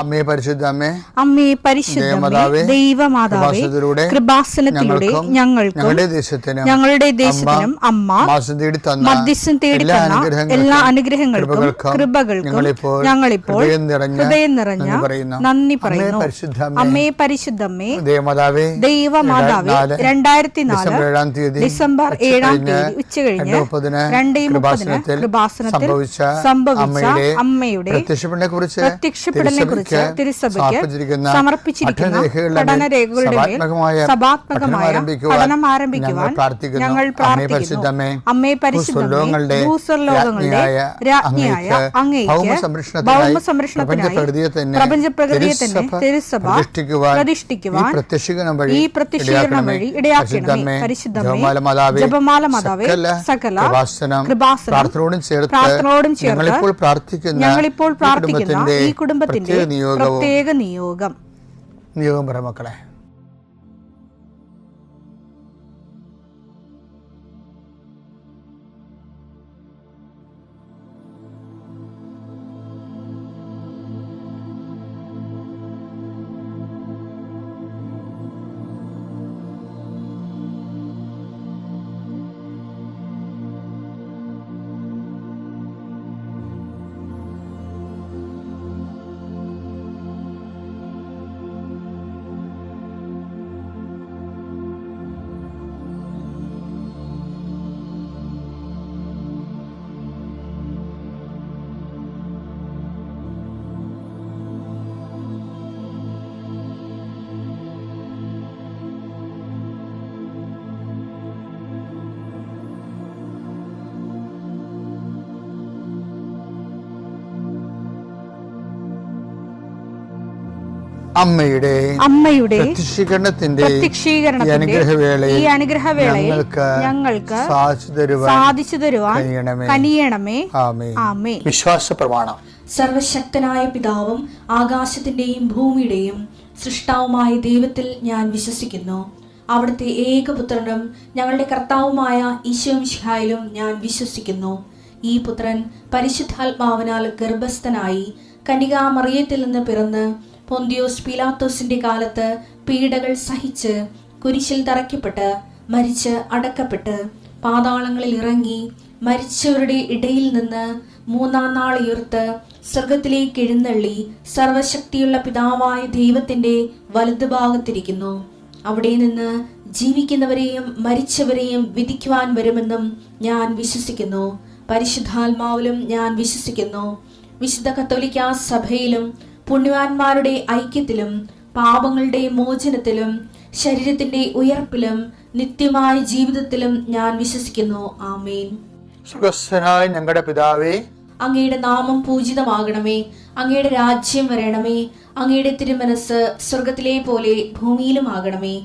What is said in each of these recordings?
അമ്മേ പരിശുദ്ധ അമ്മേ, അമ്മേ പരിശുദ്ധമേ, ദൈവമാതാവേ, കൃപാസനത്തിലൂടെ ഞങ്ങൾക്കും ഞങ്ങളുടെ ദേശത്തിനും അമ്മ മധ്യസ്ഥം തേടിത്തന്ന എല്ലാ അനുഗ്രഹങ്ങൾക്കും കൃപകൾക്കും ഞങ്ങളിപ്പോൾ ഹൃദയം നിറഞ്ഞ നന്ദി പറയുന്നു. അമ്മേ പരിശുദ്ധമേ, ദൈവമാതാവേ, 2004 ഡിസംബർ 7 ഉച്ചകഴിഞ്ഞ് 2:30 കൃപാസനത്തിൽ സംഭവിച്ച അമ്മയുടെ പ്രത്യക്ഷപ്പെടലിനെ തിരുസഭയ്ക്ക് സമർപ്പിച്ചിരിക്കുന്ന പഠനരേഖകളുടെ മേൽ സഭാത്മകമായ പഠനം ആരംഭിക്കുവാൻ ഞങ്ങൾ പ്രാർത്ഥിക്കുന്നു. അമ്മേ പരിശുദ്ധമേ, ഭൂസ്വർലോകങ്ങളുടെ രാജ്ഞിയായ അങ്ങേയ്ക്ക് ഭൗമസംരക്ഷണത്തിനായി പ്രപഞ്ചപ്രകൃതിയെ തന്നെ തിരുസഭ പ്രതിഷ്ഠിക്കുവാൻ ഈ പ്രത്യക്ഷീകരണം വഴി ഇടയാക്കണമേ. പരിശുദ്ധമേ, ജപമാല മാതാവേ, സകല കൃപാസനം പ്രാർത്ഥനയോടും ചേർത്ത് ഞങ്ങളിപ്പോൾ പ്രാർത്ഥിക്കുന്ന ഈ കുടുംബത്തിന്റെ പ്രത്യേക നിയോഗം പറ മക്കളെ. അമ്മയുടെ പ്രത്യക്ഷീകരണത്തിന്റെ ഈ അനുഗ്രഹവേളയിൽ ഞങ്ങൾക്ക് സാധിച്ചു തരുവാൻ കനിയണമേ. ആമേൻ. വിശ്വാസ പ്രമാണം. സർവശക്തനായ പിതാവും ആകാശത്തിന്റെയും ഭൂമിയുടെയും സൃഷ്ടാവുമായ ദൈവത്തിൽ ഞാൻ വിശ്വസിക്കുന്നു. അവിടുത്തെ ഏകപുത്രനും ഞങ്ങളുടെ കർത്താവുമായ ഈശോ മിശിഹായിലും ഞാൻ വിശ്വസിക്കുന്നു. ഈ പുത്രൻ പരിശുദ്ധാത്മാവിനാൽ ഗർഭസ്ഥനായി കന്യകാമറിയത്തിൽ നിന്ന് പിറന്ന് പൊന്തിയോസ് പീലാത്തോസിന്റെ കാലത്ത് പീഡകൾ സഹിച്ച് കുരിശിൽ തറയ്ക്കപ്പെട്ട് മരിച്ച് അടക്കപ്പെട്ട് പാതാളങ്ങളിൽ ഇറങ്ങി മരിച്ചവരുടെ ഇടയിൽ നിന്ന് 3-ാം നാൾ ഉയർത്ത് സ്വർഗത്തിലേക്ക് എഴുന്നള്ളി സർവശക്തിയുള്ള പിതാവായ ദൈവത്തിന്റെ വലതുഭാഗത്തിരിക്കുന്നു. അവിടെ നിന്ന് ജീവിക്കുന്നവരെയും മരിച്ചവരെയും വിധിക്കുവാൻ വരുമെന്നും ഞാൻ വിശ്വസിക്കുന്നു. പരിശുദ്ധാത്മാവിലും ഞാൻ വിശ്വസിക്കുന്നു. വിശുദ്ധ കത്തോലിക്കാ സഭയിലും പുണ്യവാന്മാരുടെ ഐക്യത്തിലും പാപങ്ങളുടെ മോചനത്തിലും ശരീരത്തിന്റെ ഉയർപ്പിലും നിത്യമായ ജീവിതത്തിലും ഞാൻ വിശ്വസിക്കുന്നു. ആമേൻ. സ്വർഗ്ഗസ്ഥനായ ഞങ്ങളുടെ പിതാവേ, അങ്ങയുടെ നാമം പൂജിതമാകണമേ. അങ്ങയുടെ രാജ്യം വരണമേ. അങ്ങയുടെ തിരുമനസ് സ്വർഗത്തിലെ പോലെ ഭൂമിയിലും ആകണമേ.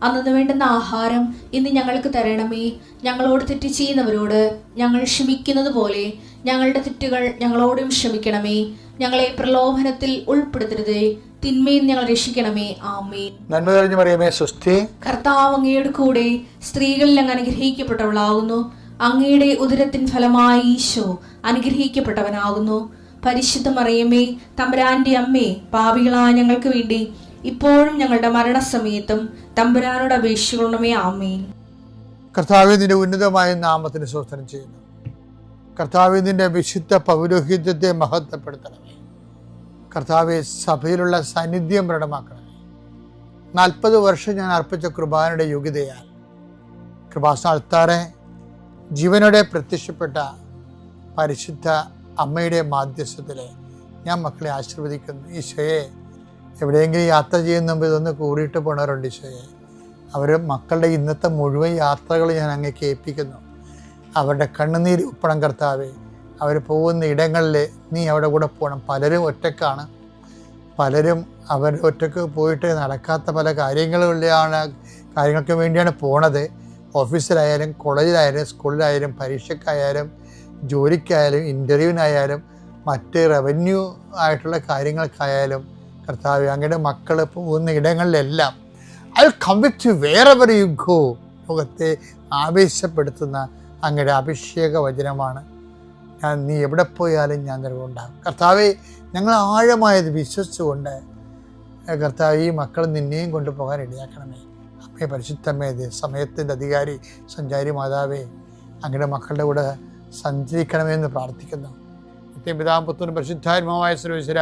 അന്നു വേണ്ടുന്ന ആഹാരം ഇന്ന് ഞങ്ങൾക്ക് തരണമേ. ഞങ്ങളോട് തെറ്റ് ചെയ്യുന്നവരോട് ഞങ്ങൾ ക്ഷമിക്കുന്നത് പോലെ ഞങ്ങളുടെ തെറ്റുകൾ ഞങ്ങളോടും ക്ഷമിക്കണമേ. ഞങ്ങളെ പ്രലോഭനത്തിൽ ഉൾപ്പെടുത്തരുതേ, തിന്മയിൽ ഞങ്ങൾ രക്ഷിക്കണമേ. ആമേൻ. നന്മ നിറഞ്ഞ മറിയമേ, സ്വസ്തി. കർത്താവ് അങ്ങയുടെ കൂടെ സ്ത്രീകളിൽ അങ്ങ് അനുഗ്രഹിക്കപ്പെട്ടവളാകുന്നു. അങ്ങയുടെ ഉദരത്തിൻ ഫലമായി ഈശോ അനുഗ്രഹിക്കപ്പെട്ടവനാകുന്നു. പരിശുദ്ധ മറിയമേ, തമ്പുരാന്റെ അമ്മേ, പാപികളായ ഞങ്ങൾക്ക് വേണ്ടി ഇപ്പോഴും ഞങ്ങളുടെ മരണസമയത്തും തമ്പുരാനോട് അപേക്ഷിക്കണമേ. ആമേൻ. കർത്താവേ, നിന്റെ ഉന്നതമായ നാമത്തിന് സ്തോത്രം ചെയ്യുന്നു. കർത്താവേ, നിന്റെ വിശുദ്ധ പൗരോഹിത്യത്തെ മഹത്വപ്പെടുത്തണമേ. കർത്താവെ, സഭയിലുള്ള സാന്നിധ്യം പ്രകടമാക്കണമേ. 40 വർഷം ഞാൻ അർപ്പിച്ച കൃപാനയുടെ യോഗ്യതയാൽ കൃപാസന അൾത്താറെ ജീവനോടെ പ്രത്യക്ഷപ്പെട്ട പരിശുദ്ധ അമ്മയുടെ മാധ്യസ്ഥത്തിലെ ഞാൻ മക്കളെ ആശീർവദിക്കുന്നു. ഈശോയെ, എവിടെയെങ്കിലും യാത്ര ചെയ്യുന്ന മുമ്പ് ഇതൊന്ന് കൂടിയിട്ട് പോണവരുണ്ട്. ഈശോയെ, അവർ മക്കളുടെ ഇന്നത്തെ മുഴുവൻ യാത്രകൾ ഞാൻ അങ്ങേക്ക് ഏൽപ്പിക്കുന്നു. അവരുടെ കണ്ണുനീര് ഉപ്പണം കർത്താവേ. അവർ പോകുന്ന ഇടങ്ങളിൽ നീ അവിടെ കൂടെ പോകണം. പലരും ഒറ്റക്കാണ്. പലരും അവർ ഒറ്റക്ക് പോയിട്ട് നടക്കാത്ത പല കാര്യങ്ങൾക്ക് വേണ്ടിയാണ് പോണത്. ഓഫീസിലായാലും കോളേജിലായാലും സ്കൂളിലായാലും പരീക്ഷയ്ക്കായാലും ജോലിക്കായാലും ഇൻ്റർവ്യൂവിനായാലും മറ്റ് റവന്യൂ ആയിട്ടുള്ള കാര്യങ്ങൾക്കായാലും കർത്താവേ, അങ്ങയുടെ മക്കൾ പോകുന്ന ഇടങ്ങളിലെല്ലാം I come with you wherever you go. ലോകത്തെ ആവേശപ്പെടുത്തുന്ന അങ്ങയുടെ അഭിഷേക വചനമാണ് നീ എവിടെ പോയാലും ഞാൻ നിലകൊണ്ടാകും. കർത്താവെ, ഞങ്ങൾ ആഴമായത് വിശ്വസിച്ചുകൊണ്ട് കർത്താവ് ഈ മക്കൾ നിന്നെയും കൊണ്ടുപോകാൻ ഇടയാക്കണമേ. അമ്മേ, പരിശുദ്ധമേ, സമയത്തിൻ്റെ അധികാരി സഞ്ചാരി മാതാവേ, അങ്ങയുടെ മക്കളുടെ കൂടെ സഞ്ചരിക്കണമേ എന്ന് പ്രാർത്ഥിക്കുന്നു. നിത്യപിതാവും പുത്രനും പരിശുദ്ധാത്മാവായ സർവ്വേശ്വര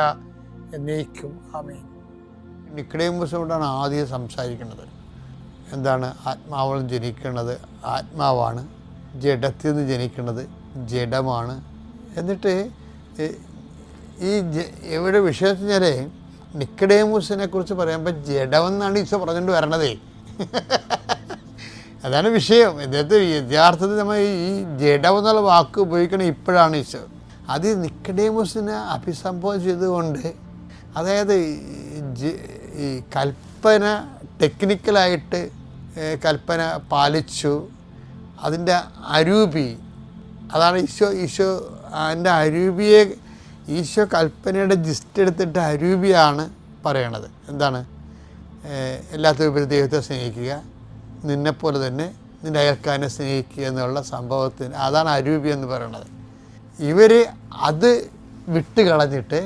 എന്നേക്കും ആമേൻ. നിക്കോദേമോസിനോടാണ് ആദ്യം സംസാരിക്കുന്നത്. എന്താണ്? ആത്മാവിൽ ജനിക്കുന്നത് ആത്മാവാണ്, ജഡത്തിൽ നിന്ന് ജനിക്കുന്നത് ജഡമാണ്. എന്നിട്ട് ഈ ഇവിടെ വിഷയത്തിൽ ഞാൻ നിക്കോദേമോസിനെ കുറിച്ച് പറയുമ്പോൾ ജഡമെന്നാണ് ഈശോ പറഞ്ഞുകൊണ്ട് വരണതേ. അതാണ് വിഷയം. ഇദ്ദേഹത്തെ യഥാർത്ഥത്തിൽ നമ്മൾ ഈ ജഡം എന്നുള്ള വാക്ക് ഉപയോഗിക്കണം ഇപ്പോഴാണ് ഈശോ. അത് നിക്കോദേമോസിനെ അഭിസംബോധന ചെയ്തുകൊണ്ട്, അതായത് ഈ കൽപ്പന ടെക്നിക്കലായിട്ട് കൽപ്പന പാലിച്ചു, അതിൻ്റെ അരൂപി അതാണ് ഈശോ അതിൻ്റെ അരൂപിയെ ഈശോ കൽപ്പനയുടെ ജിസ്റ്റ് എടുത്തിട്ട് അരൂപിയാണ് പറയണത്. എന്താണ്? എല്ലാത്തിനും ഉപരി ദൈവത്തെ സ്നേഹിക്കുക, നിന്നെപ്പോലെ തന്നെ നിൻ്റെ അയൽക്കാരനെ സ്നേഹിക്കുക എന്നുള്ള സംഭവത്തിന് അതാണ് അരൂപി എന്ന് പറയണത്. ഇവർ അത് വിട്ട് കളഞ്ഞിട്ട്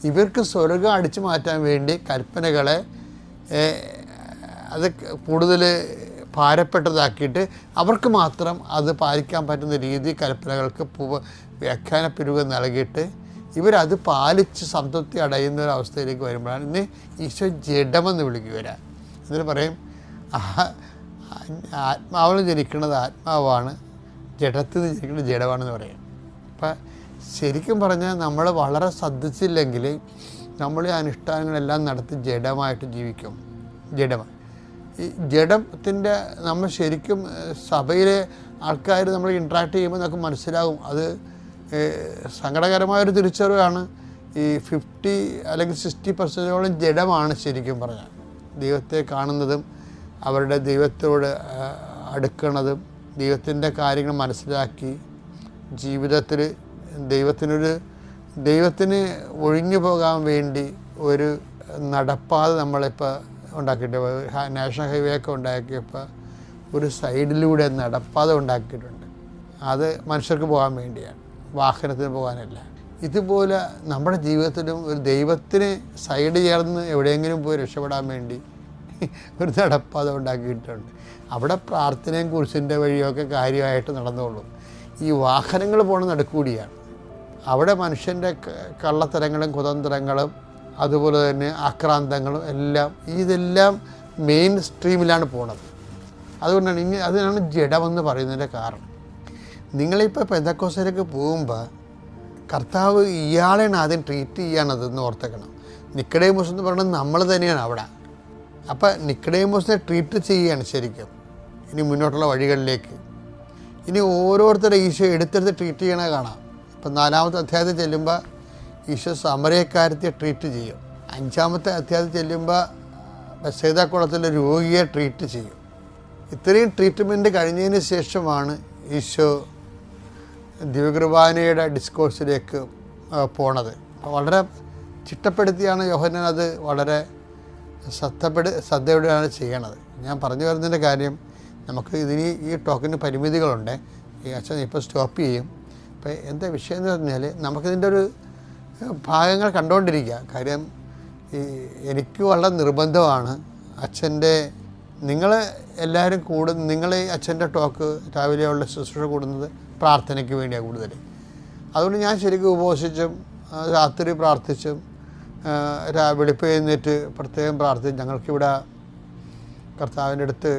ഇവർക്ക് സ്വർഗം അടിച്ചു മാറ്റാൻ വേണ്ടി കൽപ്പനകളെ അത് കൂടുതൽ ഭാരപ്പെട്ടതാക്കിയിട്ട് അവർക്ക് മാത്രം അത് പാലിക്കാൻ പറ്റുന്ന രീതി കൽപ്പനകൾക്ക് വ്യാഖ്യാന പിരിവ് നൽകിയിട്ട് ഇവരത് പാലിച്ച് സംതൃപ്തി അടയുന്ന ഒരു അവസ്ഥയിലേക്ക് വരുമ്പോഴാണ് ഇന്ന് ഈശോ ജഡമെന്ന് വിളിക്കുക. എന്നിട്ട് പറയും ആത്മാവിൽ ജനിക്കുന്നത് ആത്മാവാണ്, ജഡത്തിൽ നിന്ന് ജനിക്കുന്നത് ജഡമാണെന്ന് പറയും. അപ്പം ശരിക്കും പറഞ്ഞാൽ നമ്മൾ വളരെ ശ്രദ്ധിച്ചില്ലെങ്കിൽ നമ്മൾ ഈ അനുഷ്ഠാനങ്ങളെല്ലാം നടത്തി ജഡമായിട്ട് ജീവിക്കും. ജഡമാണ് ഈ ജഡത്തിൻ്റെ നമ്മൾ ശരിക്കും സഭയിലെ ആൾക്കാർ നമ്മൾ ഇൻട്രാക്ട് ചെയ്യുമ്പോൾ നമുക്ക് മനസ്സിലാവും. അത് സങ്കടകരമായൊരു തിരിച്ചറിവാണ്. ഈ 50 അല്ലെങ്കിൽ 60% ജഡമാണ് ശരിക്കും പറഞ്ഞാൽ. ദൈവത്തെ കാണുന്നതും അവരുടെ ദൈവത്തോട് അടുക്കുന്നതും ദൈവത്തിൻ്റെ കാര്യങ്ങൾ മനസ്സിലാക്കി ജീവിതത്തിൽ ദൈവത്തിന് ഒഴിഞ്ഞു പോകാൻ വേണ്ടി ഒരു നടപ്പാത നമ്മളിപ്പോൾ ഉണ്ടാക്കിയിട്ട്, നാഷണൽ ഹൈവേ ഒക്കെ ഉണ്ടാക്കിയപ്പോൾ ഒരു സൈഡിലൂടെ നടപ്പാത ഉണ്ടാക്കിയിട്ടുണ്ട്. അത് മനുഷ്യർക്ക് പോകാൻ വേണ്ടിയാണ്, വാഹനത്തിന് പോകാനല്ല. ഇതുപോലെ നമ്മുടെ ജീവിതത്തിലും ഒരു ദൈവത്തിന് സൈഡ് ചേർന്ന് എവിടെയെങ്കിലും പോയി രക്ഷപ്പെടാൻ വേണ്ടി ഒരു നടപ്പാത ഉണ്ടാക്കിയിട്ടുണ്ട്. അവിടെ പ്രാർത്ഥനയും കുരിശിൻ്റെ വഴിയൊക്കെ കാര്യമായിട്ട് നടന്നോളും. ഈ വാഹനങ്ങൾ പോണ നടുക്കൂടിയാണ്. അവിടെ മനുഷ്യൻ്റെ കള്ളത്തരങ്ങളും കുതന്ത്രങ്ങളും അതുപോലെ തന്നെ ആക്രാന്തങ്ങളും ഇതെല്ലാം മെയിൻ സ്ട്രീമിലാണ് പോണത്. അതുകൊണ്ടാണ് അതിനാണ് ജഡമെന്ന് പറയുന്നതിൻ്റെ കാരണം. നിങ്ങളിപ്പോൾ പെന്തക്കോസ്തിലേക്ക് പോകുമ്പോൾ കർത്താവ് ഇയാളെയാണ് ആദ്യം ട്രീറ്റ് ചെയ്യാനതെന്ന് ഓർത്തേക്കണം. നിക്കോദേമോസ് എന്ന് പറയുന്നത് നമ്മൾ തന്നെയാണ് അവിടെ. അപ്പം നിക്കോദേമോസിനെ ട്രീറ്റ് ചെയ്യുകയാണ് ശരിക്കും ഇനി മുന്നോട്ടുള്ള വഴികളിലേക്ക്. ഇനി ഓരോരുത്തരുടെ ഈശോ എടുത്തെടുത്ത് ട്രീറ്റ് ചെയ്യണ കാണാം. ഇപ്പം 4-ാമത്തെ അധ്യായത്തിൽ ചെല്ലുമ്പോൾ ഈശോ സമരക്കാരത്തെ ട്രീറ്റ് ചെയ്യും. 5-ാമത്തെ അധ്യായത്തിൽ ചെല്ലുമ്പോൾ ബെത്സൈദ കുളത്തിലെ രോഗിയെ ട്രീറ്റ് ചെയ്യും. ഇത്രയും ട്രീറ്റ്മെൻറ്റ് കഴിഞ്ഞതിന് ശേഷമാണ് ഈശോ ദിവ്യകുർബാനയുടെ ഡിസ്കോഴ്സിലേക്ക് പോണത്. വളരെ ചിട്ടപ്പെടുത്തിയാണ് യോഹന്നാൻ അത് വളരെ ശ്രദ്ധയോടെയാണ് ചെയ്യണത്. ഞാൻ പറഞ്ഞു വരുന്നതിൻ്റെ കാര്യം, നമുക്ക് ഈ ടോക്കിന് പരിമിതികളുണ്ട്. ഈ അച്ഛൻ ഇപ്പോൾ സ്റ്റോപ്പ് ചെയ്യും. അപ്പോൾ എന്താ വിഷയം എന്ന് പറഞ്ഞാൽ നമുക്കിതിൻ്റെ ഒരു ഭാഗങ്ങൾ കണ്ടുകൊണ്ടിരിക്കുക. കാര്യം എനിക്ക് വളരെ നിർബന്ധമാണ് അച്ഛൻ്റെ നിങ്ങൾ എല്ലാവരും നിങ്ങൾ അച്ഛൻ്റെ ടോക്ക് രാവിലെയുള്ള ശുശ്രൂഷ കൂടുന്നത് പ്രാർത്ഥനയ്ക്ക് വേണ്ടിയാണ് കൂടുതൽ. അതുകൊണ്ട് ഞാൻ ശരിക്കും ഉപവസിച്ചും രാത്രി പ്രാർത്ഥിച്ചും വെളുപ്പ് എഴുന്നേറ്റ് പ്രത്യേകം പ്രാർത്ഥിച്ചും ഞങ്ങൾക്കിവിടെ കർത്താവിൻ്റെ അടുത്ത്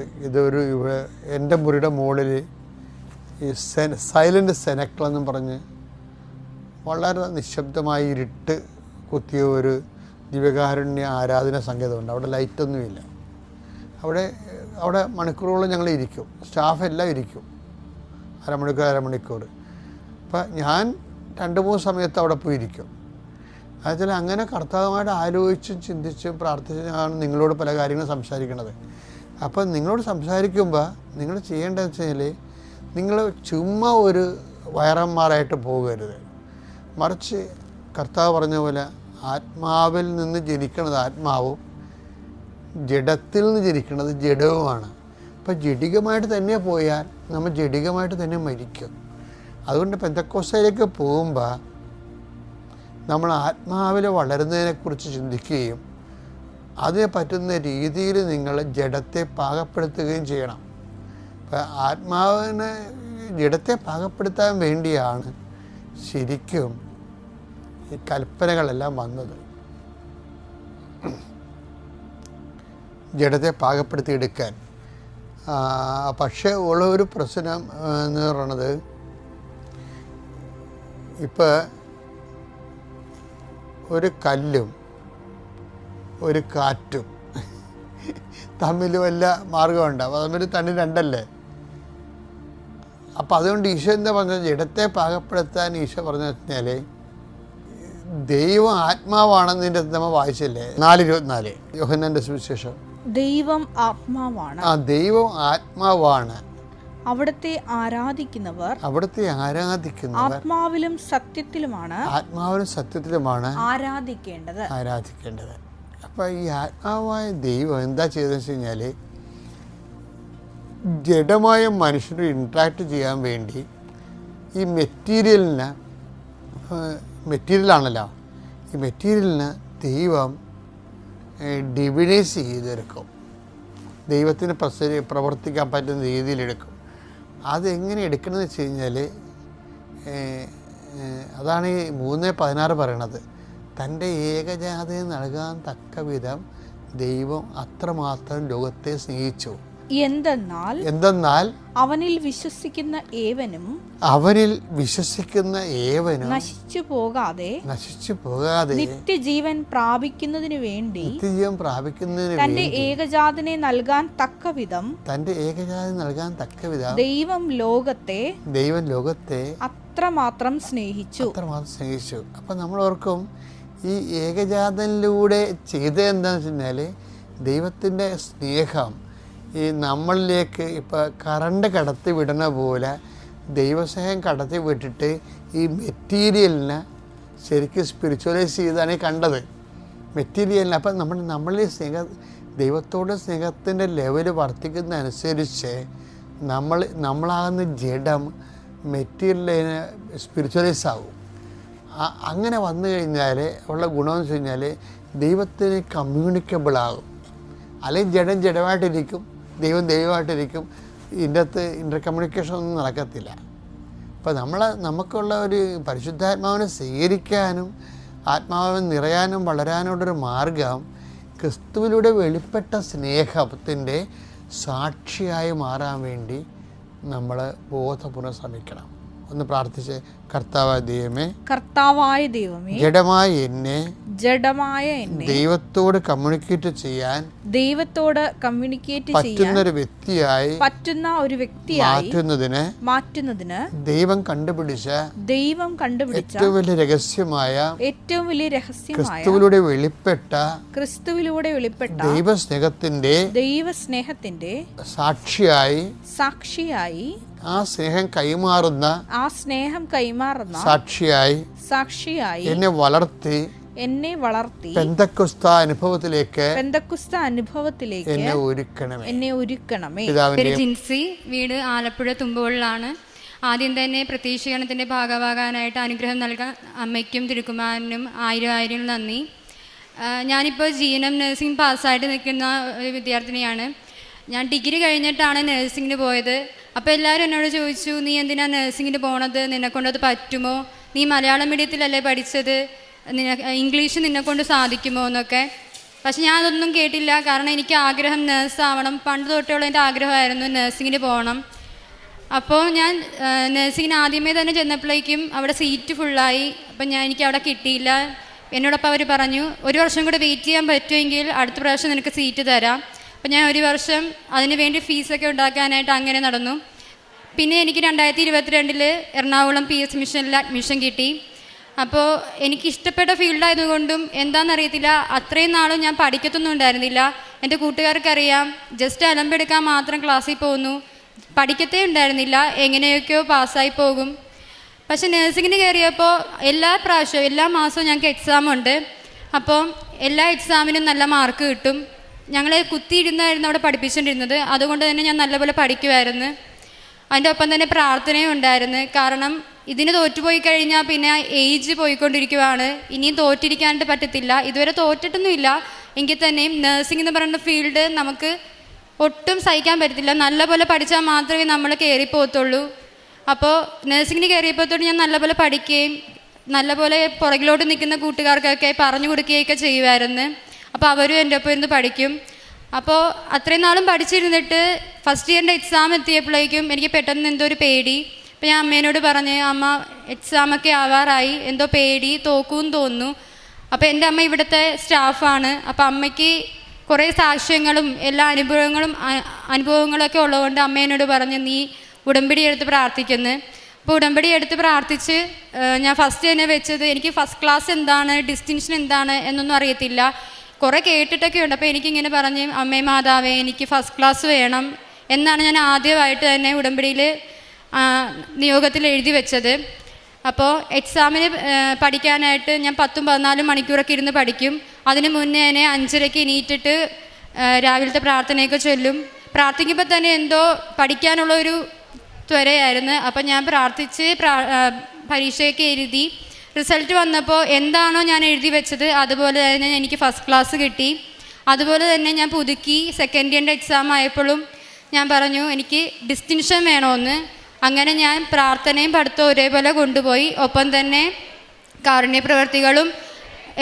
എൻ്റെ മുറിയുടെ മുകളിൽ ഈ സൈലൻ്റ് സെനക്കളെന്നും പറഞ്ഞ് വളരെ നിശബ്ദമായി ഇരുട്ട് കുത്തിയ ഒരു ദിവ്യകാരുണ്യ ആരാധന സങ്കേതമുണ്ട്. അവിടെ ലൈറ്റൊന്നുമില്ല. അവിടെ മണിക്കൂറുകളോളം ഞങ്ങൾ ഇരിക്കും. സ്റ്റാഫ് എല്ലാം ഇരിക്കും, അരമണിക്കൂർ. അപ്പം ഞാൻ 2-3 സമയത്ത് അവിടെ പോയി ഇരിക്കും. അതുപോലെ അങ്ങനെ കർത്താവുമായിട്ട് ആലോചിച്ചും ചിന്തിച്ചും പ്രാർത്ഥിച്ചാണ് നിങ്ങളോട് പല കാര്യങ്ങളും സംസാരിക്കുന്നത്. അപ്പം നിങ്ങളോട് സംസാരിക്കുമ്പോൾ നിങ്ങൾ ചെയ്യേണ്ടതെന്ന് വെച്ചാൽ നിങ്ങൾ ചുമ്മാ ഒരു വയറന്മാരായിട്ട് പോകരുത്. മറിച്ച് കർത്താവ് പറഞ്ഞ പോലെ ആത്മാവിൽ നിന്ന് ജനിക്കുന്നത് ആത്മാവും ജഡത്തിൽ നിന്ന് ജനിക്കുന്നത് ജഡവുമാണ്. അപ്പം ജഡികമായിട്ട് തന്നെ പോയാൽ നമ്മൾ ജഡികമായിട്ട് തന്നെ മരിക്കും. അതുകൊണ്ട് പെന്തക്കോസ്തയിലേക്ക് പോകുമ്പോൾ നമ്മൾ ആത്മാവിൽ വളരുന്നതിനെക്കുറിച്ച് ചിന്തിക്കുകയും അതിന് പറ്റുന്ന രീതിയിൽ നിങ്ങൾ ജഡത്തെ പാകപ്പെടുത്തുകയും ചെയ്യണം. അപ്പം ആത്മാവിന് ജഡത്തെ പാകപ്പെടുത്താൻ വേണ്ടിയാണ് ശരിക്കും ഈ കൽപ്പനകളെല്ലാം വന്നത്. ജഡത്തെ പാകപ്പെടുത്തിയെടുക്കാൻ. പക്ഷേ ഉള്ള ഒരു പ്രശ്നം എന്ന് പറയുന്നത്, ഇപ്പോൾ ഒരു കല്ലും ഒരു കാറ്റും തമ്മിൽ വല്ല മാർഗമുണ്ട്. അപ്പോൾ തമ്മിൽ തണ്ണി രണ്ടല്ലേ. അപ്പോൾ അതുകൊണ്ട് ഈശോ എന്താ പറഞ്ഞത്, ജഡത്തെ പാകപ്പെടുത്താൻ ഈശോ പറഞ്ഞു വെച്ചാൽ ദൈവം ആത്മാവാണെന്നതിൻ്റെ നമ്മൾ വായിച്ചില്ലേ 4:24 യോഹന്നാന്റെ സുവിശേഷം. ദൈവം ആത്മാവാണ്. ദൈവം ആത്മാവാണ്. അവിടുത്തെ ആരാധിക്കുന്നവർ ആത്മാവിലും സത്യത്തിലുമാണ് ആരാധിക്കേണ്ടത്. അപ്പം ഈ ആത്മാവായ ദൈവം എന്താ ചെയ്തതെന്ന് വെച്ച് കഴിഞ്ഞാൽ, ജഡമായ മനുഷ്യർ ഇൻട്രാക്ട് ചെയ്യാൻ വേണ്ടി ഈ മെറ്റീരിയലാണല്ലോ, ഈ മെറ്റീരിയലിന് ദൈവം ഡിവിനൈസ് ചെയ്തെടുക്കും. ദൈവത്തിന് പ്രവർത്തിക്കാൻ പറ്റുന്ന രീതിയിലെടുക്കും. അതെങ്ങനെ എടുക്കണമെന്ന് വെച്ച് കഴിഞ്ഞാൽ, അതാണ് ഈ 3:16 പറയണത്. തൻ്റെ ഏകജാതയെ നൽകാൻ തക്ക വിധം ദൈവം അത്രമാത്രം ലോകത്തെ സ്നേഹിച്ചു. എന്തെന്നാൽ അവനിൽ വിശ്വസിക്കുന്ന ഏവനും നശിച്ചു പോകാതെ നിത്യജീവൻ പ്രാപിക്കുന്നതിന് വേണ്ടി തന്റെ ഏകജാതനെ നൽകാൻ തക്ക വിധം ദൈവം ലോകത്തെ അത്രമാത്രം സ്നേഹിച്ചു. അപ്പം നമ്മൾ ഓർക്കും, ഈ ഏകജാതനിലൂടെ ചെയ്തത് എന്താണെന്ന് വെച്ച് കഴിഞ്ഞാൽ, ദൈവത്തിൻ്റെ സ്നേഹം ഈ നമ്മളിലേക്ക് ഇപ്പോൾ കറണ്ട് കടത്തി വിടുന്ന പോലെ ദൈവസ്നേഹം കടത്തി വിട്ടിട്ട് ഈ മെറ്റീരിയലിനെ ശരിക്കും സ്പിരിച്വലൈസ് ചെയ്താണ് ഈ കണ്ടത്. മെറ്റീരിയലിന് അപ്പം നമ്മളിൽ ദൈവത്തോട് സ്നേഹത്തിൻ്റെ ലെവല് വർദ്ധിക്കുന്നതനുസരിച്ച് നമ്മളാകുന്ന ജഡം മെറ്റീരിയലിന് സ്പിരിച്വലൈസ് ആകും. അങ്ങനെ വന്നു കഴിഞ്ഞാൽ ഉള്ള ഗുണമെന്ന് വെച്ച് കഴിഞ്ഞാൽ ദൈവത്തിന് കമ്മ്യൂണിക്കബിളാകും. അല്ലെങ്കിൽ ജഡമായിട്ടിരിക്കും, ദൈവമായിട്ടിരിക്കും. ഇതിൻ്റെ അകത്ത് ഇൻ്റർ കമ്മ്യൂണിക്കേഷൻ ഒന്നും നടക്കത്തില്ല. അപ്പോൾ നമുക്കുള്ള ഒരു പരിശുദ്ധാത്മാവിനെ സ്വീകരിക്കാനും ആത്മാവിനെ നിറയാനും വളരാനുള്ളൊരു മാർഗം ക്രിസ്തുവിലൂടെ വെളിപ്പെട്ട സ്നേഹത്തിൻ്റെ സാക്ഷിയായി മാറാൻ വേണ്ടി നമ്മൾ ബോധപൂർവ്വം ശ്രമിക്കണം. ഒന്ന് പ്രാർത്ഥിച്ച്, കർത്താവായ ദൈവമേ, ജഡമായ എന്നെ ദൈവത്തോട് കമ്മ്യൂണിക്കേറ്റ് ചെയ്യാൻ പറ്റുന്ന ഒരു വ്യക്തിയായി മാറ്റുന്നതിന് ദൈവം കണ്ടുപിടിച്ച ഏറ്റവും വലിയ രഹസ്യമായ ക്രിസ്തുവിലൂടെ വെളിപ്പെട്ട ദൈവസ്നേഹത്തിന്റെ സാക്ഷിയായി ആ സ്നേഹം കൈമാറുന്ന സാക്ഷിയായി എന്നെ വളർത്തി പെന്തക്കോസ്ത അനുഭവത്തിലേക്ക് എന്നെ ഒരുക്കണമേ. ജിൻസി, വീട് ആലപ്പുഴ തുമ്പോളിലാണ്. ആദ്യം തന്നെ പ്രത്യക്ഷീകരണത്തിൻ്റെ ഭാഗമാകാനായിട്ട് അനുഗ്രഹം നൽകാൻ അമ്മയ്ക്കും തിരുക്കുമാരനും ആയിരം നന്ദി. ഞാനിപ്പോൾ GNM നഴ്സിംഗ് പാസ്സായിട്ട് നിൽക്കുന്ന ഒരു വിദ്യാർത്ഥിനിയാണ്. ഞാൻ ഡിഗ്രി കഴിഞ്ഞിട്ടാണ് നഴ്സിങ്ങിന് പോയത്. അപ്പോൾ എല്ലാവരും എന്നോട് ചോദിച്ചു, നീ എന്തിനാണ് നഴ്സിങ്ങിന് പോണത്, നിന്നെക്കൊണ്ടത് പറ്റുമോ, നീ മലയാളം മീഡിയത്തിലല്ലേ പഠിച്ചത്, ഇംഗ്ലീഷ് നിന്നെക്കൊണ്ട് സാധിക്കുമോ എന്നൊക്കെ. പക്ഷെ ഞാൻ അതൊന്നും കേട്ടില്ല. കാരണം എനിക്ക് ആഗ്രഹം നേഴ്സാവണം. പണ്ട് തൊട്ടുള്ള എൻ്റെ ആഗ്രഹമായിരുന്നു നഴ്സിങ്ങിന് പോകണം. അപ്പോൾ ഞാൻ നഴ്സിങ്ങിന് ആദ്യമേ തന്നെ ചെന്നപ്പോഴേക്കും അവിടെ സീറ്റ് ഫുള്ളായി. അപ്പം എനിക്ക് അവിടെ കിട്ടിയില്ല. എന്നോടൊപ്പം അവർ പറഞ്ഞു, 1 വർഷം കൂടെ വെയിറ്റ് ചെയ്യാൻ പറ്റുമെങ്കിൽ അടുത്ത പ്രാവശ്യം നിനക്ക് സീറ്റ് തരാം. അപ്പം ഞാൻ 1 വർഷം അതിന് വേണ്ടി ഫീസൊക്കെ ഉണ്ടാക്കാനായിട്ട് അങ്ങനെ നടന്നു. പിന്നെ എനിക്ക് 2022 എറണാകുളം PS മിഷനിൽ അഡ്മിഷൻ കിട്ടി. അപ്പോൾ എനിക്ക് ഇഷ്ടപ്പെട്ട ഫീൽഡായതുകൊണ്ടും എന്താണെന്നറിയത്തില്ല, അത്രയും നാളും ഞാൻ പഠിക്കത്തൊന്നും ഉണ്ടായിരുന്നില്ല. എൻ്റെ കൂട്ടുകാർക്കറിയാം, ജസ്റ്റ് അലമ്പെടുക്കാൻ മാത്രം ക്ലാസ്സിൽ പോകുന്നു, പഠിക്കത്തേ ഉണ്ടായിരുന്നില്ല, എങ്ങനെയൊക്കെയോ പാസ്സായി പോകും. പക്ഷെ നഴ്സിങ്ങിന് കയറിയപ്പോൾ എല്ലാ മാസവും ഞങ്ങൾക്ക് എക്സാമുണ്ട്. അപ്പോൾ എല്ലാ എക്സാമിനും നല്ല മാർക്ക് കിട്ടും. ഞങ്ങളെ കുത്തിയിരുന്നായിരുന്നു അവിടെ പഠിപ്പിച്ചുകൊണ്ടിരുന്നത്. അതുകൊണ്ട് തന്നെ ഞാൻ നല്ലപോലെ പഠിക്കുമായിരുന്നു. അതിൻ്റെ ഒപ്പം തന്നെ പ്രാർത്ഥനയും ഉണ്ടായിരുന്നു. കാരണം ഇതിന് തോറ്റുപോയി കഴിഞ്ഞാൽ പിന്നെ ഏജ് പോയിക്കൊണ്ടിരിക്കുവാണ്. ഇനിയും തോറ്റിരിക്കാനായിട്ട് പറ്റത്തില്ല. ഇതുവരെ തോറ്റിട്ടൊന്നുമില്ല. എങ്കിൽ തന്നെയും നഴ്സിംഗ് എന്ന് പറയുന്ന ഫീൽഡ് നമുക്ക് ഒട്ടും സഹിക്കാൻ പറ്റത്തില്ല. നല്ലപോലെ പഠിച്ചാൽ മാത്രമേ നമ്മൾ കയറിപ്പോകത്തുള്ളൂ. അപ്പോൾ നഴ്സിംഗിന് കയറിയപ്പോഴത്തോട്ട് ഞാൻ നല്ലപോലെ പഠിക്കുകയും നല്ലപോലെ പുറകിലോട്ട് നിൽക്കുന്ന കൂട്ടുകാർക്കൊക്കെ പറഞ്ഞു കൊടുക്കുകയൊക്കെ ചെയ്യുമായിരുന്നു. അപ്പോൾ അവരും എൻ്റെ ഒപ്പം ഇരുന്ന് പഠിക്കും. അപ്പോൾ അത്രയും നാളും പഠിച്ചിരുന്നിട്ട് ഫസ്റ്റ് ഇയറിൻ്റെ എക്സാം എത്തിയപ്പോഴേക്കും എനിക്ക് പെട്ടെന്ന് എന്തോ ഒരു പേടി. അപ്പോൾ ഞാൻ അമ്മേനോട് പറഞ്ഞ്, അമ്മ എക്സാമൊക്കെ ആവാറായി, എന്തോ പേടി, തോക്കുമെന്ന് തോന്നുന്നു. അപ്പോൾ എൻ്റെ അമ്മ ഇവിടുത്തെ സ്റ്റാഫാണ്. അപ്പോൾ അമ്മയ്ക്ക് കുറേ സാക്ഷ്യങ്ങളും എല്ലാ അനുഭവങ്ങളൊക്കെ ഉള്ളതുകൊണ്ട് അമ്മേനോട് പറഞ്ഞ്, നീ ഉടമ്പടി എടുത്ത് പ്രാർത്ഥിക്കുന്നു. അപ്പോൾ ഉടമ്പടി എടുത്ത് പ്രാർത്ഥിച്ച് ഞാൻ ഫസ്റ്റ് തന്നെ വെച്ചത്, എനിക്ക് ഫസ്റ്റ് ക്ലാസ് എന്താണ്, ഡിസ്റ്റിങ്ഷൻ എന്താണ് എന്നൊന്നും അറിയത്തില്ല. കുറേ കേട്ടിട്ടൊക്കെ ഉണ്ട്. അപ്പോൾ എനിക്കിങ്ങനെ പറഞ്ഞ്, അമ്മേ മാതാവേ എനിക്ക് ഫസ്റ്റ് ക്ലാസ് വേണം എന്നാണ് ഞാൻ ആദ്യമായിട്ട് തന്നെ ഉടമ്പടിയിൽ നിയോഗത്തിൽ എഴുതി വെച്ചത്. അപ്പോൾ എക്സാമിന് പഠിക്കാനായിട്ട് ഞാൻ 10-14 മണിക്കൂറൊക്കെ ഇരുന്ന് പഠിക്കും. അതിന് മുന്നേ തന്നെ 5:30 എണീറ്റിട്ട് രാവിലത്തെ പ്രാർത്ഥനയൊക്കെ ചൊല്ലും. പ്രാർത്ഥിക്കുമ്പോൾ തന്നെ എന്തോ പഠിക്കാനുള്ളൊരു ത്വരയായിരുന്നു. അപ്പം ഞാൻ പ്രാർത്ഥിച്ച് പരീക്ഷയൊക്കെ എഴുതി. റിസൾട്ട് വന്നപ്പോൾ എന്താണോ ഞാൻ എഴുതി വെച്ചത് അതുപോലെ തന്നെ എനിക്ക് ഫസ്റ്റ് ക്ലാസ് കിട്ടി. അതുപോലെ തന്നെ ഞാൻ പുതുക്കി സെക്കൻഡ് ഇയറിൻ്റെ എക്സാം ആയപ്പോഴും ഞാൻ പറഞ്ഞു എനിക്ക് ഡിസ്റ്റിങ്ഷൻ വേണമെന്ന്. അങ്ങനെ ഞാൻ പ്രാർത്ഥനയും പഠിത്തവും ഒരേപോലെ കൊണ്ടുപോയി. ഒപ്പം തന്നെ കാരുണ്യ പ്രവർത്തികളും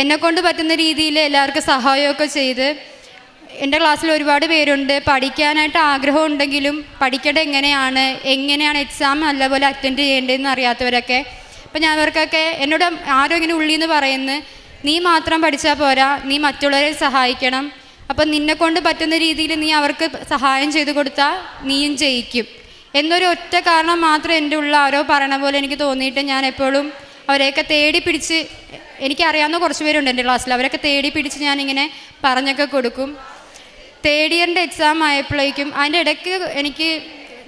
എന്നെക്കൊണ്ട് പറ്റുന്ന രീതിയിൽ എല്ലാവർക്കും സഹായമൊക്കെ ചെയ്ത്. എൻ്റെ ക്ലാസ്സിൽ ഒരുപാട് പേരുണ്ട് പഠിക്കാനായിട്ട് ആഗ്രഹം ഉണ്ടെങ്കിലും പഠിക്കേണ്ടത് എങ്ങനെയാണ് എക്സാം നല്ലപോലെ അറ്റൻഡ് ചെയ്യേണ്ടതെന്ന് അറിയാത്തവരൊക്കെ. അപ്പം ഞാൻ അവർക്കൊക്കെ എന്നോട് ആരും ഇങ്ങനെ ഉള്ളിൽ നിന്ന് പറയുന്നു, നീ മാത്രം പഠിച്ചാൽ പോരാ, നീ മറ്റുള്ളവരെ സഹായിക്കണം. അപ്പം നിന്നെക്കൊണ്ട് പറ്റുന്ന രീതിയിൽ നീ അവർക്ക് സഹായം ചെയ്ത് കൊടുത്താൽ നീയും ജയിക്കും എന്നൊരു ഒറ്റ കാരണം മാത്രം എൻ്റെ ഉള്ള ആരോ പറയണ പോലെ എനിക്ക് തോന്നിയിട്ട് ഞാൻ എപ്പോഴും അവരെയൊക്കെ തേടി പിടിച്ച്, എനിക്കറിയാവുന്ന കുറച്ച് പേരുണ്ട് എൻ്റെ ക്ലാസ്സിൽ, അവരൊക്കെ തേടി പിടിച്ച് ഞാനിങ്ങനെ പറഞ്ഞൊക്കെ കൊടുക്കും. തേർഡ് ഇയറിൻ്റെ എക്സാം ആയപ്പോഴേക്കും അതിൻ്റെ ഇടയ്ക്ക് എനിക്ക്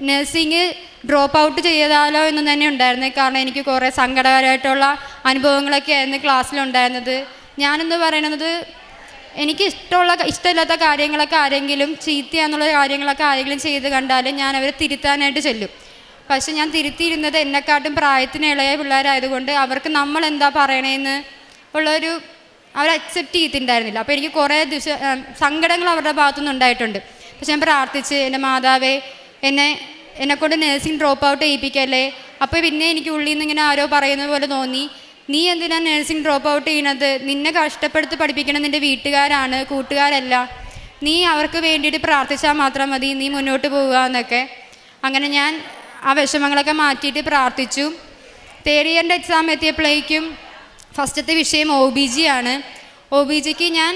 നഴ്സിംഗ് ഡ്രോപ്പ് ഔട്ട് ചെയ്താലോ എന്ന് തന്നെ ഉണ്ടായിരുന്നു. കാരണം എനിക്ക് കുറേ സങ്കടകരമായിട്ടുള്ള അനുഭവങ്ങളൊക്കെ ആയിരുന്നു ക്ലാസ്സിലുണ്ടായിരുന്നത്. ഞാനെന്ന് പറയുന്നത് എനിക്ക് ഇഷ്ടമില്ലാത്ത കാര്യങ്ങളൊക്കെ ആരെങ്കിലും ചീത്തയാന്നുള്ള കാര്യങ്ങളൊക്കെ ആരെങ്കിലും ചെയ്ത് കണ്ടാൽ ഞാൻ അവരെ തിരുത്താനായിട്ട് ചെല്ലും. പക്ഷെ ഞാൻ തിരുത്തിയിരുന്നത് എന്നെക്കാട്ടും പ്രായത്തിന് ഇളയ പിള്ളേരായതുകൊണ്ട് അവർക്ക് നമ്മൾ എന്താ പറയണേന്ന് ഉള്ളൊരു അവർ അക്സെപ്റ്റ് ചെയ്തിട്ടുണ്ടായിരുന്നില്ല. അപ്പോൾ എനിക്ക് കുറേ സങ്കടങ്ങൾ അവരുടെ ഭാഗത്തുനിന്ന് ഉണ്ടായിട്ടുണ്ട്. പക്ഷെ ഞാൻ പ്രാർത്ഥിച്ച്, എൻ്റെ മാതാവേ എന്നെക്കൊണ്ട് നഴ്സിംഗ് ഡ്രോപ്പ് ഔട്ട് ചെയ്യിപ്പിക്കല്ലേ. അപ്പോൾ പിന്നെ എനിക്ക് ഉള്ളിൽ നിന്ന് ഇങ്ങനെ ആരോ പറയുന്നത് പോലെ തോന്നി, നീ എന്തിനാണ് നഴ്സിംഗ് ഡ്രോപ്പ് ഔട്ട് ചെയ്യണത്? നിന്നെ കഷ്ടപ്പെടുത്തി പഠിപ്പിക്കണം നിൻ്റെ വീട്ടുകാരാണ്, കൂട്ടുകാരല്ല. നീ അവർക്ക് വേണ്ടിയിട്ട് പ്രാർത്ഥിച്ചാൽ മാത്രം മതി, നീ മുന്നോട്ട് പോവുക എന്നൊക്കെ. അങ്ങനെ ഞാൻ ആ വിഷമങ്ങളൊക്കെ മാറ്റിയിട്ട് പ്രാർത്ഥിച്ചു. തേർഡ് ഇയറിൻ്റെ എക്സാം എത്തിയപ്പോഴേക്കും ഫസ്റ്റത്തെ വിഷയം OBG ആണ്. OBGക്ക് ഞാൻ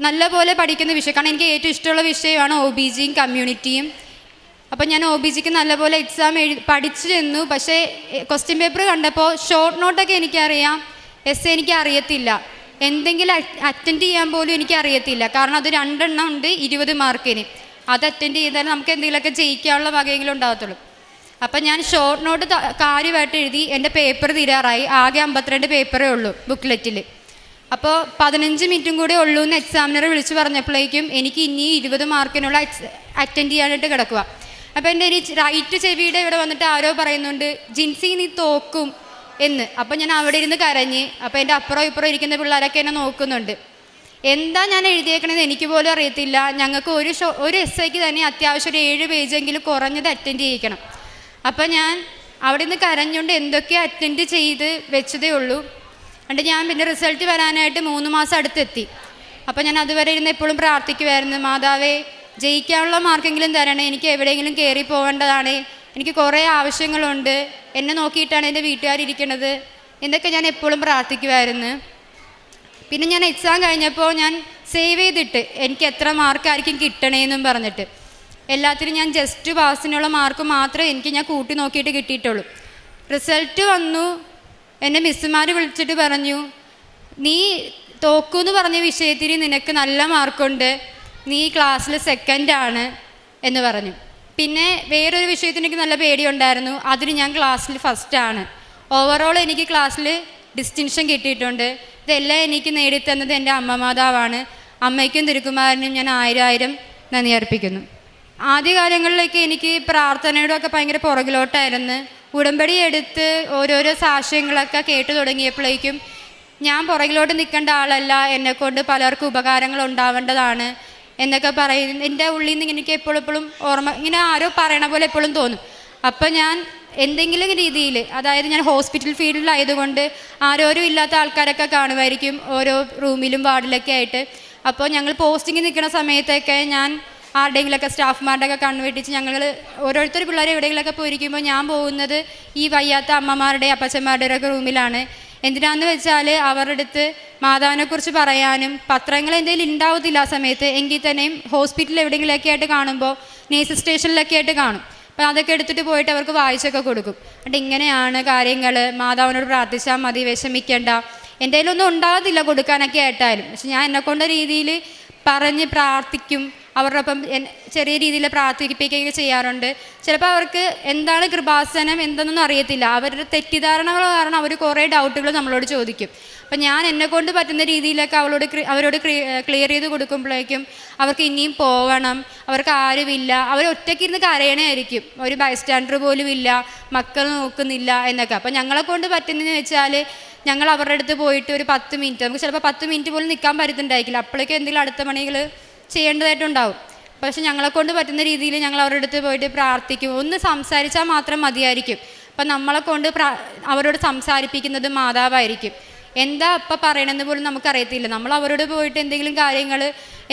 നല്ലപോലെ പഠിക്കുന്ന വിഷയം, കാരണം എനിക്ക് ഏറ്റവും ഇഷ്ടമുള്ള വിഷയമാണ് OBGയും കമ്മ്യൂണിറ്റിയും. അപ്പം ഞാൻ OBGക്ക് നല്ലപോലെ എക്സാം പഠിച്ചു ചെന്നു. പക്ഷേ ക്വസ്റ്റ്യൻ പേപ്പർ കണ്ടപ്പോൾ ഷോർട്ട് നോട്ടൊക്കെ എനിക്കറിയാം, എസ് എനിക്ക് അറിയത്തില്ല. എന്തെങ്കിലും അറ്റൻഡ് ചെയ്യാൻ പോലും എനിക്കറിയത്തില്ല. കാരണം അത് 2 എണ്ണം ഉണ്ട് 20 മാർക്കിന്. അത് അറ്റൻഡ് ചെയ്താൽ നമുക്ക് എന്തെങ്കിലുമൊക്കെ ജയിക്കാനുള്ള വകയെങ്കിലും ഉണ്ടാകത്തുള്ളൂ. അപ്പം ഞാൻ ഷോർട്ട് നോട്ട് കാര്യമായിട്ട് എഴുതി. എൻ്റെ പേപ്പർ തീരാറായി. ആകെ 52 പേപ്പറേ ഉള്ളൂ ബുക്ക്ലെറ്റിൽ. അപ്പോൾ 15 മിനിറ്റും കൂടെ ഉള്ളൂ എന്ന് എക്സാമിനർ വിളിച്ച് പറഞ്ഞപ്പോഴേക്കും എനിക്ക് ഇനി 20 മാർക്കിനുള്ള അറ്റൻഡ് ചെയ്യാനായിട്ട് കിടക്കുക. അപ്പോൾ എൻ്റെ റൈറ്റ് ചെവിയുടെ ഇവിടെ വന്നിട്ട് ആരോ പറയുന്നുണ്ട്, ജിൻസി നീ തോക്കും എന്ന്. അപ്പോൾ ഞാൻ അവിടെ ഇരുന്ന് കരഞ്ഞ്. അപ്പോൾ എൻ്റെ അപ്പുറം ഇപ്പുറം ഇരിക്കുന്ന പിള്ളേരൊക്കെ എന്നെ നോക്കുന്നുണ്ട്. എന്താ ഞാൻ എഴുതിയേക്കണത് എനിക്ക് പോലും അറിയത്തില്ല. ഞങ്ങൾക്ക് ഒരു എസ്ഐക്ക് തന്നെ അത്യാവശ്യം ഒരു 7 പേജെങ്കിലും കുറഞ്ഞത് അറ്റൻഡ് ചെയ്യിക്കണം. അപ്പം ഞാൻ അവിടെ നിന്ന് കരഞ്ഞുകൊണ്ട് എന്തൊക്കെ അറ്റൻഡ് ചെയ്ത് വെച്ചതേ ഉള്ളൂ. എന്നിട്ട് ഞാൻ പിന്നെ റിസൾട്ട് വരാനായിട്ട് 3 മാസം അടുത്തെത്തി. അപ്പം ഞാൻ അതുവരെ ഇരുന്ന് എപ്പോഴും പ്രാർത്ഥിക്കുമായിരുന്നു, മാതാവേ ജയിക്കാനുള്ള മാർക്കെങ്കിലും തരണേ, എനിക്ക് എവിടെയെങ്കിലും കയറി പോകേണ്ടതാണ്, എനിക്ക് കുറേ ആവശ്യങ്ങളുണ്ട്, എന്നെ നോക്കിയിട്ടാണ് എൻ്റെ വീട്ടുകാരിയ്ക്കണത് എന്നൊക്കെ ഞാൻ എപ്പോഴും പ്രാർത്ഥിക്കുമായിരുന്നു. പിന്നെ ഞാൻ എക്സാം കഴിഞ്ഞപ്പോൾ ഞാൻ സേവ് ചെയ്തിട്ട് എനിക്ക് എത്ര മാർക്കായിരിക്കും കിട്ടണേന്നും പറഞ്ഞിട്ട് എല്ലാത്തിനും ഞാൻ ജസ്റ്റ് പാസിനുള്ള മാർക്ക് മാത്രമേ ഞാൻ കൂട്ടി നോക്കിയിട്ട് കിട്ടിയിട്ടുള്ളൂ. റിസൾട്ട് വന്നു. എന്നെ മിസ്സുമാർ വിളിച്ചിട്ട് പറഞ്ഞു, നീ തോക്കൂന്ന് പറഞ്ഞ വിഷയത്തിൽ നിനക്ക് നല്ല മാർക്കുണ്ട്, നീ ക്ലാസ്സിൽ സെക്കൻഡാണ് എന്ന് പറഞ്ഞു. പിന്നെ വേറൊരു വിഷയത്തിന് എനിക്ക് നല്ല പേടിയുണ്ടായിരുന്നു, അതിന് ഞാൻ ക്ലാസ്സിൽ ഫസ്റ്റാണ്. ഓവറോൾ എനിക്ക് ക്ലാസ്സിൽ ഡിസ്റ്റിങ്ഷൻ കിട്ടിയിട്ടുണ്ട്. ഇതെല്ലാം എനിക്ക് നേടിത്തന്നത് എൻ്റെ അമ്മ മാതാവാണ്. അമ്മയ്ക്കും തിരുക്കുമാരനും ഞാൻ 1000 നന്ദി അർപ്പിക്കുന്നു. ആദ്യകാലങ്ങളിലേക്ക് എനിക്ക് പ്രാർത്ഥനയുടെ ഒക്കെ ഭയങ്കര പുറകിലോട്ടായിരുന്നു. ഉടമ്പടി എടുത്ത് ഓരോരോ സാക്ഷ്യങ്ങളൊക്കെ കേട്ടു തുടങ്ങിയപ്പോഴേക്കും ഞാൻ പുറകിലോട്ട് നിൽക്കേണ്ട ആളല്ല, എന്നെക്കൊണ്ട് പലർക്കും ഉപകാരങ്ങൾ ഉണ്ടാവേണ്ടതാണ് എന്നൊക്കെ പറയും. എൻ്റെ ഉള്ളിൽ നിന്ന് എനിക്ക് എപ്പോഴും ഓർമ്മ ഇങ്ങനെ ആരോ പറയണ പോലെ എപ്പോഴും തോന്നും. അപ്പം ഞാൻ എന്തെങ്കിലും രീതിയിൽ, അതായത് ഞാൻ ഹോസ്പിറ്റൽ ഫീൽഡിലായതുകൊണ്ട് ആരോരും ഇല്ലാത്ത ആൾക്കാരൊക്കെ കാണുമായിരിക്കും ഓരോ റൂമിലും വാർഡിലൊക്കെ ആയിട്ട്. അപ്പോൾ ഞങ്ങൾ പോസ്റ്റിങ്ങിൽ നിൽക്കുന്ന സമയത്തൊക്കെ ഞാൻ ആരുടെയെങ്കിലൊക്കെ സ്റ്റാഫ്മാരുടെയൊക്കെ കണ്ണുവെട്ടിച്ച് ഞങ്ങൾ ഓരോരുത്തർ പിള്ളേർ എവിടെയെങ്കിലുമൊക്കെ പോയിരിക്കുമ്പോൾ ഞാൻ പോകുന്നത് ഈ വയ്യാത്ത അമ്മമാരുടെ അപ്പച്ചന്മാരുടെ ഒക്കെ റൂമിലാണ്. എന്തിനാന്ന് വെച്ചാൽ അവരുടെ അടുത്ത് മാതാവിനെക്കുറിച്ച് പറയാനും പത്രങ്ങൾ എന്തെങ്കിലും ഉണ്ടാവത്തില്ല ആ സമയത്ത്, എങ്കിൽ തന്നെയും ഹോസ്പിറ്റലിൽ എവിടെയെങ്കിലുമൊക്കെ ആയിട്ട് കാണുമ്പോൾ നേഴ്സ് സ്റ്റേഷനിലൊക്കെ ആയിട്ട് കാണും. അപ്പോൾ അതൊക്കെ എടുത്തിട്ട് പോയിട്ട് അവർക്ക് വായിച്ചൊക്കെ കൊടുക്കും. എന്നിട്ട് ഇങ്ങനെയാണ് കാര്യങ്ങൾ, മാതാവിനോട് പ്രാർത്ഥിച്ചാൽ മതി, വിഷമിക്കേണ്ട, എൻ്റെ കയ്യിലൊന്നും ഉണ്ടാകത്തില്ല കൊടുക്കാനൊക്കെ ആയിട്ടായാലും. പക്ഷെ ഞാൻ എന്നെക്കൊണ്ട രീതിയിൽ പറഞ്ഞ് പ്രാർത്ഥിക്കും, അവരുടെ ഒപ്പം ചെറിയ രീതിയിൽ പ്രാർത്ഥിപ്പിക്കുകയൊക്കെ ചെയ്യാറുണ്ട്. ചിലപ്പോൾ അവർക്ക് എന്താണ് കൃപാസനം എന്തെന്നൊന്നും അറിയത്തില്ല. അവരുടെ തെറ്റിദ്ധാരണകൾ കാരണം അവർ കുറേ ഡൗട്ടുകൾ നമ്മളോട് ചോദിക്കും. അപ്പം ഞാൻ എന്നെക്കൊണ്ട് പറ്റുന്ന രീതിയിലൊക്കെ അവരോട് ക്ലിയർ ചെയ്ത് കൊടുക്കുമ്പോഴേക്കും അവർക്ക് ഇനിയും പോകണം, അവർക്ക് ആരുമില്ല, അവർ ഒറ്റയ്ക്കിരുന്ന് കരയണേ ആയിരിക്കും, ഒരു ബൈസ്റ്റാൻഡർ പോലും ഇല്ല, മക്കൾ നോക്കുന്നില്ല എന്നൊക്കെ. അപ്പം ഞങ്ങളെ കൊണ്ട് പറ്റുന്നതെന്ന് വെച്ചാൽ ഞങ്ങൾ അവരുടെ അടുത്ത് പോയിട്ട് ഒരു 10 മിനിറ്റ്, നമുക്ക് ചിലപ്പോൾ 10 മിനിറ്റ് പോലും നിൽക്കാൻ പറ്റുന്നുണ്ടായിരിക്കില്ല, അപ്പോഴേക്കും എന്തെങ്കിലും അടുത്ത പണികൾ ചെയ്യേണ്ടതായിട്ടുണ്ടാവും. പക്ഷെ ഞങ്ങളെക്കൊണ്ട് പറ്റുന്ന രീതിയിൽ ഞങ്ങൾ അവരുടെ അടുത്ത് പോയിട്ട് പ്രാർത്ഥിക്കും. ഒന്ന് സംസാരിച്ചാൽ മാത്രം മതിയായിരിക്കും. അപ്പം നമ്മളെ കൊണ്ട് അവരോട് സംസാരിപ്പിക്കുന്നത് മാതാവായിരിക്കും. എന്താ അപ്പം പറയണമെന്ന് പോലും നമുക്കറിയത്തില്ല. നമ്മൾ അവരോട് പോയിട്ട് എന്തെങ്കിലും കാര്യങ്ങൾ,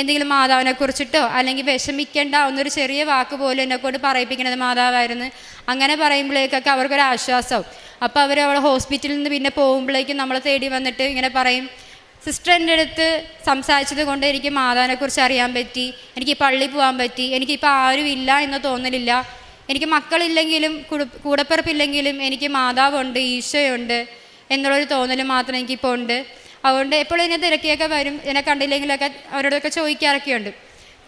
എന്തെങ്കിലും മാതാവിനെ കുറിച്ചിട്ടോ അല്ലെങ്കിൽ വിഷമിക്കേണ്ട ഒന്നൊരു ചെറിയ വാക്ക് പോലും എന്നെക്കൊണ്ട് പറയിപ്പിക്കണത് മാതാവായിരുന്നു. അങ്ങനെ പറയുമ്പോഴേക്കൊക്കെ അവർക്കൊരു ആശ്വാസവും. അപ്പോൾ അവർ അവിടെ ഹോസ്പിറ്റലിൽ നിന്ന് പിന്നെ പോകുമ്പോഴേക്കും നമ്മളെ തേടി വന്നിട്ട് ഇങ്ങനെ പറയും, സിസ്റ്റർ എൻ്റെ അടുത്ത് സംസാരിച്ചത് കൊണ്ട് എനിക്ക് മാതാവിനെക്കുറിച്ച് അറിയാൻ പറ്റി, എനിക്ക് പള്ളി പോകാൻ പറ്റി, എനിക്കിപ്പോൾ ആരും ഇല്ല എന്ന് തോന്നലില്ല, എനിക്ക് മക്കളില്ലെങ്കിലും കൂടപ്പിറപ്പില്ലെങ്കിലും എനിക്ക് മാതാവുണ്ട്, ഈശോയുണ്ട് എന്നുള്ളൊരു തോന്നൽ മാത്രം എനിക്കിപ്പോൾ ഉണ്ട്. അതുകൊണ്ട് എപ്പോഴും എന്നെ തിരക്കിയൊക്കെ വരും, എന്നെ കണ്ടില്ലെങ്കിലൊക്കെ അവരോടൊക്കെ ചോദിക്കാറൊക്കെയുണ്ട്.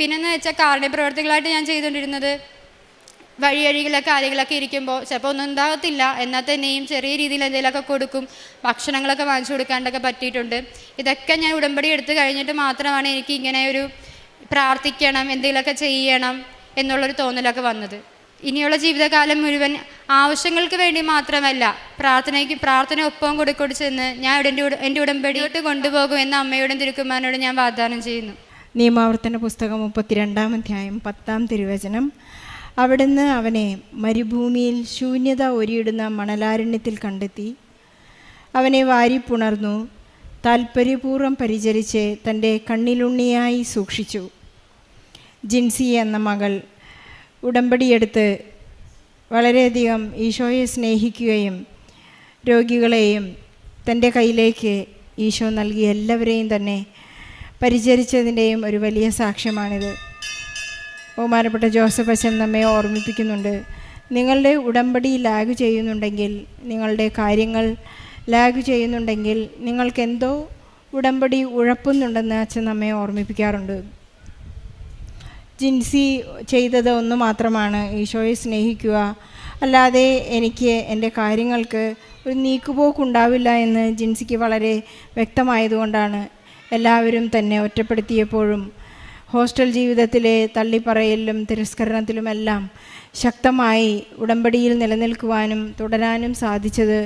പിന്നെന്ന് വെച്ചാൽ കാരുണ്യ പ്രവർത്തികളായിട്ട് ഞാൻ ചെയ്തുകൊണ്ടിരുന്നത് വഴിയഴികളൊക്കെ കാര്യങ്ങളൊക്കെ ഇരിക്കുമ്പോൾ ചിലപ്പോൾ ഒന്നും ഉണ്ടാകത്തില്ല, എന്നാൽ തന്നെയും ചെറിയ രീതിയിൽ എന്തെങ്കിലുമൊക്കെ കൊടുക്കും, ഭക്ഷണങ്ങളൊക്കെ വാങ്ങിച്ചു കൊടുക്കാണ്ടൊക്കെ പറ്റിയിട്ടുണ്ട്. ഇതൊക്കെ ഞാൻ ഉടമ്പടി എടുത്ത് കഴിഞ്ഞിട്ട് മാത്രമാണ് എനിക്ക് ഇങ്ങനെ ഒരു പ്രാർത്ഥിക്കണം, എന്തെങ്കിലുമൊക്കെ ചെയ്യണം എന്നുള്ളൊരു തോന്നലൊക്കെ വന്നത്. ഇനിയുള്ള ജീവിതകാലം മുഴുവൻ ആവശ്യങ്ങൾക്ക് വേണ്ടി മാത്രമല്ല, പ്രാർത്ഥന ഒപ്പം കൊടുക്കൊടു ചെന്ന് ഞാൻ എൻ്റെ ഉടമ്പടിയോട്ട് കൊണ്ടുപോകും എന്ന അമ്മയോടും തിരുക്കുമാരനോടും ഞാൻ വാഗ്ദാനം ചെയ്യുന്നു. നിയമാവർത്തന പുസ്തകം 32-ാം അധ്യായം 10-ാം തിരുവചനം. അവിടുന്ന് അവനെ മരുഭൂമിയിൽ ശൂന്യത ഒരിയിടുന്ന മണലാരണ്യത്തിൽ കണ്ടെത്തി, അവനെ വാരിപ്പുണർന്നു, താൽപ്പര്യപൂർവ്വം പരിചരിച്ച് തൻ്റെ കണ്ണിലുണ്ണിയായി സൂക്ഷിച്ചു. ജിൻസി എന്ന മകൾ ഉടമ്പടിയെടുത്ത് വളരെയധികം ഈശോയെ സ്നേഹിക്കുകയും രോഗികളെയും തൻ്റെ കയ്യിലേക്ക് ഈശോ നൽകിയ എല്ലാവരെയും തന്നെ പരിചരിച്ചതിൻ്റെയും ഒരു വലിയ സാക്ഷ്യമാണിത്. ബഹുമാനപ്പെട്ട ജോസഫ് അച്ഛൻ നമ്മെ ഓർമ്മിപ്പിക്കുന്നുണ്ട്, നിങ്ങളുടെ ഉടമ്പടി ലാഗ് ചെയ്യുന്നുണ്ടെങ്കിൽ, നിങ്ങളുടെ കാര്യങ്ങൾ ലാഗ് ചെയ്യുന്നുണ്ടെങ്കിൽ നിങ്ങൾക്കെന്തോ ഉടമ്പടി ഉഴപ്പുന്നുണ്ടെന്ന് അച്ഛൻ നമ്മെ ഓർമ്മിപ്പിക്കാറുണ്ട്. ജിൻസി ചെയ്തത് ഒന്ന് മാത്രമാണ്, ഈശോയെ സ്നേഹിക്കുക, അല്ലാതെ എനിക്ക് എൻ്റെ കാര്യങ്ങൾക്ക് ഒരു നീക്കുപോക്കുണ്ടാവില്ല എന്ന് ജിൻസിക്ക് വളരെ വ്യക്തമായതുകൊണ്ടാണ് എല്ലാവരും തന്നെ ഒറ്റപ്പെടുത്തിയപ്പോഴും ഹോസ്റ്റൽ ജീവിതത്തിലെ തള്ളിപ്പറയലിലും തിരസ്കരണത്തിലുമെല്ലാം ശക്തമായി ഉടമ്പടിയിൽ നിലനിൽക്കുവാനും തുടരാനും സാധിച്ചത്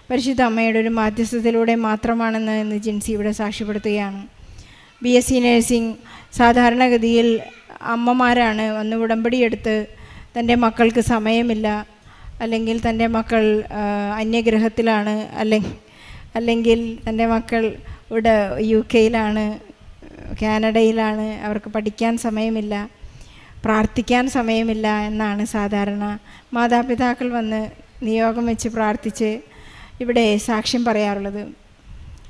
പരിശുദ്ധ അമ്മയുടെ ഒരു മാധ്യസ്ഥത്തിലൂടെ മാത്രമാണെന്ന് ഇന്ന് ജിൻസി ഇവിടെ സാക്ഷ്യപ്പെടുത്തുകയാണ്. BSc നഴ്സിംഗ് സാധാരണഗതിയിൽ അമ്മമാരാണ് വന്ന് ഉടമ്പടിയെടുത്ത് തൻ്റെ മക്കൾക്ക് സമയമില്ല, അല്ലെങ്കിൽ തൻ്റെ മക്കൾ അന്യഗ്രഹത്തിലാണ്, അല്ലെങ്കിൽ തൻ്റെ മക്കൾ ഇവിടെ UK-യിലാണ്, കാനഡയിലാണ്, അവർക്ക് പഠിക്കാൻ സമയമില്ല, പ്രാർത്ഥിക്കാൻ സമയമില്ല എന്നാണ് സാധാരണ മാതാപിതാക്കൾ വന്ന് നിയോഗം വെച്ച് പ്രാർത്ഥിച്ച് ഇവിടെ സാക്ഷ്യം പറയാറുള്ളത്.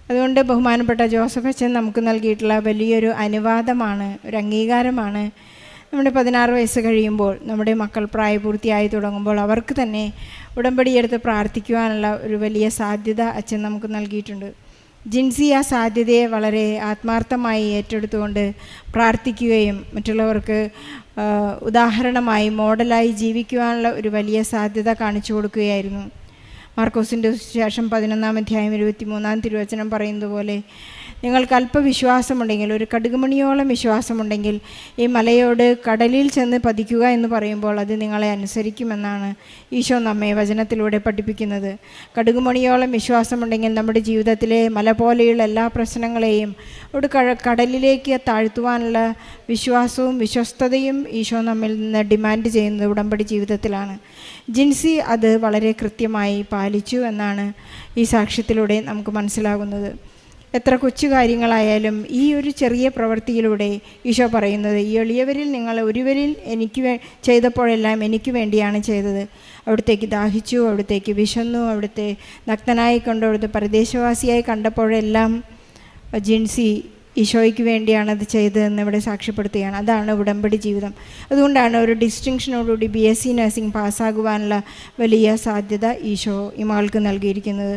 അതുകൊണ്ട് ബഹുമാനപ്പെട്ട ജോസഫ് അച്ഛൻ നമുക്ക് നൽകിയിട്ടുള്ള വലിയൊരു അനുവാദമാണ്, ഒരു അംഗീകാരമാണ്. നമ്മുടെ 16 വയസ്സ് കഴിയുമ്പോൾ, നമ്മുടെ മക്കൾ പ്രായപൂർത്തിയായി തുടങ്ങുമ്പോൾ അവർക്ക് തന്നെ ഉടമ്പടിയെടുത്ത് പ്രാർത്ഥിക്കുവാനുള്ള ഒരു വലിയ സാധ്യത അച്ഛൻ നമുക്ക് നൽകിയിട്ടുണ്ട്. ജിൻസി ആ സാധ്യതയെ വളരെ ആത്മാർത്ഥമായി ഏറ്റെടുത്തുകൊണ്ട് പ്രാർത്ഥിക്കുകയും മറ്റുള്ളവർക്ക് ഉദാഹരണമായി മോഡലായി ജീവിക്കുവാനുള്ള ഒരു വലിയ സാധ്യത കാണിച്ചു കൊടുക്കുകയായിരുന്നു. മാർക്കോസിൻ്റെ സുവിശേഷം 11-ാം അധ്യായം 23-ാം തിരുവചനം പറയുന്നത് പോലെ, നിങ്ങൾക്ക് അല്പവിശ്വാസമുണ്ടെങ്കിൽ, ഒരു കടുകുമണിയോളം വിശ്വാസമുണ്ടെങ്കിൽ ഈ മലയോട് കടലിൽ ചെന്ന് പതിക്കുക എന്ന് പറയുമ്പോൾ അത് നിങ്ങളെ അനുസരിക്കുമെന്നാണ് ഈശോ നമ്മെ വചനത്തിലൂടെ പഠിപ്പിക്കുന്നത്. കടുകുമണിയോളം വിശ്വാസമുണ്ടെങ്കിൽ നമ്മുടെ ജീവിതത്തിലെ മല പോലെയുള്ള എല്ലാ പ്രശ്നങ്ങളെയും ഒരു കടലിലേക്ക് താഴ്ത്തുവാനുള്ള വിശ്വാസവും വിശ്വസ്തതയും ഈശോ നമ്മിൽ നിന്ന് ഡിമാൻഡ് ചെയ്യുന്നത് ഉടമ്പടി ജീവിതത്തിലാണ്. ജിൻസി അത് വളരെ കൃത്യമായി പാലിച്ചു എന്നാണ് ഈ സാക്ഷ്യത്തിലൂടെ നമുക്ക് മനസ്സിലാകുന്നത്. എത്ര കൊച്ചു കാര്യങ്ങളായാലും ഈ ഒരു ചെറിയ പ്രവൃത്തിയിലൂടെ ഈശോ പറയുന്നത്, ഈ എളിയവരിൽ നിങ്ങൾ ഒരുവരിൽ എനിക്ക് ചെയ്തപ്പോഴെല്ലാം എനിക്ക് വേണ്ടിയാണ് ചെയ്തത്. അവിടത്തേക്ക് ദാഹിച്ചു, അവിടത്തേക്ക് വിശന്നു, അവിടുത്തെ നഗ്നനായി കണ്ടു, അവിടുത്തെ പരദേശവാസിയായി കണ്ടപ്പോഴെല്ലാം ജിൻസി ഈശോയ്ക്ക് വേണ്ടിയാണത് ചെയ്തതെന്ന് ഇവിടെ സാക്ഷ്യപ്പെടുത്തുകയാണ്. അതാണ് ഉടമ്പടി ജീവിതം. അതുകൊണ്ടാണ് ഒരു ഡിസ്റ്റിങ്ഷനോടുകൂടി BSc നഴ്സിംഗ് പാസ്സാകുവാനുള്ള വലിയ സാധ്യത ഈശോ ഈ മകൾക്ക് നൽകിയിരിക്കുന്നത്.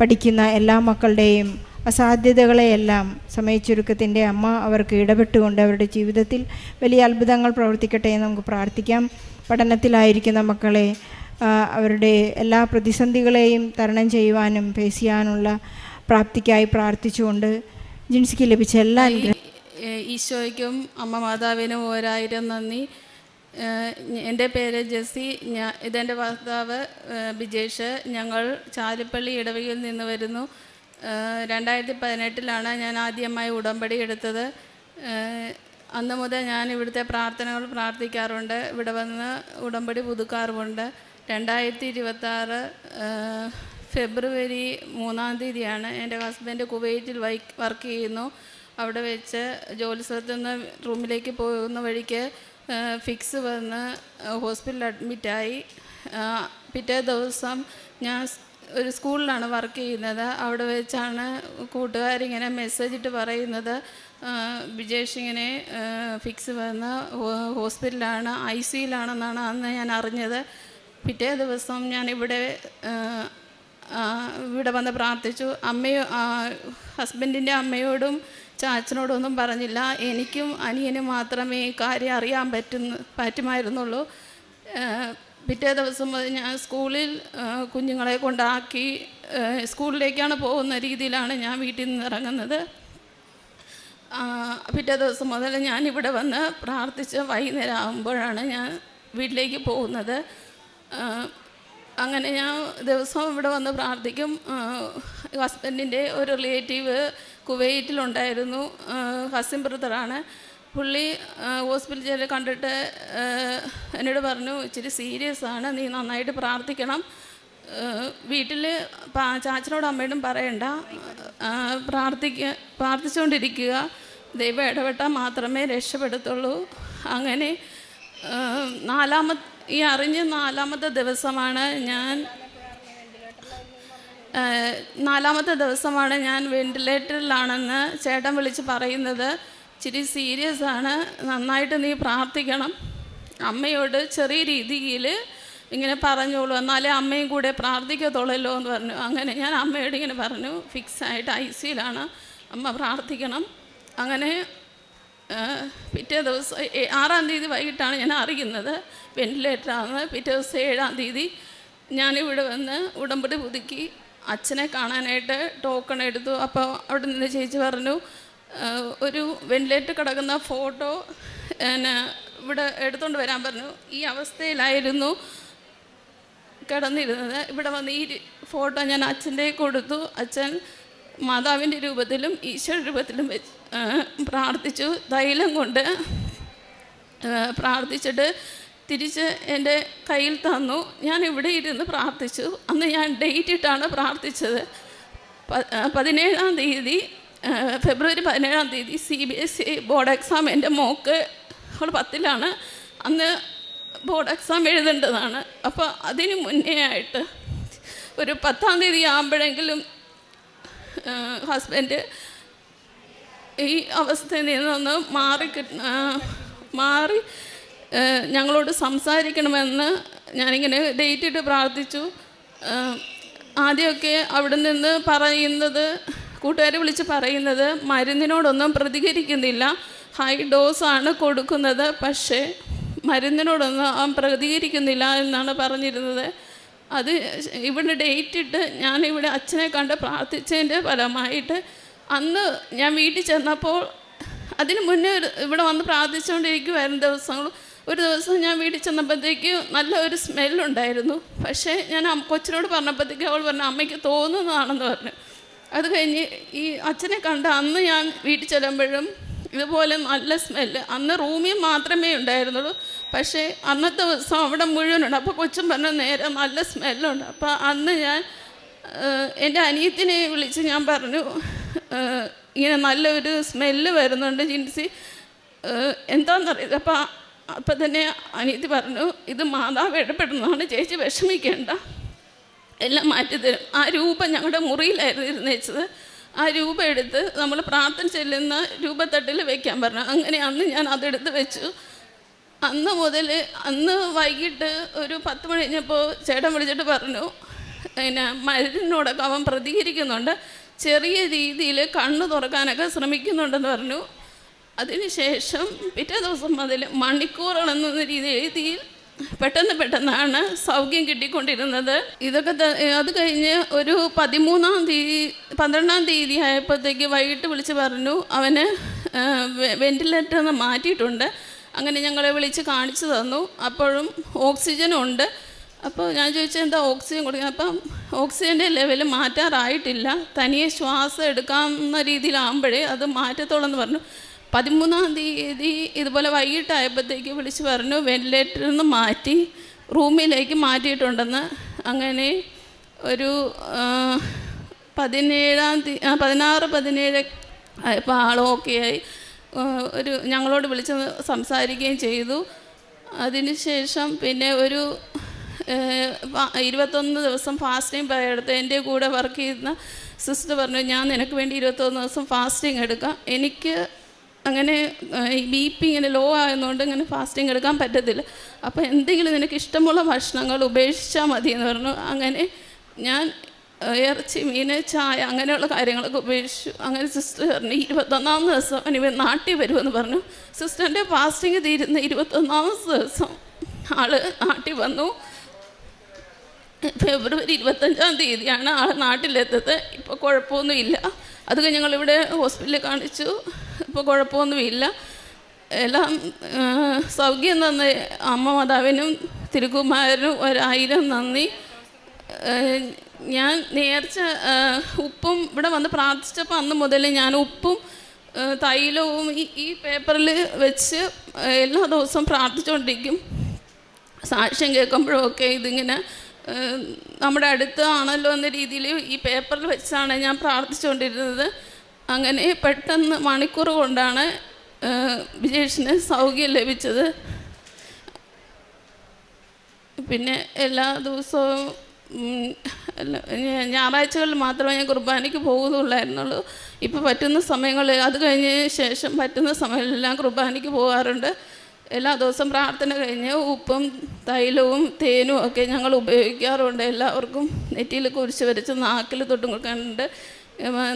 പഠിക്കുന്ന എല്ലാ മക്കളുടെയും അസാധ്യതകളെയെല്ലാം സമയച്ചുരുക്കത്തിൻ്റെ അമ്മ അവർക്ക് ഇടപെട്ടുകൊണ്ട് അവരുടെ ജീവിതത്തിൽ വലിയ അത്ഭുതങ്ങൾ പ്രവർത്തിക്കട്ടെ എന്ന് നമുക്ക് പ്രാർത്ഥിക്കാം. പഠനത്തിലായിരിക്കുന്ന മക്കളെ അവരുടെ എല്ലാ പ്രതിസന്ധികളെയും തരണം ചെയ്യുവാനും ഫേസ് ചെയ്യാനുള്ള പ്രാപ്തിക്കായി പ്രാർത്ഥിച്ചുകൊണ്ട് ജിൻസിക്ക് ലഭിച്ച എല്ലാ ഈശോയ്ക്കും അമ്മ മാതാവിനും 1000 നന്ദി. എൻ്റെ പേര് ജെസ്സി, ഇതെൻ്റെ ഭർത്താവ് ബിജേഷ്. ഞങ്ങൾ ചാലിപ്പള്ളി ഇടവകയിൽ നിന്ന് വരുന്നു. 2018 ഞാൻ ആദ്യമായി ഉടമ്പടി എടുത്തത്. അന്ന് മുതൽ ഞാൻ ഇവിടുത്തെ പ്രാർത്ഥനകൾ പ്രാർത്ഥിക്കാറുണ്ട്, ഇവിടെ വന്ന് ഉടമ്പടി പുതുക്കാറുമുണ്ട്. 2026 ഫെബ്രുവരി 3 എൻ്റെ ഹസ്ബൻഡ് കുവൈറ്റിൽ വർക്ക് ചെയ്യുന്നു. അവിടെ വെച്ച് ജോലി സ്ഥലത്ത് നിന്ന് റൂമിലേക്ക് പോകുന്ന വഴിക്ക് ഫിക്സ് വന്ന് ഹോസ്പിറ്റലിൽ അഡ്മിറ്റായി. പിറ്റേ ദിവസം ഞാൻ ഒരു സ്കൂളിലാണ് വർക്ക് ചെയ്യുന്നത്. അവിടെ വെച്ചാണ് കൂട്ടുകാരിങ്ങനെ മെസ്സേജ് ഇട്ട് പറയുന്നത്, ബിജേഷ് ഇങ്ങനെ ഫിക്സ് വന്ന് ഹോസ്പിറ്റലാണ്, ICUലാണെന്നാണ് അന്ന് ഞാൻ അറിഞ്ഞത്. പിറ്റേ ദിവസം ഞാൻ ഇവിടെ വന്ന് പ്രാർത്ഥിച്ചു. ഹസ്ബൻഡിൻ്റെ അമ്മയോടും ചാച്ചനോടൊന്നും പറഞ്ഞില്ല. എനിക്കും അനിയനും മാത്രമേ ഈ കാര്യം അറിയാൻ പറ്റുമായിരുന്നുള്ളൂ. പിറ്റേ ദിവസം മുതൽ ഞാൻ സ്കൂളിൽ കുഞ്ഞുങ്ങളെ കൊണ്ടാക്കി സ്കൂളിലേക്കാണ് പോകുന്ന രീതിയിലാണ് ഞാൻ വീട്ടിൽ നിന്ന് ഇറങ്ങുന്നത്. പിറ്റേ ദിവസം മുതൽ ഞാനിവിടെ വന്ന് പ്രാർത്ഥിച്ച് വൈകുന്നേരം ആകുമ്പോഴാണ് ഞാൻ വീട്ടിലേക്ക് പോകുന്നത്. അങ്ങനെ ഞാൻ ദിവസവും ഇവിടെ വന്ന് പ്രാർത്ഥിക്കും. ഹസ്ബൻഡിൻ്റെ ഒരു റിലേറ്റീവ് കുവൈറ്റിലുണ്ടായിരുന്നു, ഹസിൻ ബ്രദറാണ്. പുള്ളി ഹോസ്പിറ്റലിൽ കണ്ടിട്ട് എന്നോട് പറഞ്ഞു, ഇച്ചിരി സീരിയസ് ആണ്, നീ നന്നായിട്ട് വീട്ടിൽ ചാച്ചനോടും അമ്മയോടും പറയണ്ട, പ്രാർത്ഥിച്ചുകൊണ്ടിരിക്കുക, ദൈവം ഇടപെട്ടാൽ മാത്രമേ രക്ഷപ്പെടുത്തുള്ളൂ. അങ്ങനെ അറിഞ്ഞ 4ാമത്തെ ദിവസമാണ് ഞാൻ വെന്റിലേറ്ററിലാണെന്ന് ചേട്ടൻ വിളിച്ച് പറയുന്നത്. ഇച്ചിരി സീരിയസ് ആണ്, നന്നായിട്ട് നീ പ്രാർത്ഥിക്കണം, അമ്മയോട് ചെറിയ രീതിയിൽ ഇങ്ങനെ പറഞ്ഞോളൂ, എന്നാലേ അമ്മയും കൂടെ പ്രാർത്ഥിക്കത്തുള്ളല്ലോ എന്ന് പറഞ്ഞു. അങ്ങനെ ഞാൻ അമ്മയോട് ഇങ്ങനെ പറഞ്ഞു, ഫിക്സായിട്ട് ICUലാണ്, അമ്മ പ്രാർത്ഥിക്കണം. അങ്ങനെ പിറ്റേ ദിവസം 6-ാം തീയതി വൈകിട്ടാണ് ഞാൻ അറിയുന്നത് വെന്റിലേറ്ററാണ്. പിറ്റേ ദിവസം 7-ാം തീയതി ഞാനിവിടെ വന്ന് ഉടമ്പടി പുതുക്കി അച്ഛനെ കാണാനായിട്ട് ടോക്കൺ എടുത്തു. അപ്പോൾ അവിടെ നിന്ന് ചേച്ചി പറഞ്ഞു, ഒരു വെന്റിലേറ്റർ കിടക്കുന്ന ഫോട്ടോ ഇവിടെ എടുത്തുകൊണ്ട് വരാൻ പറഞ്ഞു. ഈ അവസ്ഥയിലായിരുന്നു കിടന്നിരുന്നത്. ഇവിടെ വന്ന് ഈ ഫോട്ടോ ഞാൻ അച്ഛൻ്റെ കൊടുത്തു. അച്ഛൻ മാതാവിൻ്റെ രൂപത്തിലും ഈശ്വര രൂപത്തിലും വെച്ച് പ്രാർത്ഥിച്ചു. തൈലം കൊണ്ട് പ്രാർത്ഥിച്ചിട്ട് തിരിച്ച് എൻ്റെ കയ്യിൽ തന്നു. ഞാൻ ഇവിടെ ഇരുന്ന് പ്രാർത്ഥിച്ചു. അന്ന് ഞാൻ ഡേറ്റ് ഇട്ടാണ് പ്രാർത്ഥിച്ചത്. 17-ാം തീയതി ഫെബ്രുവരി 17-ാം തീയതി CBSE ബോർഡ് എക്സാം എൻ്റെ മോക്ക്, അവൾ 10ലാണ്, അന്ന് ബോർഡ് എക്സാം എഴുതേണ്ടതാണ്. അപ്പോൾ അതിന് മുന്നേ ആയിട്ട് ഒരു 10-ാം തീയതി ആകുമ്പോഴെങ്കിലും ഹസ്ബൻഡ് ഈ അവസ്ഥയിൽ നിന്നൊന്ന് മാറി ഞങ്ങളോട് സംസാരിക്കണമെന്ന് ഞാനിങ്ങനെ ഡേറ്റ് ഇട്ട് പ്രാർത്ഥിച്ചു. ആദ്യമൊക്കെ അവിടെ നിന്ന് കൂട്ടുകാരെ വിളിച്ച് പറയുന്നത്, മരുന്നിനോടൊന്നും പ്രതികരിക്കുന്നില്ല, ഹൈ ഡോസാണ് കൊടുക്കുന്നത്, പക്ഷേ മരുന്നിനോടൊന്നും അവൻ പ്രതികരിക്കുന്നില്ല എന്നാണ് പറഞ്ഞിരുന്നത്. അത് ഇവിടെ ഡേറ്റ് ഇട്ട് ഞാനിവിടെ അച്ഛനെ കണ്ട് പ്രാർത്ഥിച്ചതിൻ്റെ ഫലമായിട്ട് അന്ന് ഞാൻ വീട്ടിൽ ചെന്നപ്പോൾ അതിന് മുന്നേ ഇവിടെ വന്ന് പ്രാർത്ഥിച്ചുകൊണ്ടിരിക്കുമായിരുന്നു ദിവസങ്ങൾ. ഒരു ദിവസം ഞാൻ വീട്ടിൽ ചെന്നപ്പോഴത്തേക്ക് നല്ല ഒരു സ്മെല്ലുണ്ടായിരുന്നു. പക്ഷേ ഞാൻ കൊച്ചിനോട് പറഞ്ഞപ്പോഴത്തേക്ക് അവൾ പറഞ്ഞു അമ്മയ്ക്ക് തോന്നുന്നതാണെന്ന് പറഞ്ഞു. അത് കഴിഞ്ഞ് ഈ അച്ഛനെ കണ്ട അന്ന് ഞാൻ വീട്ടിൽ ചെല്ലുമ്പോഴും ഇതുപോലെ നല്ല സ്മെല്ല്. അന്ന് റൂമിൽ മാത്രമേ ഉണ്ടായിരുന്നുള്ളൂ, പക്ഷേ അന്നത്തെ ദിവസം അവിടെ മുഴുവനുണ്ട്. അപ്പോൾ കൊച്ചും പറഞ്ഞു നേരെ നല്ല സ്മെല്ലുണ്ട്. അപ്പോൾ അന്ന് ഞാൻ എൻ്റെ അനിയത്തിനെ വിളിച്ച് ഞാൻ പറഞ്ഞു ഇങ്ങനെ നല്ലൊരു സ്മെല്ല് വരുന്നുണ്ട് ജിൻസി, എന്താണെന്നറിയില്ല. അപ്പം തന്നെ അനിയത്തി പറഞ്ഞു ഇത് മാതാവ് ഇടപെടുന്നതാണ്, ചേച്ചി വിഷമിക്കേണ്ട, എല്ലാം മാറ്റിത്തരും. ആ രൂപം ഞങ്ങളുടെ മുറിയിലായിരുന്നു ഇരുന്നേച്ചത്. ആ രൂപം എടുത്ത് നമ്മൾ പ്രാർത്ഥന ചെല്ലുന്ന രൂപത്തട്ടിൽ വെക്കാൻ പറഞ്ഞു. അങ്ങനെ അന്ന് ഞാൻ അതെടുത്ത് വെച്ചു. അന്ന് മുതൽ അന്ന് വൈകിട്ട് ഒരു 10 മണി കഴിഞ്ഞപ്പോൾ ചേട്ടൻ വിളിച്ചിട്ട് പറഞ്ഞു പിന്നെ മരുന്നിനോടൊക്കെ അവൻ പ്രതികരിക്കുന്നുണ്ട്, ചെറിയ രീതിയിൽ കണ്ണ് തുറക്കാനൊക്കെ ശ്രമിക്കുന്നുണ്ടെന്ന് പറഞ്ഞു. അതിനുശേഷം പിറ്റേ ദിവസം മുതൽ മണിക്കൂറുകളെന്ന രീതിയിൽ പെട്ടെന്നാണ് സൗഖ്യം കിട്ടിക്കൊണ്ടിരുന്നത്. ഇതൊക്കെ അത് കഴിഞ്ഞ് ഒരു 12-ാം തീയതി ആയപ്പോഴത്തേക്ക് വൈകിട്ട് വിളിച്ച് പറഞ്ഞു അവന് വെൻറ്റിലേറ്ററിൽ നിന്ന് മാറ്റിയിട്ടുണ്ട്. അങ്ങനെ ഞങ്ങളെ വിളിച്ച് കാണിച്ചു തന്നു. അപ്പോഴും ഓക്സിജനുണ്ട്. അപ്പോൾ ഞാൻ ചോദിച്ചത് എന്താ ഓക്സിജൻ കൊടുക്കുക? അപ്പം ഓക്സിജൻ്റെ ലെവൽ മാറ്റാറായിട്ടില്ല, തനിയെ ശ്വാസം എടുക്കാവുന്ന രീതിയിലാകുമ്പോഴേ അത് മാറ്റത്തോളെന്ന് പറഞ്ഞു. 13-ാം തീയതി ഇതുപോലെ വൈകിട്ടായപ്പോഴത്തേക്ക് വിളിച്ച് പറഞ്ഞു വെൻറ്റിലേറ്ററിൽ നിന്ന് മാറ്റി റൂമിലേക്ക് മാറ്റിയിട്ടുണ്ടെന്ന്. അങ്ങനെ ഒരു 16-17 ആയപ്പോൾ ആൾ ഓക്കെ ആയി. ഞങ്ങളോട് വിളിച്ച് സംസാരിക്കുകയും ചെയ്തു. അതിനുശേഷം പിന്നെ ഒരു 21 ദിവസം ഫാസ്റ്റിംഗ് പറയെടുത്ത് എൻ്റെ കൂടെ വർക്ക് ചെയ്യുന്ന സിസ്റ്റർ പറഞ്ഞു ഞാൻ നിനക്ക് വേണ്ടി 21 ദിവസം ഫാസ്റ്റിംഗ് എടുക്കാം. എനിക്ക് അങ്ങനെ ഈ BP ഇങ്ങനെ ലോ ആയതുകൊണ്ട് ഇങ്ങനെ ഫാസ്റ്റിംഗ് എടുക്കാൻ പറ്റത്തില്ല. അപ്പോൾ എന്തെങ്കിലും നിനക്ക് ഇഷ്ടമുള്ള ഭക്ഷണങ്ങൾ ഉപേക്ഷിച്ചാൽ മതി എന്ന് പറഞ്ഞു. അങ്ങനെ ഞാൻ ഇറച്ചി, മീൻ, ചായ അങ്ങനെയുള്ള കാര്യങ്ങളൊക്കെ ഉപേക്ഷിച്ചു. അങ്ങനെ സിസ്റ്റർ പറഞ്ഞു 21-ാം ദിവസം ഇവ നാട്ടിൽ വരുമെന്ന് പറഞ്ഞു. സിസ്റ്ററിൻ്റെ ഫാസ്റ്റിംഗ് തീരുന്ന 21-ാം ദിവസം ആൾ നാട്ടിൽ വന്നു. ഫെബ്രുവരി 25-ാം തീയതിയാണ് ആൾ നാട്ടിലെത്തത്. ഇപ്പോൾ കുഴപ്പമൊന്നുമില്ല. അത് കഴിഞ്ഞ് ഞങ്ങളിവിടെ ഹോസ്പിറ്റലിൽ കാണിച്ചു. ഇപ്പോൾ കുഴപ്പമൊന്നുമില്ല, എല്ലാം സൗഖ്യം തന്ന അമ്മ മാതാവിനും തിരുക്കുമാരനും 1000 നന്ദി. ഞാൻ നേർച്ച ഉപ്പും ഇവിടെ വന്ന് പ്രാർത്ഥിച്ചപ്പോൾ അന്ന് മുതൽ ഞാൻ ഉപ്പും തൈലവും ഈ പേപ്പറിൽ വെച്ച് എല്ലാ ദിവസവും പ്രാർത്ഥിച്ചുകൊണ്ടിരിക്കും. സാക്ഷ്യം കേൾക്കുമ്പോഴൊക്കെ ഇതിങ്ങനെ നമ്മുടെ അടുത്ത് ആണല്ലോ എന്ന രീതിയിൽ ഈ പേപ്പറിൽ വെച്ചാണ് ഞാൻ പ്രാർത്ഥിച്ചുകൊണ്ടിരുന്നത്. അങ്ങനെ പെട്ടെന്ന് മണിക്കൂർ കൊണ്ടാണ് വിജേഷിന് സൗഖ്യം ലഭിച്ചത്. പിന്നെ എല്ലാ ദിവസവും ഞായറാഴ്ചകളിൽ മാത്രമേ ഞാൻ കുർബാനയ്ക്ക് പോകുന്നുള്ളായിരുന്നുള്ളൂ. ഇപ്പോൾ പറ്റുന്ന സമയങ്ങളിൽ അത് കഴിഞ്ഞതിന് ശേഷം പറ്റുന്ന സമയങ്ങളിലെല്ലാം കുർബാനയ്ക്ക് പോകാറുണ്ട്. എല്ലാ ദിവസവും പ്രാർത്ഥന കഴിഞ്ഞ് ഉപ്പും തൈലവും തേനും ഒക്കെ ഞങ്ങൾ ഉപയോഗിക്കാറുണ്ട്. എല്ലാവർക്കും നെറ്റിയിൽ കുരിശ് വരച്ച് നാക്കിൽ തൊട്ടും കൊടുക്കാറുണ്ട്.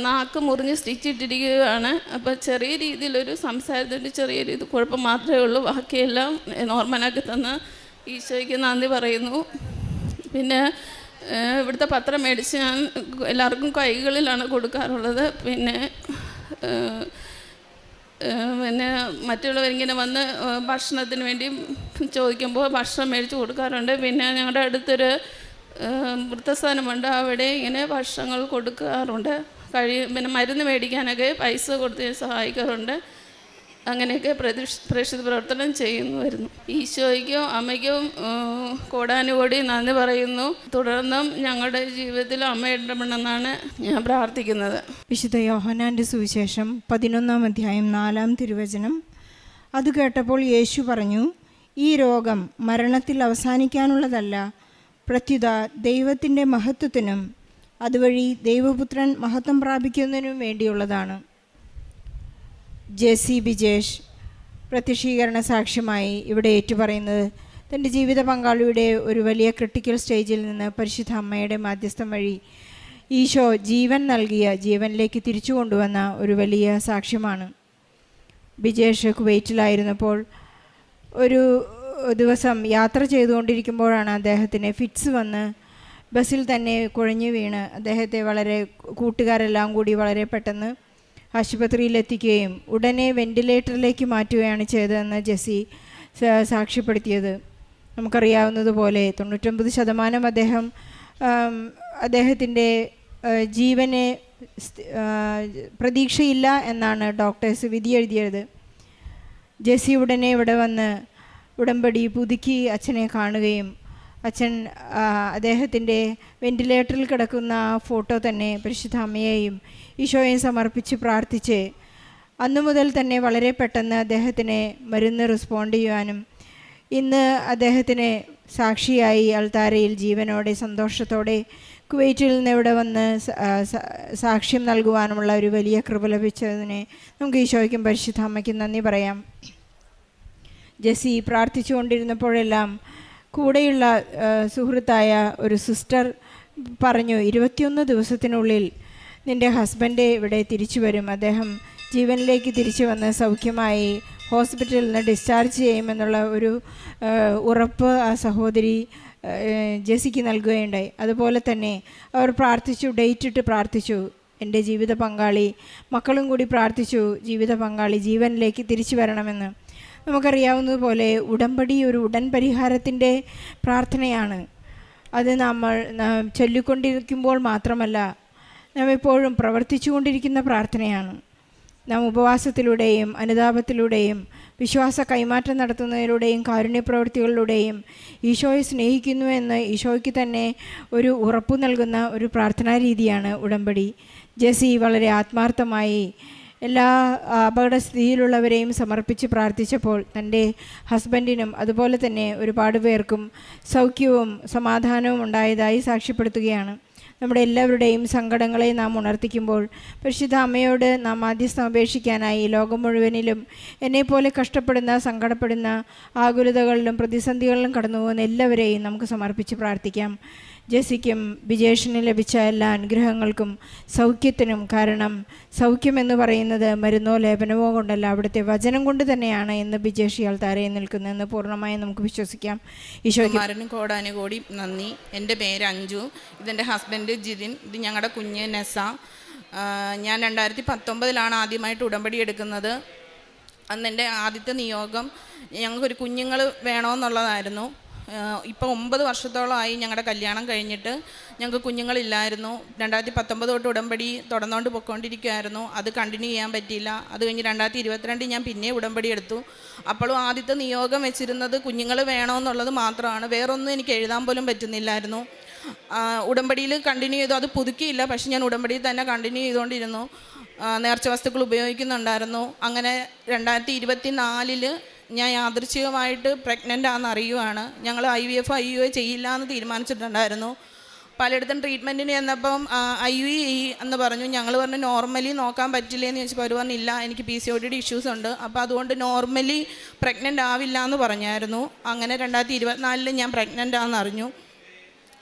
നാക്ക് മുറിഞ്ഞ് സ്റ്റിച്ചിട്ടിരിക്കുകയാണ്. അപ്പോൾ ചെറിയ രീതിയിലൊരു സംസാരത്തിൻ്റെ ചെറിയ രീതി കുഴപ്പം മാത്രമേ ഉള്ളൂ. ബാക്കിയെല്ലാം നോർമലാക്കി തന്ന് ഈശോയ്ക്ക് നന്ദി പറയുന്നു. പിന്നെ ഇവിടുത്തെ പത്രം മേടിച്ച് ഞാൻ എല്ലാവർക്കും കൈകളിലാണ് കൊടുക്കാറുള്ളത്. പിന്നെ മറ്റുള്ളവരിങ്ങനെ വന്ന് ഭക്ഷണത്തിന് വേണ്ടി ചോദിക്കുമ്പോൾ ഭക്ഷണം മേടിച്ച് കൊടുക്കാറുണ്ട്. പിന്നെ ഞങ്ങളുടെ അടുത്തൊരു വൃദ്ധസ്ഥാനമുണ്ട്, അവിടെ ഇങ്ങനെ ഭക്ഷണങ്ങൾ കൊടുക്കാറുണ്ട്. പിന്നെ മരുന്ന് മേടിക്കാനൊക്കെ പൈസ കൊടുത്ത് സഹായിക്കാറുണ്ട്. അങ്ങനെയൊക്കെ പ്രേക്ഷിത പ്രവർത്തനം ചെയ്യുന്നു വരുന്നു. ഈശോയ്ക്കും അമ്മയ്ക്കും കോടാനുകോടി നന്ദി പറയുന്നു. തുടർന്നും ഞങ്ങളുടെ ജീവിതത്തിൽ അമ്മ ഇടപെടണമെന്നാണ് ഞാൻ പ്രാർത്ഥിക്കുന്നത്. വിശുദ്ധ യോഹന്നാൻ്റെ സുവിശേഷം 11-ാം അധ്യായം 4-ാം തിരുവചനം. അത് കേട്ടപ്പോൾ യേശു പറഞ്ഞു, ഈ രോഗം മരണത്തിൽ അവസാനിക്കാനുള്ളതല്ല, പ്രത്യുത ദൈവത്തിൻ്റെ മഹത്വത്തിനും അതുവഴി ദൈവപുത്രൻ മഹത്വം പ്രാപിക്കുന്നതിനും വേണ്ടിയുള്ളതാണ്. ജെസി ബിജേഷ് പ്രത്യക്ഷീകരണ സാക്ഷ്യമായി ഇവിടെ ഏറ്റുപറയുന്നത് തൻ്റെ ജീവിത പങ്കാളിയുടെ ഒരു വലിയ ക്രിട്ടിക്കൽ സ്റ്റേജിൽ നിന്ന് പരിശുദ്ധ അമ്മയുടെ മാധ്യസ്ഥം വഴി ഈശോ ജീവൻ നൽകിയ ജീവനിലേക്ക് തിരിച്ചു കൊണ്ടുവന്ന ഒരു വലിയ സാക്ഷ്യമാണ്. ബിജേഷ് കുവൈറ്റിലായിരുന്നപ്പോൾ ഒരു ദിവസം യാത്ര ചെയ്തുകൊണ്ടിരിക്കുമ്പോഴാണ് അദ്ദേഹത്തിന് ഫിറ്റ്സ് വന്ന് ബസ്സിൽ തന്നെ കുഴഞ്ഞു വീണ് അദ്ദേഹത്തെ കൂട്ടുകാരെല്ലാം കൂടി വളരെ പെട്ടെന്ന് ആശുപത്രിയിലെത്തിക്കുകയും ഉടനെ വെന്റിലേറ്ററിലേക്ക് മാറ്റുകയാണ് ചെയ്തതെന്ന് ജെസ്സി സാക്ഷ്യപ്പെടുത്തിയത്. നമുക്കറിയാവുന്നതുപോലെ 99% അദ്ദേഹത്തിൻ്റെ ജീവന് പ്രതീക്ഷയില്ല എന്നാണ് ഡോക്ടേഴ്സ് വിധിയെഴുതിയത്. ജെസ്സി ഉടനെ ഇവിടെ വന്ന് ഉടമ്പടി പുതുക്കി അച്ഛനെ കാണുകയും അച്ഛൻ അദ്ദേഹത്തിൻ്റെ വെന്റിലേറ്ററിൽ കിടക്കുന്ന ആ ഫോട്ടോ തന്നെ പരിശുദ്ധ അമ്മയെയും ഈശോയെയും സമർപ്പിച്ച് പ്രാർത്ഥിച്ച് അന്നു മുതൽ തന്നെ വളരെ പെട്ടെന്ന് അദ്ദേഹത്തിന് മരുന്ന് റെസ്പോണ്ട് ചെയ്യുവാനും ഇന്ന് അദ്ദേഹത്തിന് സാക്ഷിയായി അൾത്താരയിൽ ജീവനോടെ സന്തോഷത്തോടെ കുവൈറ്റിൽ നിന്ന് ഇവിടെ വന്ന് സാക്ഷ്യം നൽകുവാനുമുള്ള ഒരു വലിയ കൃപ ലഭിച്ചതിനെ നമുക്ക് ഈശോയ്ക്കും പരിശുദ്ധ അമ്മയ്ക്കും നന്ദി പറയാം. ജെസ്സി പ്രാർത്ഥിച്ചു കൊണ്ടിരുന്നപ്പോഴെല്ലാം കൂടെയുള്ള സുഹൃത്തായ ഒരു സിസ്റ്റർ പറഞ്ഞു, 21 ദിവസത്തിനുള്ളിൽ നിൻ്റെ ഹസ്ബൻഡ് ഇവിടെ തിരിച്ചു വരും, അദ്ദേഹം ജീവനിലേക്ക് തിരിച്ചു വന്ന് സൗഖ്യമായി ഹോസ്പിറ്റലിൽ നിന്ന് ഡിസ്ചാർജ് ചെയ്യുമെന്നുള്ള ഒരു ഉറപ്പ് ആ സഹോദരി ജെസ്സിക്ക് നൽകുകയുണ്ടായി. അതുപോലെ തന്നെ അവർ പ്രാർത്ഥിച്ചു, ഡേറ്റ് ഇട്ട് പ്രാർത്ഥിച്ചു. എൻ്റെ ജീവിത പങ്കാളി, മക്കളും കൂടി പ്രാർത്ഥിച്ചു ജീവിത പങ്കാളി ജീവനിലേക്ക് തിരിച്ചു വരണമെന്ന്. നമുക്കറിയാവുന്നതുപോലെ ഉടമ്പടി ഒരു ഉടൻ പരിഹാരത്തിൻ്റെ പ്രാർത്ഥനയാണ്. അത് നമ്മൾ ചൊല്ലിക്കൊണ്ടിരിക്കുമ്പോൾ മാത്രമല്ല, നാം എപ്പോഴും പ്രവർത്തിച്ചു കൊണ്ടിരിക്കുന്ന പ്രാർത്ഥനയാണ്. നാം ഉപവാസത്തിലൂടെയും അനുതാപത്തിലൂടെയും വിശ്വാസ കൈമാറ്റം നടത്തുന്നതിലൂടെയും കാരുണ്യപ്രവൃത്തികളിലൂടെയും ഈശോയെ സ്നേഹിക്കുന്നു എന്ന് ഈശോയ്ക്ക് തന്നെ ഒരു ഉറപ്പു നൽകുന്ന ഒരു പ്രാർത്ഥനാ രീതിയാണ് ഉടമ്പടി. ജെസ്സി വളരെ ആത്മാർത്ഥമായി എല്ലാ അപകടസ്ഥിതിയിലുള്ളവരെയും സമർപ്പിച്ച് പ്രാർത്ഥിച്ചപ്പോൾ തൻ്റെ ഹസ്ബൻഡിനും അതുപോലെ തന്നെ ഒരുപാട് പേർക്കും സൗഖ്യവും സമാധാനവും ഉണ്ടായതായി സാക്ഷ്യപ്പെടുത്തുകയാണ്. നമ്മുടെ എല്ലാവരുടെയും സങ്കടങ്ങളെ നാം ഉണർത്തിക്കുമ്പോൾ പരിശുദ്ധ അമ്മയോട് നാം മാധ്യസ്ഥം അപേക്ഷിക്കാനായി ലോകം മുഴുവനിലും എന്നെപ്പോലെ കഷ്ടപ്പെടുന്ന, സങ്കടപ്പെടുന്ന, ആകുലതകളിലും പ്രതിസന്ധികളിലും കടന്നു പോകുന്ന എല്ലാവരെയും നമുക്ക് സമർപ്പിച്ച് പ്രാർത്ഥിക്കാം. ജെസ്സിക്കും ബിജേഷിന് ലഭിച്ച എല്ലാ അനുഗ്രഹങ്ങൾക്കും സൗഖ്യത്തിനും, കാരണം സൗഖ്യമെന്ന് പറയുന്നത് മരുന്നോ ലേപനമോ കൊണ്ടല്ല, അവിടുത്തെ വചനം കൊണ്ട് തന്നെയാണ് എന്ന് ബിജേഷ് ഇയാൾ താരയിൽ നിൽക്കുന്നതെന്ന് പൂർണ്ണമായും നമുക്ക് വിശ്വസിക്കാം. ഈശോയ്ക്ക് കോടാനുകോടി നന്ദി. എൻ്റെ പേര് അഞ്ജു, ഇതെൻ്റെ ഹസ്ബൻഡ് ജിതിൻ, ഇത് ഞങ്ങളുടെ കുഞ്ഞ് നെസ. ഞാൻ 2019 ആദ്യമായിട്ട് ഉടമ്പടി എടുക്കുന്നത്. അന്ന് എൻ്റെ ആദ്യത്തെ നിയോഗം ഞങ്ങൾക്കൊരു കുഞ്ഞുങ്ങൾ വേണമെന്നുള്ളതായിരുന്നു. ഇപ്പോൾ 9 വർഷത്തോളമായി ഞങ്ങളുടെ കല്യാണം കഴിഞ്ഞിട്ട് ഞങ്ങൾക്ക് കുഞ്ഞുങ്ങളില്ലായിരുന്നു. 2019 തൊട്ട് ഉടമ്പടി തുടർന്നുകൊണ്ട് പൊയ്ക്കൊണ്ടിരിക്കുകയായിരുന്നു. അത് കണ്ടിന്യൂ ചെയ്യാൻ പറ്റിയില്ല. അത് കഴിഞ്ഞ് 2022 ഞാൻ പിന്നെ ഉടമ്പടി എടുത്തു. അപ്പോഴും ആദ്യത്തെ നിയോഗം വെച്ചിരുന്നത് കുഞ്ഞുങ്ങൾ വേണമെന്നുള്ളത് മാത്രമാണ്. വേറൊന്നും എനിക്ക് എഴുതാൻ പോലും പറ്റുന്നില്ലായിരുന്നു. ഉടമ്പടിയിൽ കണ്ടിന്യൂ ചെയ്തു. അത് പുതുക്കിയില്ല, പക്ഷെ ഞാൻ ഉടമ്പടിയിൽ തന്നെ കണ്ടിന്യൂ ചെയ്തുകൊണ്ടിരുന്നു. നേർച്ച വസ്തുക്കൾ ഉപയോഗിക്കുന്നുണ്ടായിരുന്നു. അങ്ങനെ 2024 ഞാൻ യാദൃച്ഛികമായിട്ട് പ്രഗ്നൻ്റ് ആണെന്ന് അറിയുവാണ്. ഞങ്ങൾ IVF IUI ചെയ്യില്ല എന്ന് തീരുമാനിച്ചിട്ടുണ്ടായിരുന്നു. പലയിടത്തും ട്രീറ്റ്മെൻറ്റിന് ചെന്നപ്പം IUI എന്ന് പറഞ്ഞു. ഞങ്ങൾ പറഞ്ഞു നോർമലി നോക്കാൻ പറ്റില്ലേന്ന് ചോദിച്ചപ്പോൾ അവർ പറഞ്ഞില്ല, എനിക്ക് PCOD ഇഷ്യൂസ് ഉണ്ട്, അപ്പോൾ അതുകൊണ്ട് നോർമലി പ്രഗ്നൻ്റ് ആവില്ല എന്ന് പറഞ്ഞായിരുന്നു. അങ്ങനെ 2024 ഞാൻ പ്രഗ്നൻ്റ് ആണെന്ന് അറിഞ്ഞു.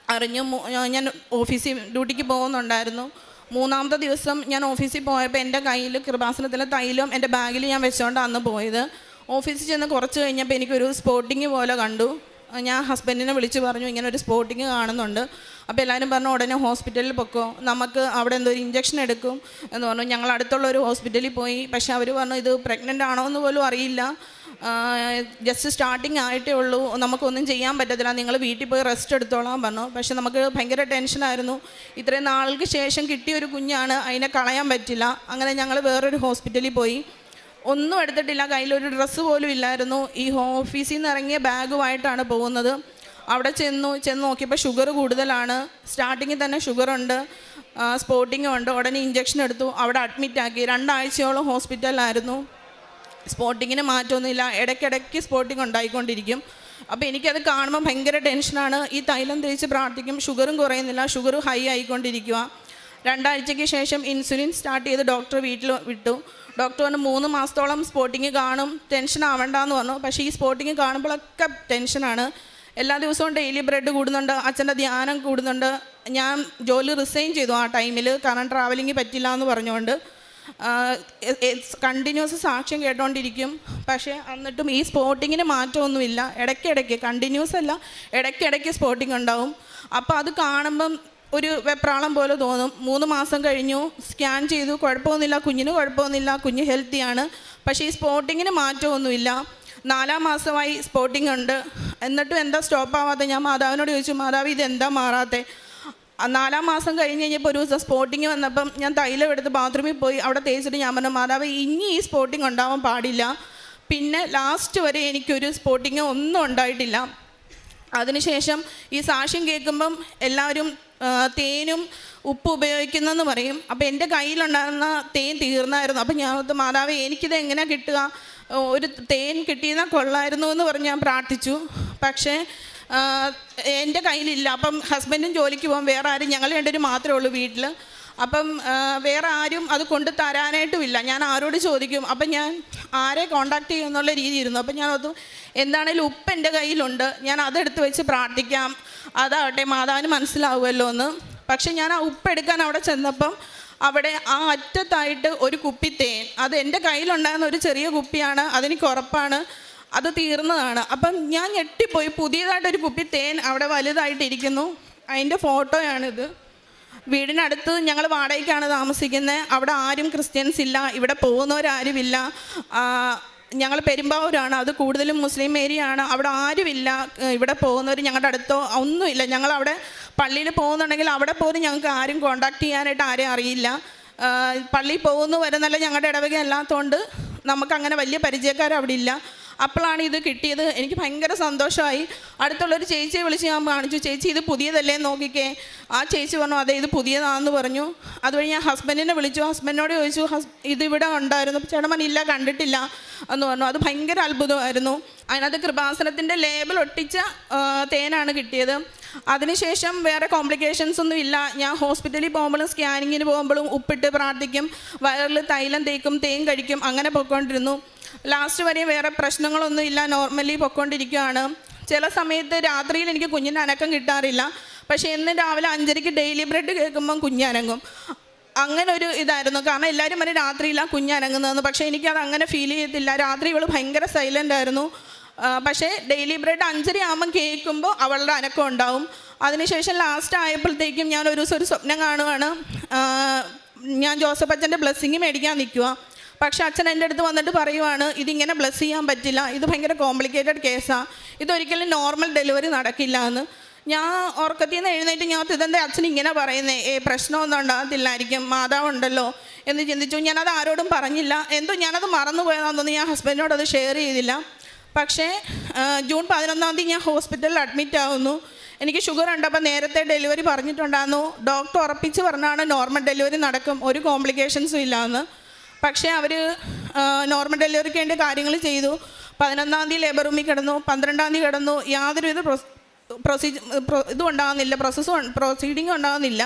ഞാൻ ഓഫീസിൽ ഡ്യൂട്ടിക്ക് പോകുന്നുണ്ടായിരുന്നു. 3ാമത്തെ ദിവസം ഞാൻ ഓഫീസിൽ പോയപ്പോൾ എൻ്റെ കയ്യിൽ കൃപാസനത്തിലെ തൈലം എൻ്റെ ബാഗിൽ ഞാൻ വെച്ചുകൊണ്ട് അന്ന് പോയത്. ഓഫീസിൽ ചെന്ന് കുറച്ച് കഴിഞ്ഞപ്പോൾ എനിക്കൊരു സ്പോട്ടിങ് പോലെ കണ്ടു. ഞാൻ ഹസ്ബൻഡിനെ വിളിച്ച് പറഞ്ഞു, ഇങ്ങനെ ഒരു സ്പോട്ടിങ് കാണുന്നുണ്ട്. അപ്പോൾ എല്ലാവരും പറഞ്ഞു ഉടനെ ഹോസ്പിറ്റലിൽ പൊക്കോ, നമുക്ക് അവിടെ എന്തോ ഒരു ഇഞ്ചക്ഷൻ എടുക്കും എന്ന് പറഞ്ഞു. ഞങ്ങൾ അടുത്തുള്ള ഒരു ഹോസ്പിറ്റലിൽ പോയി. പക്ഷേ അവർ പറഞ്ഞു ഇത് പ്രഗ്നൻ്റ് ആണോ എന്ന് പോലും അറിയില്ല, ജസ്റ്റ് സ്റ്റാർട്ടിങ് ആയിട്ടേ ഉള്ളൂ, നമുക്കൊന്നും ചെയ്യാൻ പറ്റത്തില്ല, നിങ്ങൾ വീട്ടിൽ പോയി റെസ്റ്റ് എടുത്തോളാൻ പറഞ്ഞു. പക്ഷേ നമുക്ക് ഭയങ്കര ടെൻഷനായിരുന്നു. ഇത്രയും നാൾക്ക് ശേഷം കിട്ടിയൊരു കുഞ്ഞാണ്, അതിനെ കളയാൻ പറ്റില്ല. അങ്ങനെ ഞങ്ങൾ വേറൊരു ഹോസ്പിറ്റലിൽ പോയി. ഒന്നും എടുത്തിട്ടില്ല, കയ്യിലൊരു ഡ്രസ്സ് പോലും ഇല്ലായിരുന്നു. ഈ ഓഫീസിൽ നിന്ന് ഇറങ്ങിയ ബാഗുമായിട്ടാണ് പോകുന്നത്. അവിടെ ചെന്ന് നോക്കിയപ്പോൾ ഷുഗർ കൂടുതലാണ്. സ്റ്റാർട്ടിങ്ങിൽ തന്നെ ഷുഗറുണ്ട്, സ്പോട്ടിങ്ങും ഉണ്ട്. ഉടനെ ഇഞ്ചക്ഷൻ എടുത്തു, അവിടെ അഡ്മിറ്റാക്കി. 2 ആഴ്ചയോളം ഹോസ്പിറ്റലിലായിരുന്നു. സ്പോട്ടിങ്ങിന് മാറ്റമൊന്നുമില്ല, ഇടയ്ക്കിടയ്ക്ക് സ്പോട്ടിങ് ഉണ്ടായിക്കൊണ്ടിരിക്കും. അപ്പോൾ എനിക്കത് കാണുമ്പോൾ ഭയങ്കര ടെൻഷനാണ്. ഈ തൈലം തേച്ച് പ്രാർത്ഥിക്കും, ഷുഗറും കുറയുന്നില്ല, ഷുഗർ ഹൈ ആയിക്കൊണ്ടിരിക്കുക. 2 ആഴ്ചയ്ക്ക് ശേഷം ഇൻസുലിൻ സ്റ്റാർട്ട് ചെയ്ത് ഡോക്ടർ വീട്ടിൽ വിട്ടു. ഡോക്ടർ പറഞ്ഞു 3 മാസത്തോളം സ്പോട്ടിങ് കാണും, ടെൻഷൻ ആവണ്ടെന്ന് പറഞ്ഞു. പക്ഷേ ഈ സ്പോട്ടിങ് കാണുമ്പോഴൊക്കെ ടെൻഷനാണ്. എല്ലാ ദിവസവും ഡെയിലി ബ്രെഡ് കൂടുന്നുണ്ട്, അച്ഛൻ്റെ ധ്യാനം കൂടുന്നുണ്ട്. ഞാൻ ജോലി റിസൈൻ ചെയ്തു ആ ടൈമിൽ, കാരണം ട്രാവലിംഗ് പറ്റില്ല എന്ന് പറഞ്ഞുകൊണ്ട്. കണ്ടിന്യൂസ് സാക്ഷ്യം കേട്ടോണ്ടിരിക്കും. പക്ഷേ എന്നിട്ടും ഈ സ്പോട്ടിങ്ങിന് മാറ്റമൊന്നുമില്ല. ഇടയ്ക്കിടയ്ക്ക്, കണ്ടിന്യൂസ് അല്ല, ഇടയ്ക്കിടയ്ക്ക് സ്പോട്ടിങ് ഉണ്ടാവും. അപ്പോൾ അത് കാണുമ്പം ഒരു വെപ്രാളം പോലെ തോന്നും. 3 മാസം കഴിഞ്ഞു, സ്കാൻ ചെയ്തു, കുഴപ്പമൊന്നുമില്ല, കുഞ്ഞിന് കുഴപ്പമൊന്നുമില്ല, കുഞ്ഞ് ഹെൽത്തിയാണ്. പക്ഷേ ഈ സ്പോട്ടിങ്ങിന് മാറ്റമൊന്നുമില്ല. 4-ാം മാസമായി സ്പോട്ടിംഗ് ഉണ്ട്. എന്നിട്ടും എന്താ സ്റ്റോപ്പ് ആവാതെ? ഞാൻ മാതാവിനോട് ചോദിച്ചു, മാതാവ് ഇതെന്താ മാറാത്തെ? 4-ാം മാസം കഴിഞ്ഞ് കഴിഞ്ഞപ്പോൾ ഒരു ദിവസം സ്പോട്ടിങ് വന്നപ്പം ഞാൻ തൈലം എടുത്ത് ബാത്റൂമിൽ പോയി അവിടെ തേച്ചിട്ട് ഞാൻ പറഞ്ഞു, മാതാവ് ഇനി ഈ സ്പോട്ടിങ് ഉണ്ടാവാൻ പാടില്ല. പിന്നെ ലാസ്റ്റ് വരെ എനിക്കൊരു സ്പോട്ടിങ് ഒന്നും ഉണ്ടായിട്ടില്ല. അതിനുശേഷം ഈ സാക്ഷ്യം കേൾക്കുമ്പം എല്ലാവരും തേനും ഉപ്പ് ഉപയോഗിക്കുന്നെന്ന് പറയും. അപ്പോൾ എൻ്റെ കയ്യിലുണ്ടായിരുന്ന തേൻ തീർന്നായിരുന്നു. അപ്പം ഞാൻ ഓർത്തു, മാതാവേ എനിക്കിത് എങ്ങനെ കിട്ടുക? ഒരു തേൻ കിട്ടിയെന്നാൽ കൊള്ളായിരുന്നു എന്ന് പറഞ്ഞ് ഞാൻ പ്രാർത്ഥിച്ചു. പക്ഷേ എൻ്റെ കയ്യിലില്ല. അപ്പം ഹസ്ബൻഡും ജോലിക്ക് പോകും, വേറെ ആരും, ഞങ്ങൾ രണ്ടുപേരും മാത്രമേ ഉള്ളൂ വീട്ടിൽ. അപ്പം വേറെ ആരും അത് കൊണ്ട് തരാനായിട്ടുമില്ല. ഞാൻ ആരോട് ചോദിക്കും? അപ്പം ഞാൻ ആരെ കോണ്ടാക്ട് ചെയ്യും എന്നുള്ള രീതിയിരുന്നു. അപ്പം ഞാൻ ഓർത്തു, എന്താണേലും ഉപ്പ് എൻ്റെ കയ്യിലുണ്ട്, ഞാൻ അതെടുത്ത് വെച്ച് പ്രാർത്ഥിക്കാം, അതാവട്ടെ മാതാവിന് മനസ്സിലാവുമല്ലോ എന്ന്. പക്ഷെ ഞാൻ ആ ഉപ്പ് എടുക്കാൻ അവിടെ ചെന്നപ്പം അവിടെ ആ അറ്റത്തായിട്ട് ഒരു കുപ്പി തേൻ, അത് എൻ്റെ കയ്യിലുണ്ടായിരുന്ന ഒരു ചെറിയ കുപ്പിയാണ്, അതെനിക്ക് ഉറപ്പാണ് അത് തീർന്നതാണ്. അപ്പം ഞാൻ ഞെട്ടിപ്പോയി. പുതിയതായിട്ടൊരു കുപ്പി തേൻ അവിടെ വലുതായിട്ടിരിക്കുന്നു. അതിൻ്റെ ഫോട്ടോയാണിത്. വീടിനടുത്ത് ഞങ്ങൾ വാടകയ്ക്കാണ് താമസിക്കുന്നത്. അവിടെ ആരും ക്രിസ്ത്യൻസ് ഇല്ല, ഇവിടെ പോകുന്നവരാരുമില്ല. ഞങ്ങൾ പെരുമ്പാവൂരാണ്, അത് കൂടുതലും മുസ്ലിം ഏരിയ ആണ്. അവിടെ ആരുമില്ല, ഇവിടെ പോകുന്നവർ ഞങ്ങളുടെ അടുത്തോ ഒന്നുമില്ല. ഞങ്ങളവിടെ പള്ളിയിൽ പോകുന്നുണ്ടെങ്കിൽ അവിടെ പോലും ഞങ്ങൾക്ക് ആരും കോണ്ടാക്ട് ചെയ്യാനായിട്ട് ആരെയും അറിയില്ല. പള്ളിയിൽ പോകുന്നു വരുന്നല്ല ഞങ്ങളുടെ ഇടവക അല്ലാത്തതുകൊണ്ട് നമുക്കങ്ങനെ വലിയ പരിചയക്കാർ അവിടെ ഇല്ല. അപ്പോഴാണ് ഇത് കിട്ടിയത്. എനിക്ക് ഭയങ്കര സന്തോഷമായി. അടുത്തുള്ളൊരു ചേച്ചിയെ വിളിച്ച് ഞാൻ കാണിച്ചു, ചേച്ചി ഇത് പുതിയതല്ലേ നോക്കിക്കേ. ആ ചേച്ചി പറഞ്ഞു, അതെ ഇത് പുതിയതാണെന്ന് പറഞ്ഞു. അതുവഴി ഞാൻ ഹസ്ബൻഡിനെ വിളിച്ചു. ഹസ്ബൻഡിനോട് ചോദിച്ചു, ഇതിവിടെ ഉണ്ടായിരുന്നു? ചേട്ടൻ ഇല്ല, കണ്ടിട്ടില്ല എന്ന് പറഞ്ഞു. അത് ഭയങ്കര അത്ഭുതമായിരുന്നു. അതിനകത്ത് കൃപാസനത്തിൻ്റെ ലേബൽ ഒട്ടിച്ച തേനാണ് കിട്ടിയത്. അതിനുശേഷം വേറെ കോംപ്ലിക്കേഷൻസ് ഒന്നും ഇല്ല. ഞാൻ ഹോസ്പിറ്റലിൽ പോകുമ്പോഴും സ്കാനിങ്ങിന് പോകുമ്പോഴും ഉപ്പിട്ട് പ്രാർത്ഥിക്കും, വയറിൽ തൈലം തേക്കും, തേൻ കഴിക്കും, അങ്ങനെ പൊയ്ക്കൊണ്ടിരുന്നു. ലാസ്റ്റ് വരെ വേറെ പ്രശ്നങ്ങളൊന്നും ഇല്ല, നോർമലി പൊയ്ക്കൊണ്ടിരിക്കുകയാണ്. ചില സമയത്ത് രാത്രിയിൽ എനിക്ക് കുഞ്ഞിൻ്റെ അനക്കം കിട്ടാറില്ല. പക്ഷേ എന്നും രാവിലെ 5:30 ഡെയിലി ബ്രെഡ് കേൾക്കുമ്പം കുഞ്ഞനങ്ങും. അങ്ങനെ ഒരു ഇതായിരുന്നു. കാരണം എല്ലാവരും വരെ രാത്രിയില്ല കുഞ്ഞനങ്ങുന്നതെന്ന്. പക്ഷേ എനിക്കത് അങ്ങനെ ഫീൽ ചെയ്യത്തില്ല. രാത്രി ഇവൾ ഭയങ്കര സൈലൻ്റ് ആയിരുന്നു. പക്ഷേ ഡെയിലി ബ്രെഡ് 5:30 ആകുമ്പം കേൾക്കുമ്പോൾ അവളുടെ അനക്കം ഉണ്ടാവും. അതിനുശേഷം ലാസ്റ്റ് ആയപ്പോഴത്തേക്കും ഞാൻ ഒരു ദിവസം ഒരു സ്വപ്നം കാണുകയാണ്. ഞാൻ ജോസഫ് അച്ഛൻ്റെ ബ്ലെസ്സിങ് മേടിക്കാൻ നിൽക്കുക. പക്ഷെ അച്ഛൻ എൻ്റെ അടുത്ത് വന്നിട്ട് പറയുവാണ്, ഇതിങ്ങനെ ബ്ലെസ് ചെയ്യാൻ പറ്റില്ല, ഇത് ഭയങ്കര കോംപ്ലിക്കേറ്റഡ് കേസാണ്, ഇതൊരിക്കലും നോർമൽ ഡെലിവറി നടക്കില്ല എന്ന്. ഞാൻ ഉറക്കത്തിൽ നിന്ന് എഴുന്നേറ്റ് ഞാൻ ഇതെന്താ അച്ഛൻ ഇങ്ങനെ പറയുന്നേ, പ്രശ്നമൊന്നും ഉണ്ടാകത്തില്ലായിരിക്കും, മാതാവുണ്ടല്ലോ എന്ന് ചിന്തിച്ചു. ഞാനത് ആരോടും പറഞ്ഞില്ല. എന്തോ ഞാനത് മറന്നുപോയതാണെന്നൊന്നും ഞാൻ ഹസ്ബൻഡിനോട് അത് ഷെയർ ചെയ്തില്ല. പക്ഷേ ജൂൺ 11-ാം തീയതി ഞാൻ ഹോസ്പിറ്റലിൽ അഡ്മിറ്റ് ആവുന്നു. എനിക്ക് ഷുഗർ ഉണ്ട്. അപ്പം നേരത്തെ ഡെലിവറി പറഞ്ഞിട്ടുണ്ടായിരുന്നു. ഡോക്ടർ ഉറപ്പിച്ച് പറഞ്ഞാണ് നോർമൽ ഡെലിവറി നടക്കും, ഒരു കോംപ്ലിക്കേഷൻസും ഇല്ല എന്ന്. പക്ഷേ അവർ നോർമൽ ഡെലിവറിക്ക് വേണ്ടി കാര്യങ്ങൾ ചെയ്തു. 11-ാം തീയതി ലേബർ റൂമിൽ കിടന്നു, 12-ാം തീയതി കിടന്നു. യാതൊരുവിധ ഇതും ഉണ്ടാകുന്നില്ല, പ്രൊസീഡിങ് ഉണ്ടാകുന്നില്ല.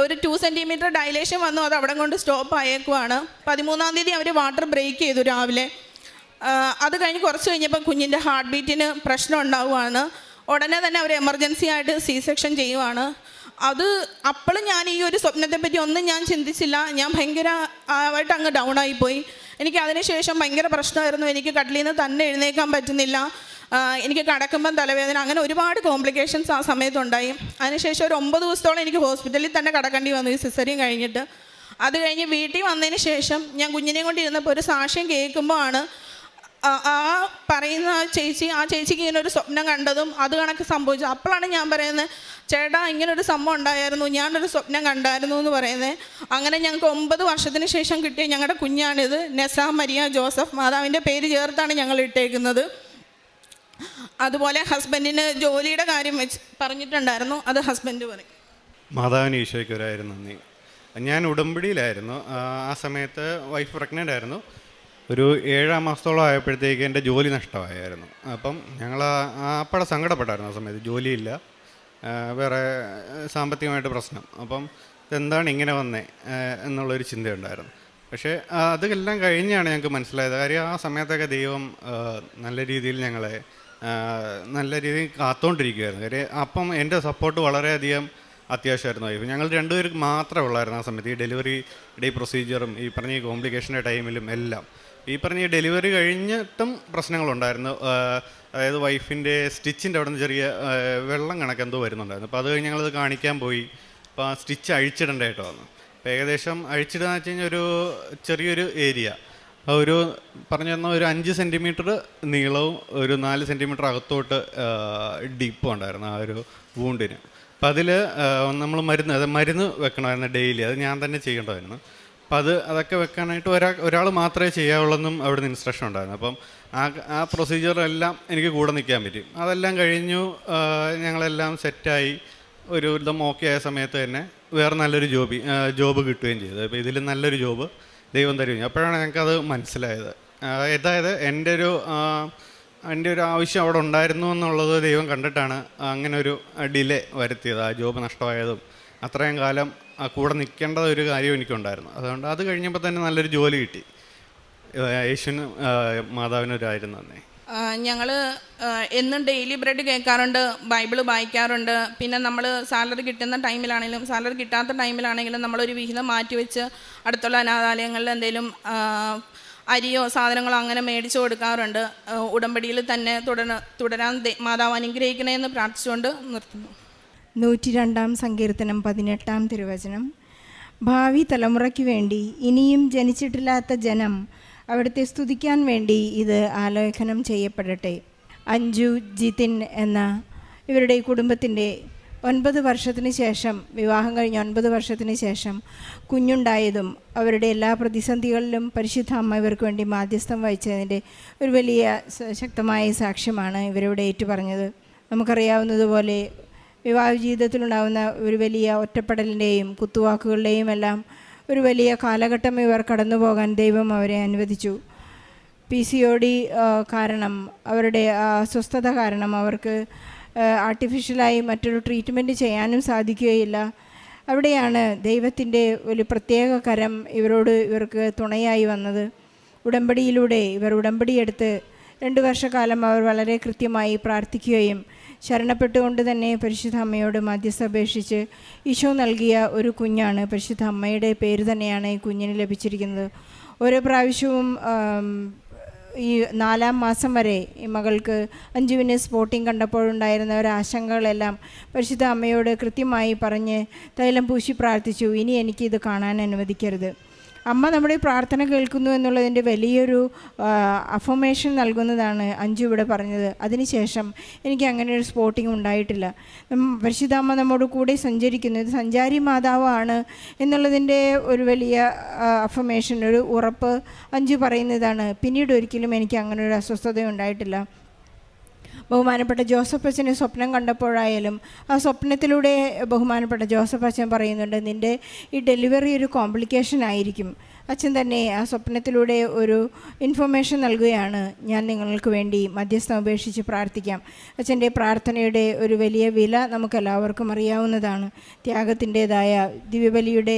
ഒരു 2 സെൻറ്റിമീറ്റർ ഡൈലേഷൻ വന്നു, അത് അവിടെ കൊണ്ട് സ്റ്റോപ്പ് ആയേക്കുവാണ്. 13-ാം തീയതി അവർ വാട്ടർ ബ്രേക്ക് ചെയ്തു രാവിലെ. അത് കഴിഞ്ഞ് കുറച്ച് കഴിഞ്ഞപ്പോൾ കുഞ്ഞിൻ്റെ ഹാർട്ട് ബീറ്റിന് പ്രശ്നം ഉണ്ടാവുകയാണ്. ഉടനെ തന്നെ അവർ എമർജൻസി ആയിട്ട് C-സെക്ഷൻ ചെയ്യുവാണ്. അത് അപ്പോഴും ഞാൻ ഈ ഒരു സ്വപ്നത്തെപ്പറ്റി ഒന്നും ഞാൻ ചിന്തിച്ചില്ല. ഞാൻ ഭയങ്കരമായിട്ട് അങ്ങ് ഡൗൺ ആയിപ്പോയി. എനിക്ക് അതിനുശേഷം ഭയങ്കര പ്രശ്നമായിരുന്നു. എനിക്ക് കട്ടിലിൽ നിന്ന് തന്നെ എഴുന്നേക്കാൻ പറ്റുന്നില്ല, എനിക്ക് കിടക്കുമ്പം തലവേദന, അങ്ങനെ ഒരുപാട് കോംപ്ലിക്കേഷൻസ് ആ സമയത്തുണ്ടായി. അതിനുശേഷം ഒരു 9 ദിവസത്തോളം എനിക്ക് ഹോസ്പിറ്റലിൽ തന്നെ കിടക്കേണ്ടി വന്നു ഈ സിസേറിയൻ കഴിഞ്ഞിട്ട്. അത് കഴിഞ്ഞ് വീട്ടിൽ വന്നതിന് ശേഷം ഞാൻ കുഞ്ഞിനെ കൊണ്ട് ഇരുന്നപ്പോൾ ഒരു സാക്ഷ്യം കേൾക്കുമ്പോൾ ആണ് ആ പറയുന്ന ആ ചേച്ചിക്ക് ഇങ്ങനെ ഒരു സ്വപ്നം കണ്ടതും അത് കണക്ക് സംഭവിച്ചു. അപ്പോഴാണ് ഞാൻ പറയുന്നത്, ചേട്ടാ ഇങ്ങനൊരു സംഭവം ഉണ്ടായിരുന്നു, ഞാനൊരു സ്വപ്നം കണ്ടായിരുന്നു എന്ന് പറയുന്നത്. അങ്ങനെ ഞങ്ങൾക്ക് 9 വർഷത്തിന് ശേഷം കിട്ടിയ ഞങ്ങളുടെ കുഞ്ഞാണിത്. നെസ മരിയ ജോസഫ്, മാതാവിൻ്റെ പേര് ചേർത്താണ് ഞങ്ങൾ ഇട്ടേക്കുന്നത്. അതുപോലെ ഹസ്ബൻഡിന് ജോലിയുടെ കാര്യം വെച്ച് പറഞ്ഞിട്ടുണ്ടായിരുന്നു, അത് ഹസ്ബൻഡ് പറയും. മാതാവിന് ഈശോയ്ക്ക് ഒരായിരം നന്ദി. ഞാൻ ഉടമ്പടിയിലായിരുന്നു. ആ സമയത്ത് വൈഫ് പ്രഗ്നൻ്റ് ആയിരുന്നു. ഒരു 7-ാം മാസത്തോളം ആയപ്പോഴത്തേക്ക് എൻ്റെ ജോലി നഷ്ടമായിരുന്നു. അപ്പം ഞങ്ങൾ അപ്പോഴെ സങ്കടപ്പെട്ടായിരുന്നു. ആ സമയത്ത് ജോലിയില്ല, വേറെ സാമ്പത്തികമായിട്ട് പ്രശ്നം. അപ്പം ഇതെന്താണ് ഇങ്ങനെ വന്നേ എന്നുള്ളൊരു ചിന്തയുണ്ടായിരുന്നു. പക്ഷേ അതെല്ലാം കഴിഞ്ഞാണ് ഞങ്ങൾക്ക് മനസ്സിലായത്. കാര്യം ആ സമയത്തൊക്കെ ദൈവം നല്ല രീതിയിൽ ഞങ്ങളെ നല്ല രീതിയിൽ കാത്തുകൊണ്ടിരിക്കുകയായിരുന്നു. കാര്യം അപ്പം എൻ്റെ സപ്പോർട്ട് വളരെയധികം അത്യാവശ്യമായിരുന്നു. വൈഫ് ഞങ്ങൾ 2 പേർക്ക് മാത്രമേ ഉള്ളായിരുന്നു ആ സമയത്ത്. ഈ ഡെലിവറി പ്രൊസീജിയറും ഈ പറഞ്ഞ ഈ കോംപ്ലിക്കേഷൻ്റെ ടൈമിലും എല്ലാം ഈ പറഞ്ഞ ഡെലിവറി കഴിഞ്ഞിട്ടും പ്രശ്നങ്ങളുണ്ടായിരുന്നു. അതായത് വൈഫിൻ്റെ സ്റ്റിച്ചിൻ്റെ അവിടെ നിന്ന് ചെറിയ വെള്ളം കണക്കെന്തോ വരുന്നുണ്ടായിരുന്നു. അപ്പോൾ അത് കഴിഞ്ഞ് ഞങ്ങളത് കാണിക്കാൻ പോയി. അപ്പോൾ ആ സ്റ്റിച്ച് അഴിച്ചിടേണ്ടതായിട്ട് വന്നു. അപ്പോൾ ഏകദേശം അഴിച്ചിടുക വെച്ച് കഴിഞ്ഞാൽ ഒരു ചെറിയൊരു ഏരിയ, ഒരു പറഞ്ഞു തന്നാൽ ഒരു 5 സെൻറ്റിമീറ്റർ നീളവും ഒരു 4 സെൻറ്റിമീറ്റർ അകത്തോട്ട് ഡീപ്പും ഉണ്ടായിരുന്നു ആ ഒരു വൂണ്ടിന്. അപ്പം അതിൽ നമ്മൾ മരുന്ന് വെക്കണമായിരുന്നു ഡെയിലി, അത് ഞാൻ തന്നെ ചെയ്യേണ്ടതായിരുന്നു. അപ്പം അതൊക്കെ വെക്കാനായിട്ട് ഒരാൾ മാത്രമേ ചെയ്യാവുള്ളെന്നും അവിടെ നിന്ന് ഇൻസ്ട്രക്ഷൻ ഉണ്ടായിരുന്നു. അപ്പം ആ പ്രൊസീജിയറെല്ലാം എനിക്ക് കൂടെ നിൽക്കാൻ പറ്റി. അതെല്ലാം കഴിഞ്ഞു, ഞങ്ങളെല്ലാം സെറ്റായി ഒരു വിധം ഓക്കെ ആയ സമയത്ത് തന്നെ വേറെ നല്ലൊരു ജോബ് കിട്ടുകയും ചെയ്തു. അപ്പോൾ ഇതിൽ നല്ലൊരു ജോബ് ദൈവം തരുകയും. അപ്പോഴാണ് ഞങ്ങൾക്കത് മനസ്സിലായത്. അതായത് എൻ്റെ ഒരു ആവശ്യം അവിടെ ഉണ്ടായിരുന്നു എന്നുള്ളത് ദൈവം കണ്ടിട്ടാണ് അങ്ങനെ ഒരു ഡിലേ വരുത്തിയത്. ആ ജോബ് നഷ്ടമായതും അത്രയും കാലം കൂടെ നിൽക്കേണ്ട ഒരു കാര്യം എനിക്കുണ്ടായിരുന്നു. അതുകൊണ്ട് അത് കഴിഞ്ഞപ്പോൾ തന്നെ നല്ലൊരു ജോലി കിട്ടി. യേശുവിന് മാതാവിനൊരായിരുന്നു തന്നെ. ഞങ്ങൾ എന്നും ഡെയിലി ബ്രെഡ് കേൾക്കാറുണ്ട്, ബൈബിള് വായിക്കാറുണ്ട്. പിന്നെ നമ്മൾ സാലറി കിട്ടുന്ന ടൈമിലാണെങ്കിലും സാലറി കിട്ടാത്ത ടൈമിലാണെങ്കിലും നമ്മളൊരു വിഹിതം മാറ്റിവെച്ച് അടുത്തുള്ള അനാഥാലയങ്ങളിൽ എന്തെങ്കിലും അരിയോ സാധനങ്ങളോ അങ്ങനെ മേടിച്ചു കൊടുക്കാറുണ്ട്. ഉടമ്പടിയിൽ തന്നെ തുടരാൻ മാതാവ് അനുഗ്രഹിക്കണമെന്ന് പ്രാർത്ഥിച്ചുകൊണ്ട് നിർത്തുന്നു. 102-ാം സങ്കീർത്തനം 18-ാം തിരുവചനം. ഭാവി തലമുറയ്ക്ക് വേണ്ടി ഇനിയും ജനിച്ചിട്ടില്ലാത്ത ജനം അവിടുത്തെ സ്തുതിക്കാൻ വേണ്ടി ഇത് ആലേഖനം ചെയ്യപ്പെടട്ടെ. അഞ്ജു ജിതിൻ എന്ന ഇവരുടെ കുടുംബത്തിൻ്റെ 9 വർഷത്തിന് ശേഷം, വിവാഹം കഴിഞ്ഞ് 9 വർഷത്തിന് ശേഷം കുഞ്ഞുണ്ടായതും അവരുടെ എല്ലാ പ്രതിസന്ധികളിലും പരിശുദ്ധ അമ്മ ഇവർക്ക് വേണ്ടി മാധ്യസ്ഥം വഹിച്ചതിൻ്റെ ഒരു വലിയ ശക്തമായ സാക്ഷ്യമാണ് ഇവരിവിടെ ഏറ്റുപറഞ്ഞത്. നമുക്കറിയാവുന്നതുപോലെ വിവാഹ ജീവിതത്തിലുണ്ടാകുന്ന ഒരു വലിയ ഒറ്റപ്പെടലിൻ്റെയും കുത്തുവാക്കുകളുടെയും എല്ലാം ഒരു വലിയ കാലഘട്ടം ഇവർ കടന്നു പോകാൻ ദൈവം അവരെ അനുവദിച്ചു. PCOD കാരണം, അവരുടെ അസ്വസ്ഥത കാരണം അവർക്ക് ആർട്ടിഫിഷ്യലായി മറ്റൊരു ട്രീറ്റ്മെൻറ്റ് ചെയ്യാനും സാധിക്കുകയില്ല. അവിടെയാണ് ദൈവത്തിൻ്റെ ഒരു പ്രത്യേക കരം ഇവർക്ക് തുണയായി വന്നത്. ഉടമ്പടിയിലൂടെ ഇവർ ഉടമ്പടിയെടുത്ത് 2 വർഷക്കാലം അവർ വളരെ കൃത്യമായി പ്രാർത്ഥിക്കുകയും ശരണപ്പെട്ടുകൊണ്ട് തന്നെ പരിശുദ്ധ അമ്മയോട് മധ്യസ്ഥ അപേക്ഷിച്ച് ഈശോ നൽകിയ ഒരു കുഞ്ഞാണ്. പരിശുദ്ധ അമ്മയുടെ പേര് തന്നെയാണ് ഈ കുഞ്ഞിന് ലഭിച്ചിരിക്കുന്നത്. ഓരോ പ്രാവശ്യവും ഈ 4-ാം മാസം വരെ ഈ മകൾക്ക് അഞ്ജുവിന് സ്പോട്ടിങ് കണ്ടപ്പോഴുണ്ടായിരുന്ന ഒരാശങ്കകളെല്ലാം പരിശുദ്ധ അമ്മയോട് കൃത്യമായി പറഞ്ഞ് തൈലം പൂശി പ്രാർത്ഥിച്ചു, ഇനി എനിക്കിത് കാണാൻ അനുവദിക്കരുത്. അമ്മ നമ്മുടെ പ്രാർത്ഥന കേൾക്കുന്നു എന്നുള്ളതിൻ്റെ വലിയൊരു അഫർമേഷൻ നൽകുന്നതാണ് അഞ്ജു ഇവിടെ പറഞ്ഞത്. അതിനുശേഷം എനിക്ക് അങ്ങനെ ഒരു സ്പോട്ടിങ് ഉണ്ടായിട്ടില്ല. പരിശുദ്ധ അമ്മ നമ്മോട് കൂടെ സഞ്ചരിക്കുന്നു, ഇത് സഞ്ചാരി മാതാവാണ് എന്നുള്ളതിൻ്റെ ഒരു വലിയ അഫർമേഷൻ, ഒരു ഉറപ്പ് അഞ്ജു പറയുന്നതാണ്. പിന്നീട് ഒരിക്കലും എനിക്ക് അങ്ങനെ ഒരു അസ്വസ്ഥത ഉണ്ടായിട്ടില്ല. ബഹുമാനപ്പെട്ട ജോസഫ് അച്ഛനെ സ്വപ്നം കണ്ടപ്പോഴായാലും ആ സ്വപ്നത്തിലൂടെ ബഹുമാനപ്പെട്ട ജോസഫ് അച്ഛൻ പറയുന്നുണ്ട്, നിൻ്റെ ഈ ഡെലിവറി ഒരു കോംപ്ലിക്കേഷൻ ആയിരിക്കും. അച്ഛൻ തന്നെ ആ സ്വപ്നത്തിലൂടെ ഒരു ഇൻഫർമേഷൻ നൽകുകയാണ്, ഞാൻ നിങ്ങൾക്ക് വേണ്ടി മധ്യസ്ഥം അപേക്ഷിച്ച് പ്രാർത്ഥിക്കാം. അച്ഛൻ്റെ പ്രാർത്ഥനയുടെ ഒരു വലിയ വില നമുക്കെല്ലാവർക്കും അറിയാവുന്നതാണ്. ത്യാഗത്തിൻ്റേതായ ദിവ്യബലിയുടെ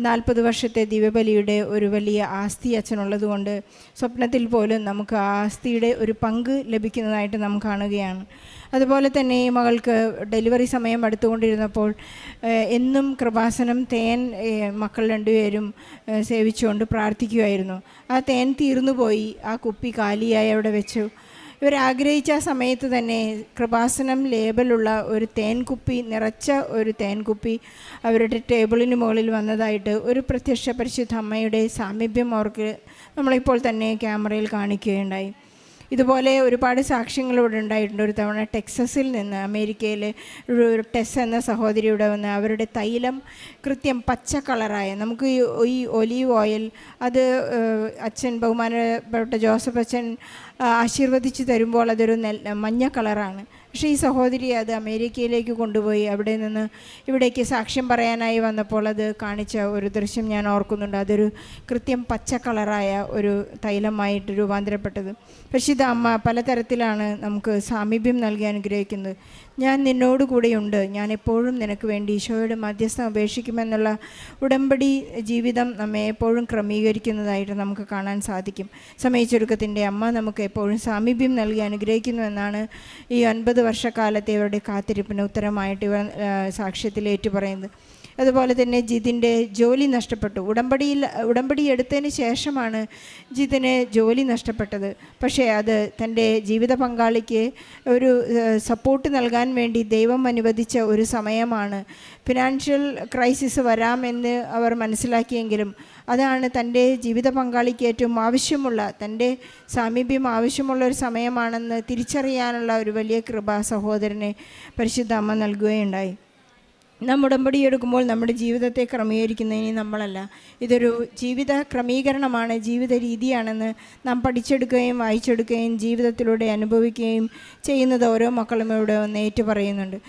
40 വർഷത്തെ ദിവ്യബലിയുടെ ഒരു വലിയ ആസ്തി അച്ഛനുള്ളതുകൊണ്ട് സ്വപ്നത്തിൽ പോലും നമുക്ക് ആ ആസ്തിയുടെ ഒരു പങ്ക് ലഭിക്കുന്നതായിട്ട് നാം കാണുകയാണ്. അതുപോലെ തന്നെ ഈ മകൾക്ക് ഡെലിവറി സമയം അടുത്തുകൊണ്ടിരുന്നപ്പോൾ എന്നും കൃപാസനം തേൻ മക്കൾ 2 പേരും സേവിച്ചുകൊണ്ട് പ്രാർത്ഥിക്കുമായിരുന്നു. ആ തേൻ തീർന്നുപോയി, ആ കുപ്പി കാലിയായി അവിടെ വെച്ചു. ഇവരാഗ്രഹിച്ച ആ സമയത്ത് തന്നെ കൃപാസനം ലേബലുള്ള ഒരു തേൻകുപ്പി, നിറച്ച ഒരു തേൻകുപ്പി അവരുടെ ടേബിളിന് മുകളിൽ വന്നതായിട്ട് ഒരു പ്രത്യക്ഷ പരിശുദ്ധ അമ്മയുടെ സാമീപ്യം അവർക്ക് നമ്മളിപ്പോൾ തന്നെ ക്യാമറയിൽ കാണിക്കുകയുണ്ടായി. ഇതുപോലെ ഒരുപാട് സാക്ഷ്യങ്ങൾ ഇവിടെ ഉണ്ടായിട്ടുണ്ട്. ഒരു തവണ ടെക്സസിൽ നിന്ന് അമേരിക്കയിലെ ഒരു ടെസ് എന്ന സഹോദരി ഇവിടെ വന്ന് അവരുടെ തൈലം കൃത്യം പച്ച കളറായ, നമുക്ക് ഈ ഒലീവ് ഓയിൽ അത് അച്ഛൻ ബഹുമാനപ്പെട്ട ജോസഫ് അച്ഛൻ ആശീർവദിച്ച് തരുമ്പോൾ അതൊരു മഞ്ഞ കളറാണ്. പക്ഷേ ഈ സഹോദരി അത് അമേരിക്കയിലേക്ക് കൊണ്ടുപോയി അവിടെ നിന്ന് ഇവിടേക്ക് സാക്ഷ്യം പറയാനായി വന്നപ്പോൾ അത് കാണിച്ച ഒരു ദൃശ്യം ഞാൻ ഓർക്കുന്നുണ്ട്. അതൊരു കൃത്യം പച്ച കളറായ ഒരു തൈലമായിട്ട് രൂപാന്തരപ്പെട്ടത്. പരിശുദ്ധ അമ്മ പലതരത്തിലാണ് നമുക്ക് സാമീപ്യം നൽകി അനുഗ്രഹിക്കുന്നത്. ഞാൻ നിന്നോട് കൂടെയുണ്ട്, ഞാൻ എപ്പോഴും നിനക്ക് വേണ്ടി ഈശോയുടെ മധ്യസ്ഥം അപേക്ഷിക്കുമെന്നുള്ള ഉടമ്പടി ജീവിതം നമ്മെ എപ്പോഴും ക്രമീകരിക്കുന്നതായിട്ട് നമുക്ക് കാണാൻ സാധിക്കും. സമയച്ചുരുക്കത്തിൻ്റെ അമ്മ നമുക്ക് എപ്പോഴും സാമീപ്യം നൽകി അനുഗ്രഹിക്കുന്നു എന്നാണ് ഈ 9 വർഷക്കാലത്തെ ഇവരുടെ കാത്തിരിപ്പിന് ഉത്തരമായിട്ട് ഇവർ സാക്ഷ്യത്തിൽ ഏറ്റുപറയുന്നത്. അതുപോലെ തന്നെ ജിതിൻ്റെ ജോലി നഷ്ടപ്പെട്ടു. ഉടമ്പടി എടുത്തതിന് ശേഷമാണ് ജിതിന് ജോലി നഷ്ടപ്പെട്ടത്. പക്ഷേ അത് തൻ്റെ ജീവിത പങ്കാളിക്ക് ഒരു സപ്പോർട്ട് നൽകാൻ വേണ്ടി ദൈവം അനുവദിച്ച ഒരു സമയമാണ്. ഫിനാൻഷ്യൽ ക്രൈസിസ് വരാമെന്ന് അവർ മനസ്സിലാക്കിയെങ്കിലും അതാണ് തൻ്റെ ജീവിത പങ്കാളിക്ക് ഏറ്റവും ആവശ്യമുള്ള, തൻ്റെ സാമീപ്യം ആവശ്യമുള്ള ഒരു സമയമാണെന്ന് തിരിച്ചറിയാനുള്ള ഒരു വലിയ കൃപ സഹോദരനെ പരിശുദ്ധ അമ്മ നൽകുകയുണ്ടായി. നാം ഉടമ്പടി എടുക്കുമ്പോൾ നമ്മുടെ ജീവിതത്തെ ക്രമീകരിക്കുന്നതിന് നമ്മളല്ല, ഇതൊരു ജീവിത ക്രമീകരണമാണ്, ജീവിത രീതിയാണെന്ന് നാം പഠിച്ചെടുക്കുകയും വായിച്ചെടുക്കുകയും ജീവിതത്തിലൂടെ അനുഭവിക്കുകയും ചെയ്യുന്നത് ഓരോ മക്കളും ഇവിടെ ഒന്ന് ഏറ്റു പറയുന്നുണ്ട്.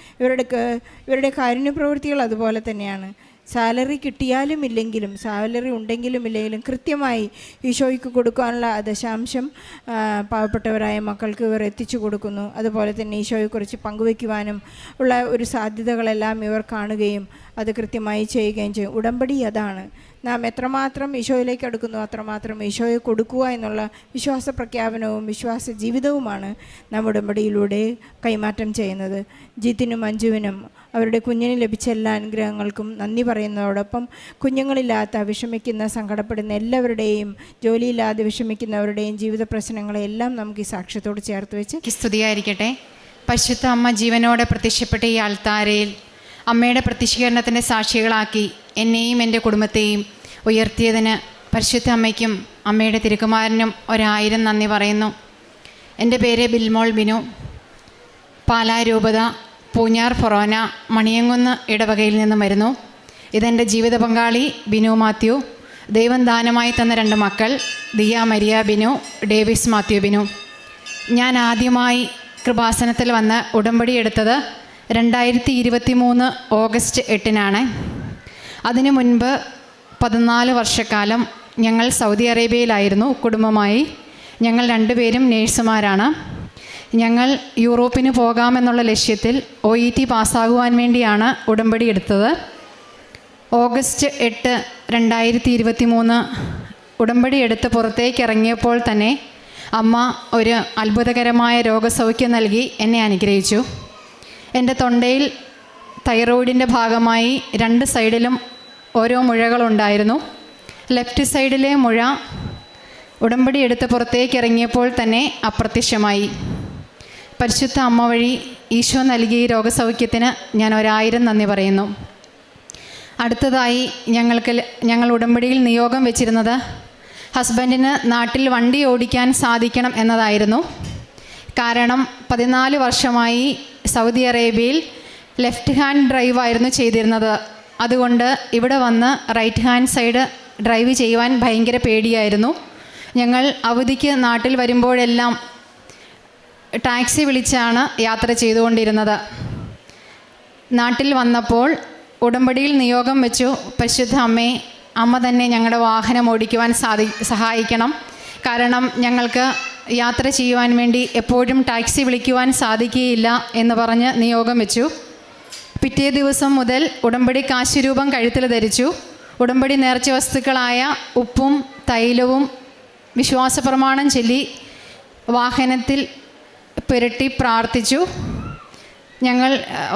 ഇവരുടെ കാരുണ്യപ്രവൃത്തികൾ അതുപോലെ തന്നെയാണ്. സാലറി കിട്ടിയാലും ഇല്ലെങ്കിലും, സാലറി ഉണ്ടെങ്കിലും ഇല്ലെങ്കിലും കൃത്യമായി ഈശോയ്ക്ക് കൊടുക്കാനുള്ള ദശാംശം പാവപ്പെട്ടവരായ മക്കൾക്ക് ഇവർ എത്തിച്ചു കൊടുക്കുന്നു. അതുപോലെ തന്നെ ഈശോയെക്കുറിച്ച് പങ്കുവയ്ക്കുവാനും ഉള്ള ഒരു സാധ്യതകളെല്ലാം ഇവർ കാണുകയും അത് കൃത്യമായി ചെയ്യുകയും ചെയ്യും. ഉടമ്പടി അതാണ്. നാം എത്രമാത്രം ഈശോയിലേക്ക് അടുക്കുന്നു അത്രമാത്രം ഈശോയെ കൊടുക്കുക എന്നുള്ള വിശ്വാസ പ്രഖ്യാപനവും വിശ്വാസ ജീവിതവുമാണ് നാം ഉടമ്പടിയിലൂടെ കൈമാറ്റം ചെയ്യുന്നത്. ജിത്തിനും അഞ്ജുവിനും അവരുടെ കുഞ്ഞിന് ലഭിച്ച എല്ലാ അനുഗ്രഹങ്ങൾക്കും നന്ദി പറയുന്നതോടൊപ്പം കുഞ്ഞുങ്ങളില്ലാത്ത വിഷമിക്കുന്ന സങ്കടപ്പെടുന്ന എല്ലാവരുടെയും, ജോലിയില്ലാതെ വിഷമിക്കുന്നവരുടെയും ജീവിത പ്രശ്നങ്ങളെല്ലാം നമുക്ക് ഈ സാക്ഷ്യത്തോട് ചേർത്ത് വെച്ച് സ്തുതിയായിരിക്കട്ടെ. പരിശുദ്ധ അമ്മ ജീവനോടെ പ്രത്യക്ഷപ്പെട്ട ഈ ആൾത്താരയിൽ അമ്മയുടെ പ്രത്യക്ഷീകരണത്തിൻ്റെ സാക്ഷികളാക്കി എന്നെയും എൻ്റെ കുടുംബത്തെയും ഉയർത്തിയതിന് പരിശുദ്ധ അമ്മയ്ക്കും അമ്മയുടെ തിരുക്കുമാരനും 1000 നന്ദി പറയുന്നു. എൻ്റെ പേര് ബിൽമോൾ ബിനു. പാലാ രൂപത പൂഞ്ഞാർ ഫൊറോന മണിയങ്കുന്ന് ഇടവകയിൽ നിന്നും വരുന്നു. ഇതെൻ്റെ ജീവിത പങ്കാളി ബിനു മാത്യു. ദൈവം ദാനമായി തന്ന 2 മക്കൾ ദിയ മരിയ ബിനു, ഡേവിസ് മാത്യു ബിനു. ഞാൻ ആദ്യമായി കൃപാസനത്തിൽ വന്ന് ഉടമ്പടി എടുത്തത് 2023 ഓഗസ്റ്റ് 8-നാണ്. അതിനു മുൻപ് 14 വർഷക്കാലം ഞങ്ങൾ സൗദി അറേബ്യയിലായിരുന്നു കുടുംബമായി. ഞങ്ങൾ 2 പേരും നേഴ്സുമാരാണ്. ഞങ്ങൾ യൂറോപ്പിന് പോകാമെന്നുള്ള ലക്ഷ്യത്തിൽ OET പാസ്സാകുവാൻ വേണ്ടിയാണ് ഉടമ്പടി എടുത്തത്. ഓഗസ്റ്റ് 8, 2023 ഉടമ്പടി എടുത്ത് പുറത്തേക്ക് ഇറങ്ങിയപ്പോൾ തന്നെ അമ്മ ഒരു അത്ഭുതകരമായ രോഗസൗഖ്യം നൽകി എന്നെ അനുഗ്രഹിച്ചു. എൻ്റെ തൊണ്ടയിൽ തൈറോയിഡിൻ്റെ ഭാഗമായി 2 സൈഡിലും ഓരോ മുഴകളുണ്ടായിരുന്നു. ലെഫ്റ്റ് സൈഡിലെ മുഴ ഉടമ്പടി എടുത്ത് പുറത്തേക്ക് ഇറങ്ങിയപ്പോൾ തന്നെ അപ്രത്യക്ഷമായി. പരിശുദ്ധ അമ്മ വഴി ഈശോ നൽകിയ രോഗസൗഖ്യത്തിന് ഞാൻ 1000 നന്ദി പറയുന്നു. അടുത്തതായി ഞങ്ങൾ ഉടമ്പടിയിൽ നിയോഗം വെച്ചിരുന്നത് ഹസ്ബൻഡിന് നാട്ടിൽ വണ്ടി ഓടിക്കാൻ സാധിക്കണം എന്നതായിരുന്നു. കാരണം 14 വർഷമായി സൗദി അറേബ്യയിൽ ലെഫ്റ്റ് ഹാൻഡ് ഡ്രൈവായിരുന്നു ചെയ്തിരുന്നത്. അതുകൊണ്ട് ഇവിടെ വന്ന് റൈറ്റ് ഹാൻഡ് സൈഡ് ഡ്രൈവ് ചെയ്യുവാൻ ഭയങ്കര പേടിയായിരുന്നു. ഞങ്ങൾ അവധിക്ക് നാട്ടിൽ വരുമ്പോഴെല്ലാം ടാക്സി വിളിച്ചാണ് യാത്ര ചെയ്തുകൊണ്ടിരുന്നത്. നാട്ടിൽ വന്നപ്പോൾ ഉടമ്പടിയിൽ നിയോഗം വെച്ചു, പരിശുദ്ധ അമ്മ തന്നെ ഞങ്ങളുടെ വാഹനം ഓടിക്കുവാൻ സഹായിക്കണം. കാരണം ഞങ്ങൾക്ക് യാത്ര ചെയ്യുവാൻ വേണ്ടി എപ്പോഴും ടാക്സി വിളിക്കുവാൻ സാധിക്കുകയില്ല എന്ന് പറഞ്ഞ് നിയോഗം വെച്ചു. പിറ്റേ ദിവസം മുതൽ ഉടമ്പടി കാശുരൂപം കഴുത്തിൽ ധരിച്ചു. ഉടമ്പടി നേർച്ച വസ്തുക്കളായ ഉപ്പും തൈലവും വിശ്വാസപ്രമാണം ചൊല്ലി വാഹനത്തിൽ പുരട്ടി പ്രാർത്ഥിച്ചു. ഞങ്ങൾ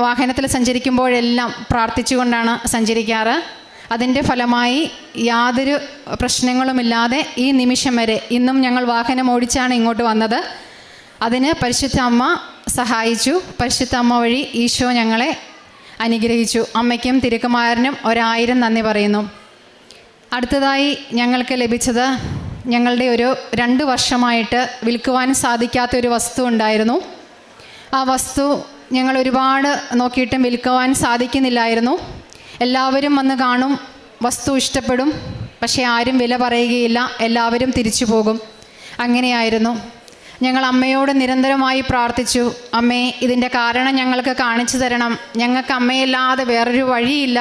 വാഹനത്തിൽ സഞ്ചരിക്കുമ്പോഴെല്ലാം പ്രാർത്ഥിച്ചുകൊണ്ടാണ് സഞ്ചരിക്കാറ്. അതിൻ്റെ ഫലമായി യാതൊരു പ്രശ്നങ്ങളുമില്ലാതെ ഈ നിമിഷം വരെ ഇന്നും ഞങ്ങൾ വാഹനം ഓടിച്ചാണ് ഇങ്ങോട്ട് വന്നത്. അതിന് പരിശുദ്ധ അമ്മ സഹായിച്ചു. പരിശുദ്ധ അമ്മ വഴി ഈശോ ഞങ്ങളെ അനുഗ്രഹിച്ചു. അമ്മയ്ക്കും തിരുക്കുമാരനും 1000 നന്ദി പറയുന്നു. അടുത്തതായി ഞങ്ങൾക്ക് ലഭിച്ചത് ഞങ്ങളുടെ ഒരു 2 വർഷമായിട്ട് വിൽക്കുവാൻ സാധിക്കാത്തൊരു വസ്തു ഉണ്ടായിരുന്നു. ആ വസ്തു ഞങ്ങൾ ഒരുപാട് നോക്കിയിട്ടും വിൽക്കുവാൻ സാധിക്കുന്നില്ലായിരുന്നു. എല്ലാവരും വന്ന് കാണും, വസ്തു ഇഷ്ടപ്പെടും, പക്ഷേ ആരും വില പറയുകയില്ല, എല്ലാവരും തിരിച്ചു പോകും. അങ്ങനെയായിരുന്നു. ഞങ്ങൾ അമ്മയോട് നിരന്തരമായി പ്രാർത്ഥിച്ചു, അമ്മേ ഇതിൻ്റെ കാരണം ഞങ്ങൾക്ക് കാണിച്ചു തരണം, ഞങ്ങൾക്ക് അമ്മയല്ലാതെ വേറൊരു വഴിയില്ല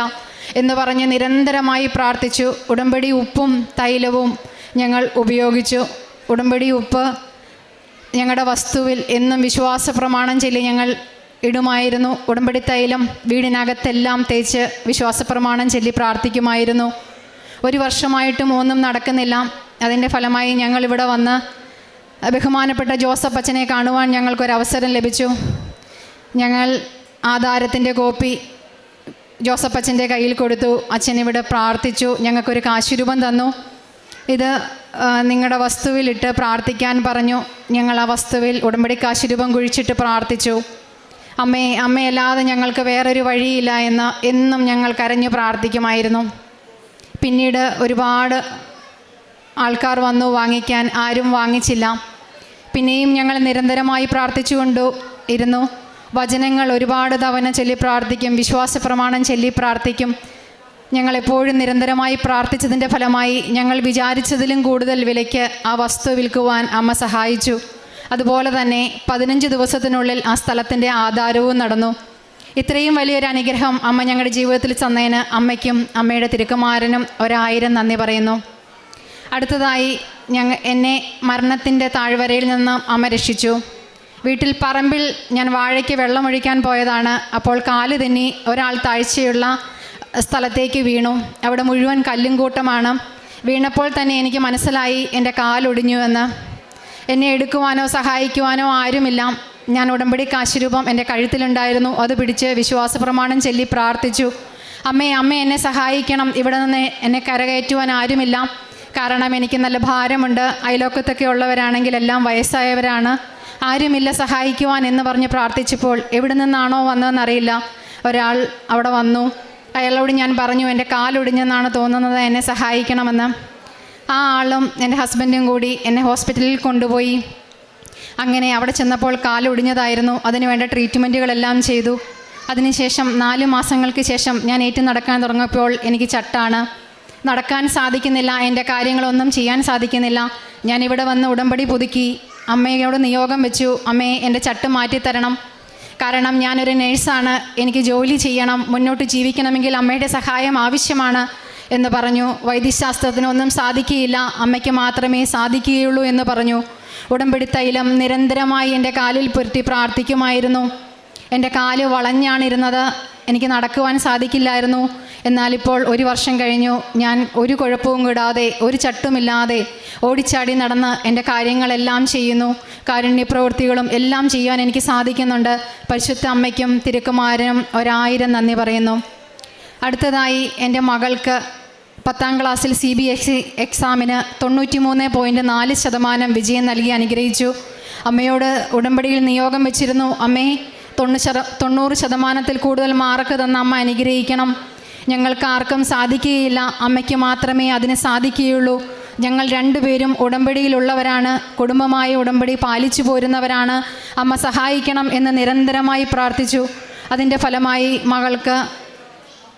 എന്ന് പറഞ്ഞ് നിരന്തരമായി പ്രാർത്ഥിച്ചു. ഉടമ്പടി ഉപ്പും തൈലവും ഞങ്ങൾ ഉപയോഗിച്ചു. ഉടമ്പടി ഉപ്പ് ഞങ്ങളുടെ വസ്തുവിൽ എന്നും വിശ്വാസ പ്രമാണം ചൊല്ലി ഞങ്ങൾ ഇടുമായിരുന്നു. ഉടമ്പടി തൈലം വീടിനകത്തെല്ലാം തേച്ച് വിശ്വാസ പ്രമാണം ചൊല്ലി പ്രാർത്ഥിക്കുമായിരുന്നു. 1 വർഷമായിട്ടും ഒന്നും നടക്കുന്നില്ല. അതിൻ്റെ ഫലമായി ഞങ്ങളിവിടെ വന്ന് ബഹുമാനപ്പെട്ട ജോസഫ് അച്ഛനെ കാണുവാൻ ഞങ്ങൾക്കൊരവസരം ലഭിച്ചു. ഞങ്ങൾ ആധാരത്തിൻ്റെ കോപ്പി ജോസഫ് അച്ഛൻ്റെ കയ്യിൽ കൊടുത്തു. അച്ഛൻ ഇവിടെ പ്രാർത്ഥിച്ചു, ഞങ്ങൾക്കൊരു കാശുരൂപം തന്നു. ഇത് നിങ്ങളുടെ വസ്തുവിലിട്ട് പ്രാർത്ഥിക്കാൻ പറഞ്ഞു. ഞങ്ങൾ ആ വസ്തുവിൽ ഉടമ്പടി കാശുരൂപം കുഴിച്ചിട്ട് പ്രാർത്ഥിച്ചു. അമ്മയല്ലാതെ ഞങ്ങൾക്ക് വേറൊരു വഴിയില്ല എന്ന് എന്നും ഞങ്ങൾ കരഞ്ഞു പ്രാർത്ഥിക്കുമായിരുന്നു. പിന്നീട് ഒരുപാട് ആൾക്കാർ വന്നു വാങ്ങിക്കാൻ, ആരും വാങ്ങിച്ചില്ല. പിന്നെയും ഞങ്ങൾ നിരന്തരമായി പ്രാർത്ഥിച്ചുകൊണ്ട് ഇരുന്നു. വചനങ്ങൾ ഒരുപാട് തവണ ചൊല്ലി പ്രാർത്ഥിക്കും, വിശ്വാസ പ്രമാണം ചൊല്ലി പ്രാർത്ഥിക്കും. ഞങ്ങളെപ്പോഴും നിരന്തരമായി പ്രാർത്ഥിച്ചതിൻ്റെ ഫലമായി ഞങ്ങൾ വിചാരിച്ചതിലും കൂടുതൽ വിലയ്ക്ക് ആ വസ്തു വിൽക്കുവാൻ അമ്മ സഹായിച്ചു. അതുപോലെ തന്നെ 15 ദിവസത്തിനുള്ളിൽ ആ സ്ഥലത്തിൻ്റെ ആധാരവും നടന്നു. ഇത്രയും വലിയൊരു അനുഗ്രഹം അമ്മ ഞങ്ങളുടെ ജീവിതത്തിൽ തന്നതിന് അമ്മയ്ക്കും അമ്മയുടെ തിരുക്കുമാരനും 1000 നന്ദി പറയുന്നു. അടുത്തതായി എന്നെ മരണത്തിൻ്റെ താഴ്വരയിൽ നിന്ന് അമ്മ രക്ഷിച്ചു. വീട്ടിൽ പറമ്പിൽ ഞാൻ വാഴയ്ക്ക് വെള്ളമൊഴിക്കാൻ പോയതാണ്. അപ്പോൾ കാല് തെന്നി ഒരാൾ താഴ്ചയുള്ള സ്ഥലത്തേക്ക് വീണു. അവിടെ മുഴുവൻ കല്ലും കൂട്ടമാണ്. വീണപ്പോൾ തന്നെ എനിക്ക് മനസ്സിലായി എൻ്റെ കാലൊടിഞ്ഞുവെന്ന്. എന്നെ എടുക്കുവാനോ സഹായിക്കുവാനോ ആരുമില്ല. ഞാൻ ഉടമ്പടി കാശുരൂപം എൻ്റെ കഴുത്തിലുണ്ടായിരുന്നു. അത് പിടിച്ച് വിശ്വാസ പ്രമാണം ചൊല്ലി പ്രാർത്ഥിച്ചു. അമ്മ എന്നെ സഹായിക്കണം, ഇവിടെ നിന്ന് എന്നെ കരകയറ്റുവാൻ ആരുമില്ല. കാരണം എനിക്ക് നല്ല ഭാരമുണ്ട്. അയലോക്കത്തൊക്കെ ഉള്ളവരാണെങ്കിൽ എല്ലാം വയസ്സായവരാണ്, ആരുമില്ല സഹായിക്കുവാൻ എന്ന് പറഞ്ഞ് പ്രാർത്ഥിച്ചപ്പോൾ എവിടെ നിന്നാണോ വന്നതെന്നറിയില്ല, ഒരാൾ അവിടെ വന്നു. അയാളോട് ഞാൻ പറഞ്ഞു, എൻ്റെ കാലൊടിഞ്ഞെന്നാണ് തോന്നുന്നത്, എന്നെ സഹായിക്കണമെന്ന്. ആ ആളും എൻ്റെ ഹസ്ബൻഡും കൂടി എന്നെ ഹോസ്പിറ്റലിൽ കൊണ്ടുപോയി. അങ്ങനെ അവിടെ ചെന്നപ്പോൾ കാലൊടിഞ്ഞതായിരുന്നു. അതിനുവേണ്ട ട്രീറ്റ്മെൻറ്റുകളെല്ലാം ചെയ്തു. അതിനുശേഷം 4 മാസങ്ങൾക്ക് ശേഷം ഞാൻ ഏറ്റു നടക്കാൻ തുടങ്ങിയപ്പോൾ എനിക്ക് ചട്ടാണ്, നടക്കാൻ സാധിക്കുന്നില്ല, എൻ്റെ കാര്യങ്ങളൊന്നും ചെയ്യാൻ സാധിക്കുന്നില്ല. ഞാനിവിടെ വന്ന് ഉടമ്പടി പുതുക്കി അമ്മയോട് നിയോഗം വെച്ചു, അമ്മേ എൻ്റെ ചട്ട് മാറ്റിത്തരണം. കാരണം ഞാനൊരു നേഴ്സാണ്, എനിക്ക് ജോലി ചെയ്യണം, മുന്നോട്ട് ജീവിക്കണമെങ്കിൽ അമ്മയുടെ സഹായം ആവശ്യമാണ് എന്ന് പറഞ്ഞു. വൈദ്യശാസ്ത്രത്തിനൊന്നും സാധിക്കുകയില്ല, അമ്മയ്ക്ക് മാത്രമേ സാധിക്കുകയുള്ളൂ എന്ന് പറഞ്ഞു. ഉടമ്പടി തൈലം നിരന്തരമായി എൻ്റെ കാലിൽ പുരട്ടി പ്രാർത്ഥിക്കുമായിരുന്നു. എൻ്റെ കാല് വളഞ്ഞാണിരുന്നത്, എനിക്ക് നടക്കുവാൻ സാധിക്കില്ലായിരുന്നു. എന്നാലിപ്പോൾ 1 വർഷം കഴിഞ്ഞു. ഞാൻ ഒരു കുഴപ്പവും കൂടാതെ, ഒരു ചട്ടുമില്ലാതെ ഓടിച്ചാടി നടന്ന് എൻ്റെ കാര്യങ്ങളെല്ലാം ചെയ്യുന്നു. കാരുണ്യപ്രവൃത്തികളും എല്ലാം ചെയ്യാൻ എനിക്ക് സാധിക്കുന്നുണ്ട്. പരിശുദ്ധ അമ്മയ്ക്കും തിരുക്കുമാരനും 1000 നന്ദി പറയുന്നു. അടുത്തതായി എൻ്റെ മകൾക്ക് 10ാം ക്ലാസ്സിൽ CBSE എക്സാമിന് 93.4% വിജയം നൽകി അനുഗ്രഹിച്ചു. അമ്മയോട് ഉടമ്പടിയിൽ നിയോഗം വെച്ചിരുന്നു, അമ്മേ 90% കൂടുതൽ മാർക്ക് തന്ന അമ്മ അനുഗ്രഹിക്കണം. ഞങ്ങൾക്ക് ആർക്കും സാധിക്കുകയില്ല, അമ്മയ്ക്ക് മാത്രമേ അതിന് സാധിക്കുകയുള്ളൂ. ഞങ്ങൾ 2 പേരും ഉടമ്പടിയിലുള്ളവരാണ്, കുടുംബമായ ഉടമ്പടി പാലിച്ചു പോരുന്നവരാണ്, അമ്മ സഹായിക്കണം എന്ന് നിരന്തരമായി പ്രാർത്ഥിച്ചു. അതിൻ്റെ ഫലമായി മകൾക്ക്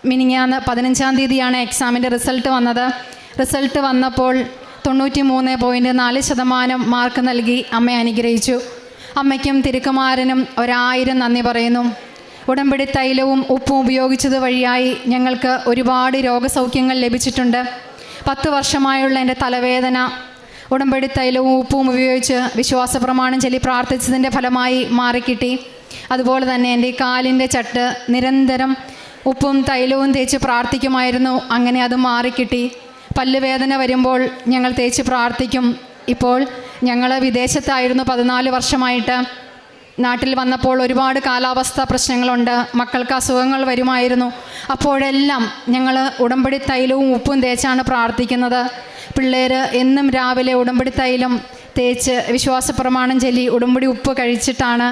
മിനിങ്ങാന്ന് 15-ാം തീയതിയാണ് എക്സാമിൻ്റെ റിസൾട്ട് വന്നത്. റിസൾട്ട് വന്നപ്പോൾ 93.4% മാർക്ക് നൽകി അമ്മയെ അനുഗ്രഹിച്ചു. അമ്മയ്ക്കും തിരുക്കുമാരനും 1000 നന്ദി പറയുന്നു. ഉടമ്പടി തൈലവും ഉപ്പും ഉപയോഗിച്ചത് വഴിയായി ഞങ്ങൾക്ക് ഒരുപാട് രോഗസൗഖ്യങ്ങൾ ലഭിച്ചിട്ടുണ്ട്. 10 വർഷമായുള്ള എൻ്റെ തലവേദന ഉടമ്പടി തൈലവും ഉപ്പും ഉപയോഗിച്ച് വിശ്വാസ പ്രമാണം ചൊല്ലി പ്രാർത്ഥിച്ചതിൻ്റെ ഫലമായി മാറിക്കിട്ടി. അതുപോലെ തന്നെ എൻ്റെ കാലിൻ്റെ ചട്ട് നിരന്തരം ഉപ്പും തൈലവും തേച്ച് പ്രാർത്ഥിക്കുമായിരുന്നു. അങ്ങനെ അത് മാറിക്കിട്ടി. പല്ലുവേദന വരുമ്പോൾ ഞങ്ങൾ തേച്ച് പ്രാർത്ഥിക്കും. ഇപ്പോൾ ഞങ്ങൾ വിദേശത്തായിരുന്നു 14 വർഷമായിട്ട്. നാട്ടിൽ വന്നപ്പോൾ ഒരുപാട് കാലാവസ്ഥ പ്രശ്നങ്ങളുണ്ട്, മക്കൾക്ക് അസുഖങ്ങൾ വരുമായിരുന്നു. അപ്പോഴെല്ലാം ഞങ്ങൾ ഉടമ്പടി തൈലവും ഉപ്പും തേച്ചാണ് പ്രാർത്ഥിക്കുന്നത്. പിള്ളേർ എന്നും രാവിലെ ഉടമ്പടി തൈലം തേച്ച് വിശ്വാസ പ്രമാണം ചൊല്ലി ഉടമ്പടി ഉപ്പ് കഴിച്ചിട്ടാണ്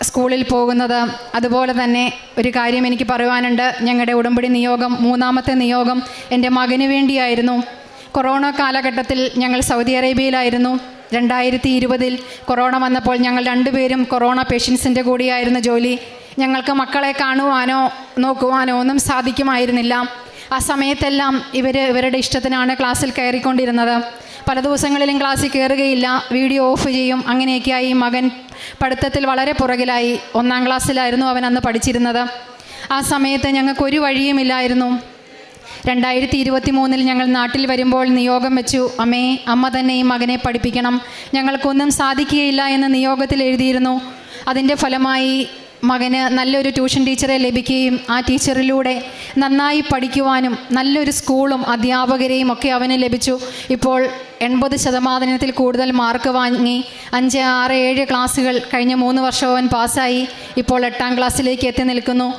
സ്കൂളിൽ പോകുന്നത്. അതുപോലെ തന്നെ ഒരു കാര്യം എനിക്ക് പറയുവാനുണ്ട്. ഞങ്ങളുടെ ഉടമ്പടി നിയോഗം 3ാമത്തെ നിയോഗം എൻ്റെ മകന് വേണ്ടിയായിരുന്നു. കൊറോണ കാലഘട്ടത്തിൽ ഞങ്ങൾ സൗദി അറേബ്യയിലായിരുന്നു. 2020 കൊറോണ വന്നപ്പോൾ ഞങ്ങൾ 2 പേരും കൊറോണ പേഷ്യൻസിൻ്റെ കൂടിയായിരുന്നു ജോലി. ഞങ്ങൾക്ക് മക്കളെ കാണുവാനോ നോക്കുവാനോ ഒന്നും സാധിക്കുമായിരുന്നില്ല. ആ സമയത്തെല്ലാം ഇവരുടെ ഇഷ്ടത്തിനാണ് ക്ലാസ്സിൽ കയറിക്കൊണ്ടിരുന്നത്. പല ദിവസങ്ങളിലും ക്ലാസ്സിൽ കയറുകയില്ല, വീഡിയോ ഓഫ് ചെയ്യും. അങ്ങനെയൊക്കെയായി മകൻ പഠിത്തത്തിൽ വളരെ പുറകിലായി. 1ാം ക്ലാസ്സിലായിരുന്നു അവൻ അന്ന് പഠിച്ചിരുന്നത്. ആ സമയത്ത് ഞങ്ങൾക്കൊരു വഴിയുമില്ലായിരുന്നു. 2023 ഞങ്ങൾ നാട്ടിൽ വരുമ്പോൾ നിയോഗം വെച്ചു, അമ്മ തന്നെ ഈ മകനെ പഠിപ്പിക്കണം, ഞങ്ങൾക്കൊന്നും സാധിക്കുകയില്ല എന്ന് നിയോഗത്തിൽ എഴുതിയിരുന്നു. അതിൻ്റെ ഫലമായി മകന് നല്ലൊരു ട്യൂഷൻ ടീച്ചറെ ലഭിക്കുകയും ആ ടീച്ചറിലൂടെ നന്നായി പഠിക്കുവാനും നല്ലൊരു സ്കൂളും അധ്യാപകരെയും ഒക്കെ അവന് ലഭിച്ചു. ഇപ്പോൾ 80% കൂടുതൽ മാർക്ക് വാങ്ങി 5, 6, 7 ക്ലാസ്സുകൾ കഴിഞ്ഞ 3 വർഷം അവൻ പാസ്സായി. ഇപ്പോൾ 8ാം ക്ലാസ്സിലേക്ക് എത്തി നിൽക്കുന്നു.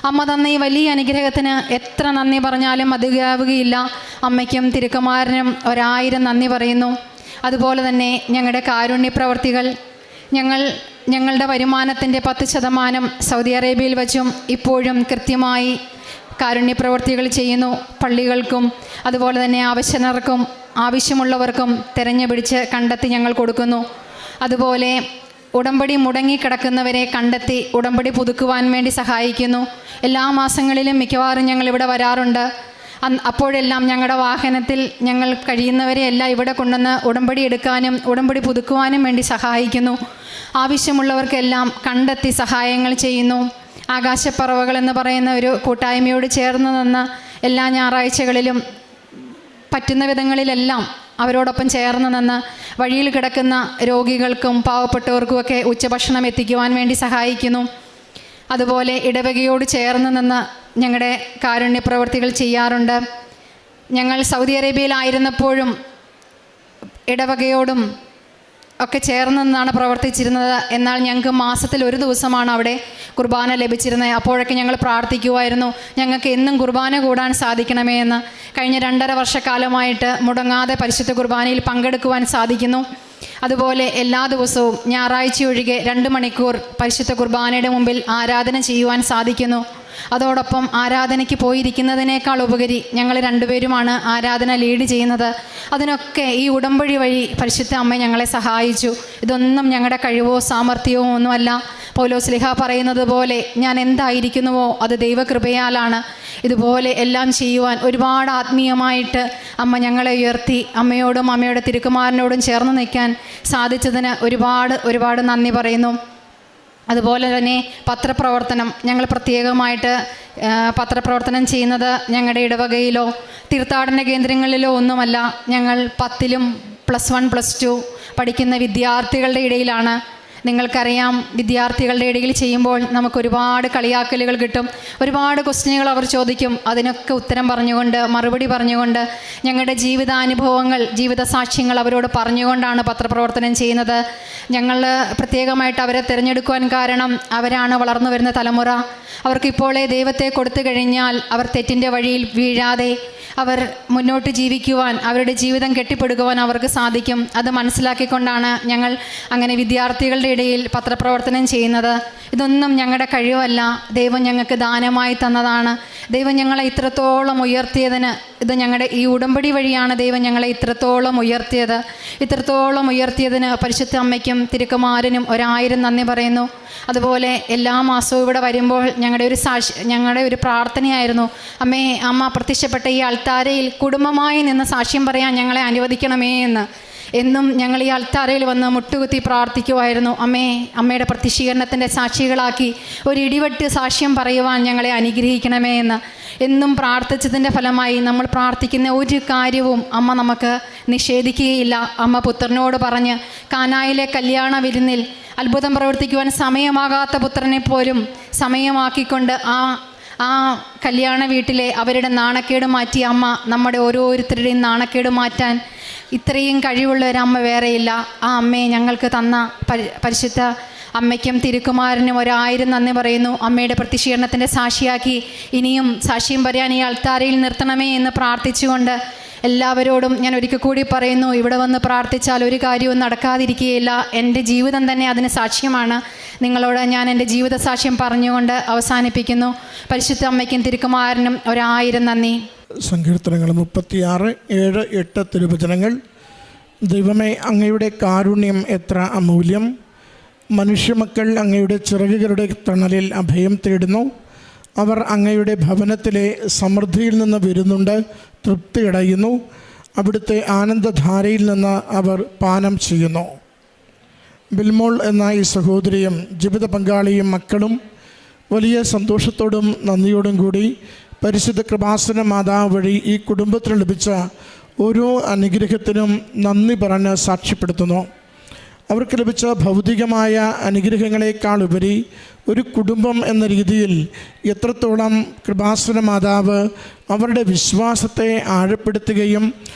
അമ്മ തന്ന ഈ വലിയ അനുഗ്രഹത്തിന് എത്ര നന്ദി പറഞ്ഞാലും മതിയാവുകയില്ല. അമ്മയ്ക്കും തിരുക്കുമാരനും 1000 നന്ദി പറയുന്നു. അതുപോലെ തന്നെ ഞങ്ങളുടെ കാരുണ്യ പ്രവർത്തികൾ, ഞങ്ങളുടെ വരുമാനത്തിൻ്റെ 10% സൗദി അറേബ്യയിൽ വച്ചും ഇപ്പോഴും കൃത്യമായി കാരുണ്യ പ്രവർത്തികൾ ചെയ്യുന്നു. പള്ളികൾക്കും അതുപോലെ തന്നെ ആവശ്യനർക്കും ആവശ്യമുള്ളവർക്കും തിരഞ്ഞുപിടിച്ച് കണ്ടെത്തി ഞങ്ങൾ കൊടുക്കുന്നു. അതുപോലെ ഉടമ്പടി മുടങ്ങിക്കിടക്കുന്നവരെ കണ്ടെത്തി ഉടമ്പടി പുതുക്കുവാൻ വേണ്ടി സഹായിക്കുന്നു. എല്ലാ മാസങ്ങളിലും മിക്കവാറും ഞങ്ങളിവിടെ വരാറുണ്ട്. അപ്പോഴെല്ലാം ഞങ്ങളുടെ വാഹനത്തിൽ ഞങ്ങൾ കഴിയുന്നവരെ എല്ലാം ഇവിടെ കൊണ്ടുവന്ന് ഉടമ്പടി എടുക്കാനും ഉടമ്പടി പുതുക്കുവാനും വേണ്ടി സഹായിക്കുന്നു. ആവശ്യമുള്ളവർക്കെല്ലാം കണ്ടെത്തി സഹായങ്ങൾ ചെയ്യുന്നു. ആകാശപ്പറവകൾ എന്ന് പറയുന്ന ഒരു കൂട്ടായ്മയോട് ചേർന്ന് നിന്ന് എല്ലാ ഞായറാഴ്ചകളിലും പറ്റുന്ന വിധങ്ങളിലെല്ലാം അവരോടൊപ്പം ചേർന്ന് നിന്ന് വഴിയിൽ കിടക്കുന്ന രോഗികൾക്കും പാവപ്പെട്ടവർക്കുമൊക്കെ ഉച്ചഭക്ഷണം എത്തിക്കുവാൻ വേണ്ടി സഹായിക്കുന്നു. അതുപോലെ ഇടവകയോട് ചേർന്ന് നിന്ന് ഞങ്ങളുടെ കാരുണ്യ പ്രവർത്തികൾ ചെയ്യാറുണ്ട്. ഞങ്ങൾ സൗദി അറേബ്യയിലായിരുന്നപ്പോഴും ഇടവകയോടും ഒക്കെ ചേർന്ന് നിന്നാണ് പ്രവർത്തിച്ചിരുന്നത്. എന്നാൽ ഞങ്ങൾക്ക് മാസത്തിൽ 1 ദിവസമാണ് അവിടെ കുർബാന ലഭിച്ചിരുന്നത്. അപ്പോഴൊക്കെ ഞങ്ങൾ പ്രാർത്ഥിക്കുമായിരുന്നു, ഞങ്ങൾക്ക് എന്നും കുർബാന കൂടാൻ സാധിക്കണമേ എന്ന്. കഴിഞ്ഞ 2.5 വർഷക്കാലമായിട്ട് മുടങ്ങാതെ പരിശുദ്ധ കുർബാനയിൽ പങ്കെടുക്കുവാൻ സാധിക്കുന്നു. അതുപോലെ എല്ലാ ദിവസവും ഞായറാഴ്ച ഒഴികെ 2 മണിക്കൂർ പരിശുദ്ധ കുർബാനയുടെ മുമ്പിൽ ആരാധന ചെയ്യുവാൻ സാധിക്കുന്നു. അതോടൊപ്പം ആരാധനയ്ക്ക് പോയിരിക്കുന്നതിനേക്കാൾ ഉപരി ഞങ്ങൾ 2 പേരുമാണ് ആരാധന ലീഡ് ചെയ്യുന്നത്. അതിനൊക്കെ ഈ ഉടമ്പടി വഴി പരിശുദ്ധ അമ്മ ഞങ്ങളെ സഹായിച്ചു. ഇതൊന്നും ഞങ്ങളുടെ കഴിവോ സാമർഥ്യമോ ഒന്നുമല്ല. പൗലോസ്ലീഹ പറയുന്നത് പോലെ ഞാൻ എന്തായിരിക്കുന്നുവോ അത് ദൈവകൃപയാലാണ്. ഇതുപോലെ എല്ലാം ചെയ്യുവാൻ ഒരുപാട് ആത്മീയമായിട്ട് അമ്മ ഞങ്ങളെ ഉയർത്തി. അമ്മയോടും അമ്മയുടെ തിരുക്കുമാരനോടും ചേർന്ന് നിൽക്കാൻ സാധിച്ചതിന് ഒരുപാട് നന്ദി പറയുന്നു. അതുപോലെ തന്നെ പത്രപ്രവർത്തനം, ഞങ്ങൾ പ്രത്യേകമായിട്ട് പത്രപ്രവർത്തനം ചെയ്യുന്നത് ഞങ്ങളുടെ ഇടവകയിലോ തീർത്ഥാടന കേന്ദ്രങ്ങളിലോ ഒന്നുമല്ല. ഞങ്ങൾ 10ലും +1, +2 പഠിക്കുന്ന വിദ്യാർത്ഥികളുടെ ഇടയിലാണ്. നിങ്ങൾക്കറിയാം, വിദ്യാർത്ഥികളുടെ ഇടയിൽ ചെയ്യുമ്പോൾ നമുക്ക് ഒരുപാട് കളിയാക്കലുകൾ കിട്ടും. ഒരുപാട് ക്വസ്റ്റ്യനുകൾ അവർ ചോദിക്കും. അതിനൊക്കെ ഉത്തരം പറഞ്ഞുകൊണ്ട് മറുപടി പറഞ്ഞുകൊണ്ട് ഞങ്ങളുടെ ജീവിതാനുഭവങ്ങൾ ജീവിത സാക്ഷ്യങ്ങൾ അവരോട് പറഞ്ഞുകൊണ്ടാണ് പത്രപ്രവർത്തനം ചെയ്യുന്നത്. ഞങ്ങൾ പ്രത്യേകമായിട്ട് അവരെ തിരഞ്ഞെടുക്കുവാൻ കാരണം അവരാണ് വളർന്നു വരുന്ന തലമുറ. അവർക്കിപ്പോഴേ ദൈവത്തെ കൊടുത്തു കഴിഞ്ഞാൽ അവർ തെറ്റിൻ്റെ വഴിയിൽ വീഴാതെ അവർ മുന്നോട്ട് ജീവിക്കുവാൻ, അവരുടെ ജീവിതം കെട്ടിപ്പടുക്കുവാൻ അവർക്ക് സാധിക്കും. അത് മനസ്സിലാക്കിക്കൊണ്ടാണ് ഞങ്ങൾ അങ്ങനെ വിദ്യാർത്ഥികളുടെ ഇടയിൽ പത്രപ്രവർത്തനം ചെയ്യുന്നത്. ഇതൊന്നും ഞങ്ങളുടെ കഴിവല്ല, ദൈവം ഞങ്ങൾക്ക് ദാനമായി തന്നതാണ്. ദൈവം ഞങ്ങളെ ഇത്രത്തോളം ഉയർത്തിയതിന് ഇത് ഞങ്ങളുടെ ഈ ഉടമ്പടി വഴിയാണ് ദൈവം ഞങ്ങളെ ഇത്രത്തോളം ഉയർത്തിയതിന് പരിശുദ്ധ അമ്മയ്ക്കും തിരുക്കുമാരനും 1000 നന്ദി പറയുന്നു. അതുപോലെ എല്ലാ മാസവും ഇവിടെ വരുമ്പോൾ ഞങ്ങളുടെ ഒരു പ്രാർത്ഥനയായിരുന്നു, അമ്മ പ്രത്യക്ഷപ്പെട്ട ഈ അൾത്താരയിൽ കുടുംബമായി നിന്ന് സാക്ഷ്യം പറയാൻ ഞങ്ങളെ അനുവദിക്കണമേ എന്ന്. എന്നും ഞങ്ങൾ ഈ അൾത്താരയിൽ വന്ന് മുട്ടുകുത്തി പ്രാർത്ഥിക്കുമായിരുന്നു. അമ്മയുടെ പ്രത്യക്ഷീകരണത്തിൻ്റെ സാക്ഷികളാക്കി ഒരു ഇടിവെട്ട് സാക്ഷ്യം പറയുവാൻ ഞങ്ങളെ അനുഗ്രഹിക്കണമേ എന്ന് എന്നും പ്രാർത്ഥിച്ചതിൻ്റെ ഫലമായി നമ്മൾ പ്രാർത്ഥിക്കുന്ന ഒരു കാര്യവും അമ്മ നമുക്ക് നിഷേധിക്കുകയില്ല. അമ്മ പുത്രനോട് പറഞ്ഞ് കാനായിലെ കല്യാണ വിരുന്നിൽ അത്ഭുതം പ്രവർത്തിക്കുവാൻ സമയമാകാത്ത പുത്രനെ പോലും സമയമാക്കിക്കൊണ്ട് ആ കല്യാണ വീട്ടിലെ അവരുടെ നാണക്കേട് മാറ്റി അമ്മ നമ്മുടെ ഓരോരുത്തരുടെയും നാണക്കേട് മാറ്റാൻ ഇത്രയും കഴിവുള്ള ഒരമ്മ വേറെയില്ല. ആ അമ്മയെ ഞങ്ങൾക്ക് തന്ന പരിശുദ്ധ അമ്മയ്ക്കും തിരുക്കുമാരനും 1000 നന്ദി പറയുന്നു. അമ്മയുടെ പ്രത്യക്ഷീകരണത്തിൻ്റെ സാക്ഷിയാക്കി ഇനിയും സാക്ഷ്യം പറയാൻ ഈ അൾത്താരയിൽ നിർത്തണമേ എന്ന് പ്രാർത്ഥിച്ചുകൊണ്ട് എല്ലാവരോടും ഞാൻ ഒരിക്കൽ കൂടി പറയുന്നു, ഇവിടെ വന്ന് പ്രാർത്ഥിച്ചാൽ ഒരു കാര്യവും നടക്കാതിരിക്കുകയില്ല. എൻ്റെ ജീവിതം തന്നെ അതിന് സാക്ഷ്യമാണ്. നിങ്ങളോട് ഞാൻ എൻ്റെ ജീവിത സാക്ഷ്യം പറഞ്ഞുകൊണ്ട് അവസാനിപ്പിക്കുന്നു. പരിശുദ്ധ അമ്മയ്ക്കും തിരുക്കുമാരനും 1000 നന്ദി. സങ്കീർത്തനങ്ങൾ 36, 7, 8 തിരുവചനങ്ങൾ. ദൈവമേ, അങ്ങയുടെ കാരുണ്യം എത്ര അമൂല്യം! മനുഷ്യമക്കൾ അങ്ങയുടെ ചിറകുകളുടെ തണലിൽ അഭയം തേടുന്നു. അവർ അങ്ങയുടെ ഭവനത്തിലെ സമൃദ്ധിയിൽ നിന്ന് വരുന്നുണ്ട്, തൃപ്തിയടയുന്നു. അവിടുത്തെ ആനന്ദധാരയിൽ നിന്ന് അവർ പാനം ചെയ്യുന്നു. ബിൽമോൾ എന്ന ഈ സഹോദരിയും ജീവിത പങ്കാളിയും മക്കളും വലിയ സന്തോഷത്തോടും നന്ദിയോടും കൂടി പരിശുദ്ധ കൃപാസന മാതാവ് വഴി ഈ കുടുംബത്തിന് ലഭിച്ച ഓരോ അനുഗ്രഹത്തിനും നന്ദി പറഞ്ഞ് സാക്ഷ്യപ്പെടുത്തുന്നു. അവർക്ക് ലഭിച്ച ഭൗതികമായ അനുഗ്രഹങ്ങളെക്കാൾ ഉപരി ഒരു കുടുംബം എന്ന രീതിയിൽ എത്രത്തോളം കൃപാസന മാതാവ് അവരുടെ വിശ്വാസത്തെ ആഴപ്പെടുത്തുകയും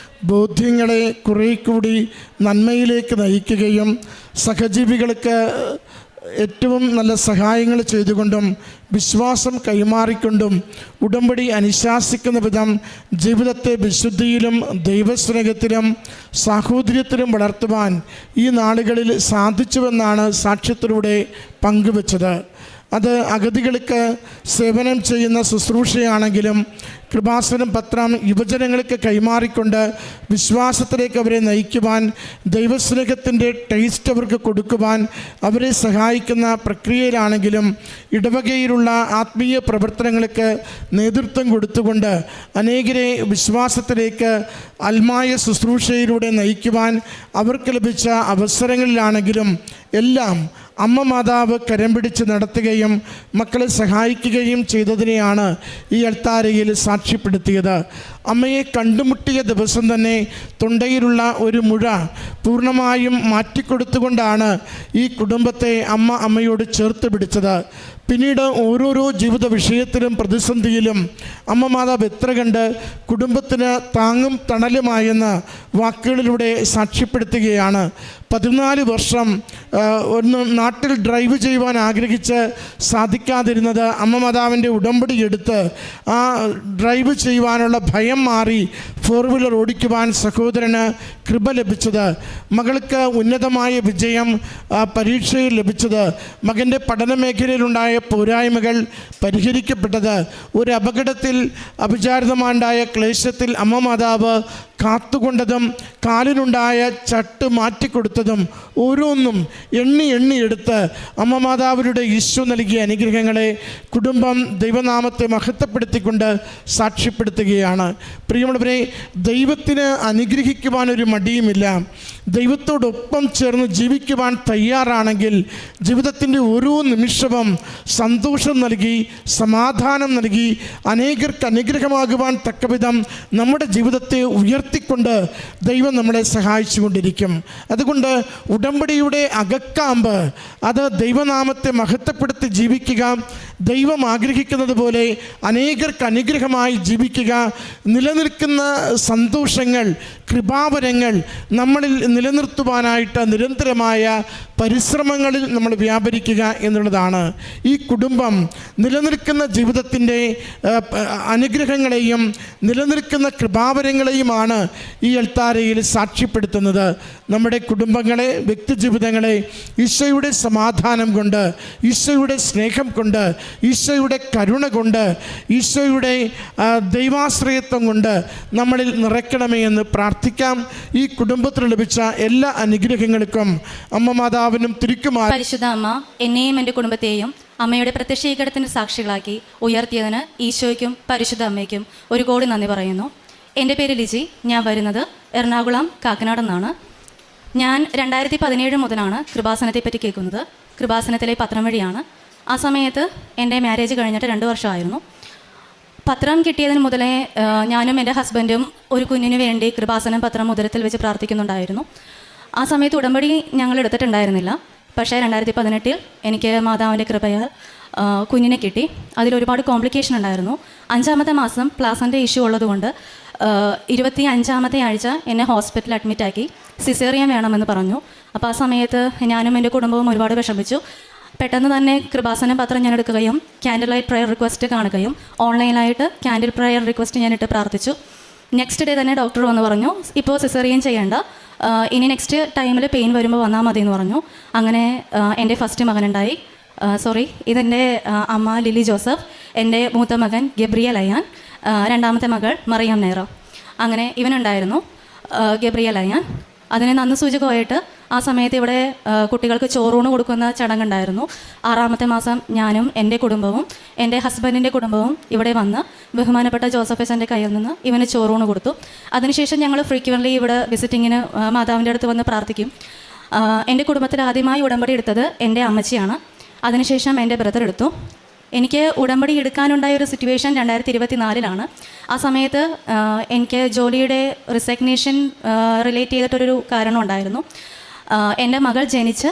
ബോധ്യങ്ങളെ കുറേ കൂടി നന്മയിലേക്ക് നയിക്കുകയും സഹജീവികൾക്ക് ഏറ്റവും നല്ല സഹായങ്ങൾ ചെയ്തുകൊണ്ടും വിശ്വാസം കൈമാറിക്കൊണ്ടും ഉടമ്പടി അനുശാസിക്കുന്ന വിധം ജീവിതത്തെ വിശുദ്ധിയിലും ദൈവസ്നേഹത്തിലും സാഹോദര്യത്തിലും വളർത്തുവാൻ ഈ നാളുകളിൽ സാധിച്ചുവെന്നാണ് സാക്ഷ്യത്തിലൂടെ പങ്കുവച്ചത്. അത് അഗതികൾക്ക് സേവനം ചെയ്യുന്ന ശുശ്രൂഷയാണെങ്കിലും കൃപാസനം പത്രം യുവജനങ്ങൾക്ക് കൈമാറിക്കൊണ്ട് വിശ്വാസത്തിലേക്ക് അവരെ നയിക്കുവാൻ, ദൈവസ്നേഹത്തിൻ്റെ ടേസ്റ്റ് അവർക്ക് കൊടുക്കുവാൻ അവരെ സഹായിക്കുന്ന പ്രക്രിയയിലാണെങ്കിലും ഇടവകയിലുള്ള ആത്മീയ പ്രവർത്തനങ്ങൾക്ക് നേതൃത്വം കൊടുത്തുകൊണ്ട് അനേകരെ വിശ്വാസത്തിലേക്ക് ആത്മായ ശുശ്രൂഷയിലൂടെ നയിക്കുവാൻ അവർക്ക് ലഭിച്ച അവസരങ്ങളിലാണെങ്കിലും എല്ലാം അമ്മ മാതാവ് കരം പിടിച്ച് നടത്തുകയും മക്കളെ സഹായിക്കുകയും ചെയ്തതിനെയാണ് ഈ അൾത്താരയിൽ സാക്ഷ്യപ്പെടുത്തിയത്. അമ്മയെ കണ്ടുമുട്ടിയ ദിവസം തന്നെ തൊണ്ടയിലുള്ള ഒരു മുഴ പൂർണ്ണമായും മാറ്റിക്കൊടുത്തുകൊണ്ടാണ് ഈ കുടുംബത്തെ അമ്മയോട് ചേർത്ത് പിടിച്ചത്. പിന്നീട് ഓരോരോ ജീവിത വിഷയത്തിലും പ്രതിസന്ധിയിലും അമ്മ മാതാവ് എത്ര കണ്ട് കുടുംബത്തിന് താങ്ങും തണലുമായെന്ന് വാക്കുകളിലൂടെ സാക്ഷ്യപ്പെടുത്തുകയാണ്. 14 വർഷം ഒന്ന് നാട്ടിൽ ഡ്രൈവ് ചെയ്യുവാൻ ആഗ്രഹിച്ച് സാധിക്കാതിരുന്നത് അമ്മ മാതാവിൻ്റെ ഉടമ്പടി എടുത്ത് ആ ഡ്രൈവ് ചെയ്യുവാനുള്ള ഭയം മാറി 4 വീലർ ഓടിക്കുവാൻ സഹോദരന് കൃപ ലഭിച്ചത്, മകൾക്ക് ഉന്നതമായ വിജയം പരീക്ഷയിൽ ലഭിച്ചത്, മകൻ്റെ പഠന മേഖലയിലുണ്ടായ പോരായ്മകൾ പരിഹരിക്കപ്പെട്ടത്, ഒരു അപകടത്തിൽ അവിചാരിതമാണ്ടായ ക്ലേശത്തിൽ അമ്മ മാതാവ് കാത്തുകൊണ്ടതും കാലിനുണ്ടായ ചട്ട് മാറ്റിക്കൊടുത്തതും ഓരോന്നും എണ്ണി എടുത്ത് അമ്മ മാതാവിയുടെ ഈശോ നൽകിയ അനുഗ്രഹങ്ങളെ കുടുംബം ദൈവനാമത്തെ മഹത്വപ്പെടുത്തിക്കൊണ്ട് സാക്ഷ്യപ്പെടുത്തുകയാണ്. പ്രിയമുള്ളവരെ, ദൈവത്തിന് അനുഗ്രഹിക്കുവാനൊരു മടിയുമില്ല. ദൈവത്തോടൊപ്പം ചേർന്ന് ജീവിക്കുവാൻ തയ്യാറാണെങ്കിൽ ജീവിതത്തിൻ്റെ ഓരോ നിമിഷവും സന്തോഷം നൽകി സമാധാനം നൽകി അനേകർക്ക് അനുഗ്രഹമാകുവാൻ തക്കവിധം നമ്മുടെ ജീവിതത്തെ ഉയർത്തിക്കൊണ്ട് ദൈവം നമ്മളെ സഹായിച്ചു കൊണ്ടിരിക്കും. അതുകൊണ്ട് ഉടമ്പടിയുടെ അകക്കാമ്പ് അത് ദൈവനാമത്തെ മഹത്വപ്പെടുത്തി ജീവിക്കുക, ദൈവം ആഗ്രഹിക്കുന്നത് പോലെ അനേകർക്ക് അനുഗ്രഹമായി ജീവിക്കുക, നിലനിൽക്കുന്ന സന്തോഷങ്ങൾ കൃപാവരങ്ങൾ നമ്മളിൽ നിലനിർത്തുവാനായിട്ട് നിരന്തരമായ പരിശ്രമങ്ങളിൽ നമ്മൾ വ്യാപരിക്കുക എന്നുള്ളതാണ്. ഈ കുടുംബം നിലനിൽക്കുന്ന ജീവിതത്തിൻ്റെ അനുഗ്രഹങ്ങളെയും നിലനിൽക്കുന്ന കൃപാവരങ്ങളെയുമാണ് ഈ അൾത്താരയിൽ സാക്ഷ്യപ്പെടുത്തുന്നത്. നമ്മുടെ കുടുംബങ്ങളെ, വ്യക്തിജീവിതങ്ങളെ ഈശോയുടെ സമാധാനം കൊണ്ട്, ഈശോയുടെ സ്നേഹം കൊണ്ട്, ഈശോയുടെ കരുണ കൊണ്ട്, ഈശോയുടെ ദൈവാശ്രയത്വം കൊണ്ട് നമ്മളിൽ നിറയ്ക്കണമേ എന്ന് പ്രാർത്ഥിക്കാം. ഈ കുടുംബത്തിന് ലഭിച്ച എല്ലാ അനുഗ്രഹങ്ങൾക്കും അമ്മ മാതാവിനും തിരുക്കുമാർ പരിശുദ്ധ അമ്മ എന്നെയും എൻ്റെ കുടുംബത്തെയും അമ്മയുടെ പ്രത്യക്ഷീകരണത്തിന് സാക്ഷികളാക്കി ഉയർത്തിയതിന് ഈശോയ്ക്കും പരിശുദ്ധ അമ്മയ്ക്കും ഒരു കോടി നന്ദി പറയുന്നു. എൻ്റെ പേര് ലിജി. ഞാൻ വരുന്നത് എറണാകുളം കാക്കനാട് നിന്നാണ്. ഞാൻ 2017 മുതലാണ് കൃപാസനത്തെപ്പറ്റി കേൾക്കുന്നത്. കൃപാസനത്തിലെ പത്രം വഴിയാണ്. ആ സമയത്ത് എൻ്റെ മാരേജ് കഴിഞ്ഞിട്ട് 2 വർഷമായിരുന്നു. പത്രം കിട്ടിയതിന് മുതലേ ഞാനും എൻ്റെ ഹസ്ബൻഡും ഒരു കുഞ്ഞിന് വേണ്ടി കൃപാസനം പത്രം ഉദരത്തിൽ വെച്ച് പ്രാർത്ഥിക്കുന്നുണ്ടായിരുന്നു. ആ സമയത്ത് ഉടമ്പടി ഞങ്ങൾ എടുത്തിട്ടുണ്ടായിരുന്നില്ല. പക്ഷേ 2018 എനിക്ക് മാതാവിൻ്റെ കൃപയാൽ കുഞ്ഞിനെ കിട്ടി. അതിലൊരുപാട് കോംപ്ലിക്കേഷൻ ഉണ്ടായിരുന്നു. 5ാമത്തെ മാസം പ്ലാസൻ്റെ ഇഷ്യൂ ഉള്ളതുകൊണ്ട് 25ാമത്തെ ആഴ്ച എന്നെ ഹോസ്പിറ്റലിൽ അഡ്മിറ്റാക്കി. സിസേറിയൻ വേണമെന്ന് പറഞ്ഞു. അപ്പോൾ ആ സമയത്ത് ഞാനും എൻ്റെ കുടുംബവും ഒരുപാട് വിഷമിച്ചു. പെട്ടെന്ന് തന്നെ കൃപാസനം പത്രം ഞാൻ എടുക്കുകയും ക്യാൻഡിൽ ലൈറ്റ് പ്രയർ റിക്വസ്റ്റ് കാണുകയും ഓൺലൈനായിട്ട് ക്യാൻഡിൽ പ്രയർ റിക്വസ്റ്റ് ഞാനിട്ട് പ്രാർത്ഥിച്ചു. നെക്സ്റ്റ് ഡേ തന്നെ ഡോക്ടർ വന്ന് പറഞ്ഞു, ഇപ്പോൾ സിസേറിയൻ ചെയ്യേണ്ട, ഇനി നെക്സ്റ്റ് ടൈമിൽ പെയിൻ വരുമ്പോൾ വന്നാൽ മതി എന്ന് പറഞ്ഞു. അങ്ങനെ എൻ്റെ ഫസ്റ്റ് മകനുണ്ടായി. ഇതെൻ്റെ അമ്മ ലിലി ജോസഫ്, എൻ്റെ മൂത്ത മകൻ ഗബ്രിയൽ അയ്യാൻ, 2ാമത്തെ മകൾ മറിയം നേറ. അങ്ങനെ ഇവനുണ്ടായിരുന്നു ഗബ്രിയൽ അയ്യാൻ. അതിനെ നന്ദി സൂചകമായിട്ട് ആ സമയത്ത് ഇവിടെ കുട്ടികൾക്ക് ചോറൂണ് കൊടുക്കുന്ന ചടങ്ങുണ്ടായിരുന്നു. 6ാമത്തെ മാസം ഞാനും എൻ്റെ കുടുംബവും എൻ്റെ ഹസ്ബൻഡിൻ്റെ കുടുംബവും ഇവിടെ വന്ന് ബഹുമാനപ്പെട്ട ജോസഫ് എച്ചൻ്റെ കയ്യിൽ നിന്ന് ഇവന് ചോറൂണ് കൊടുത്തു. അതിനുശേഷം ഞങ്ങൾ ഫ്രീക്വൻ്റ്ലി ഇവിടെ വിസിറ്റിങ്ങിന് മാതാവിൻ്റെ അടുത്ത് വന്ന് പ്രാർത്ഥിക്കും. എൻ്റെ കുടുംബത്തിൽ ആദ്യമായി ഉടമ്പടി എടുത്തത് എൻ്റെ അമ്മച്ചിയാണ്. അതിനുശേഷം എൻ്റെ ബ്രദർ എടുത്തു. എനിക്ക് ഉടമ്പടി എടുക്കാനുണ്ടായ ഒരു സിറ്റുവേഷൻ 2024 ആ സമയത്ത് എനിക്ക് ജോലിയുടെ റിസഗ്നേഷൻ റിലേറ്റ് ചെയ്തിട്ടൊരു കാരണം ഉണ്ടായിരുന്നു. എൻ്റെ മകൾ ജനിച്ച്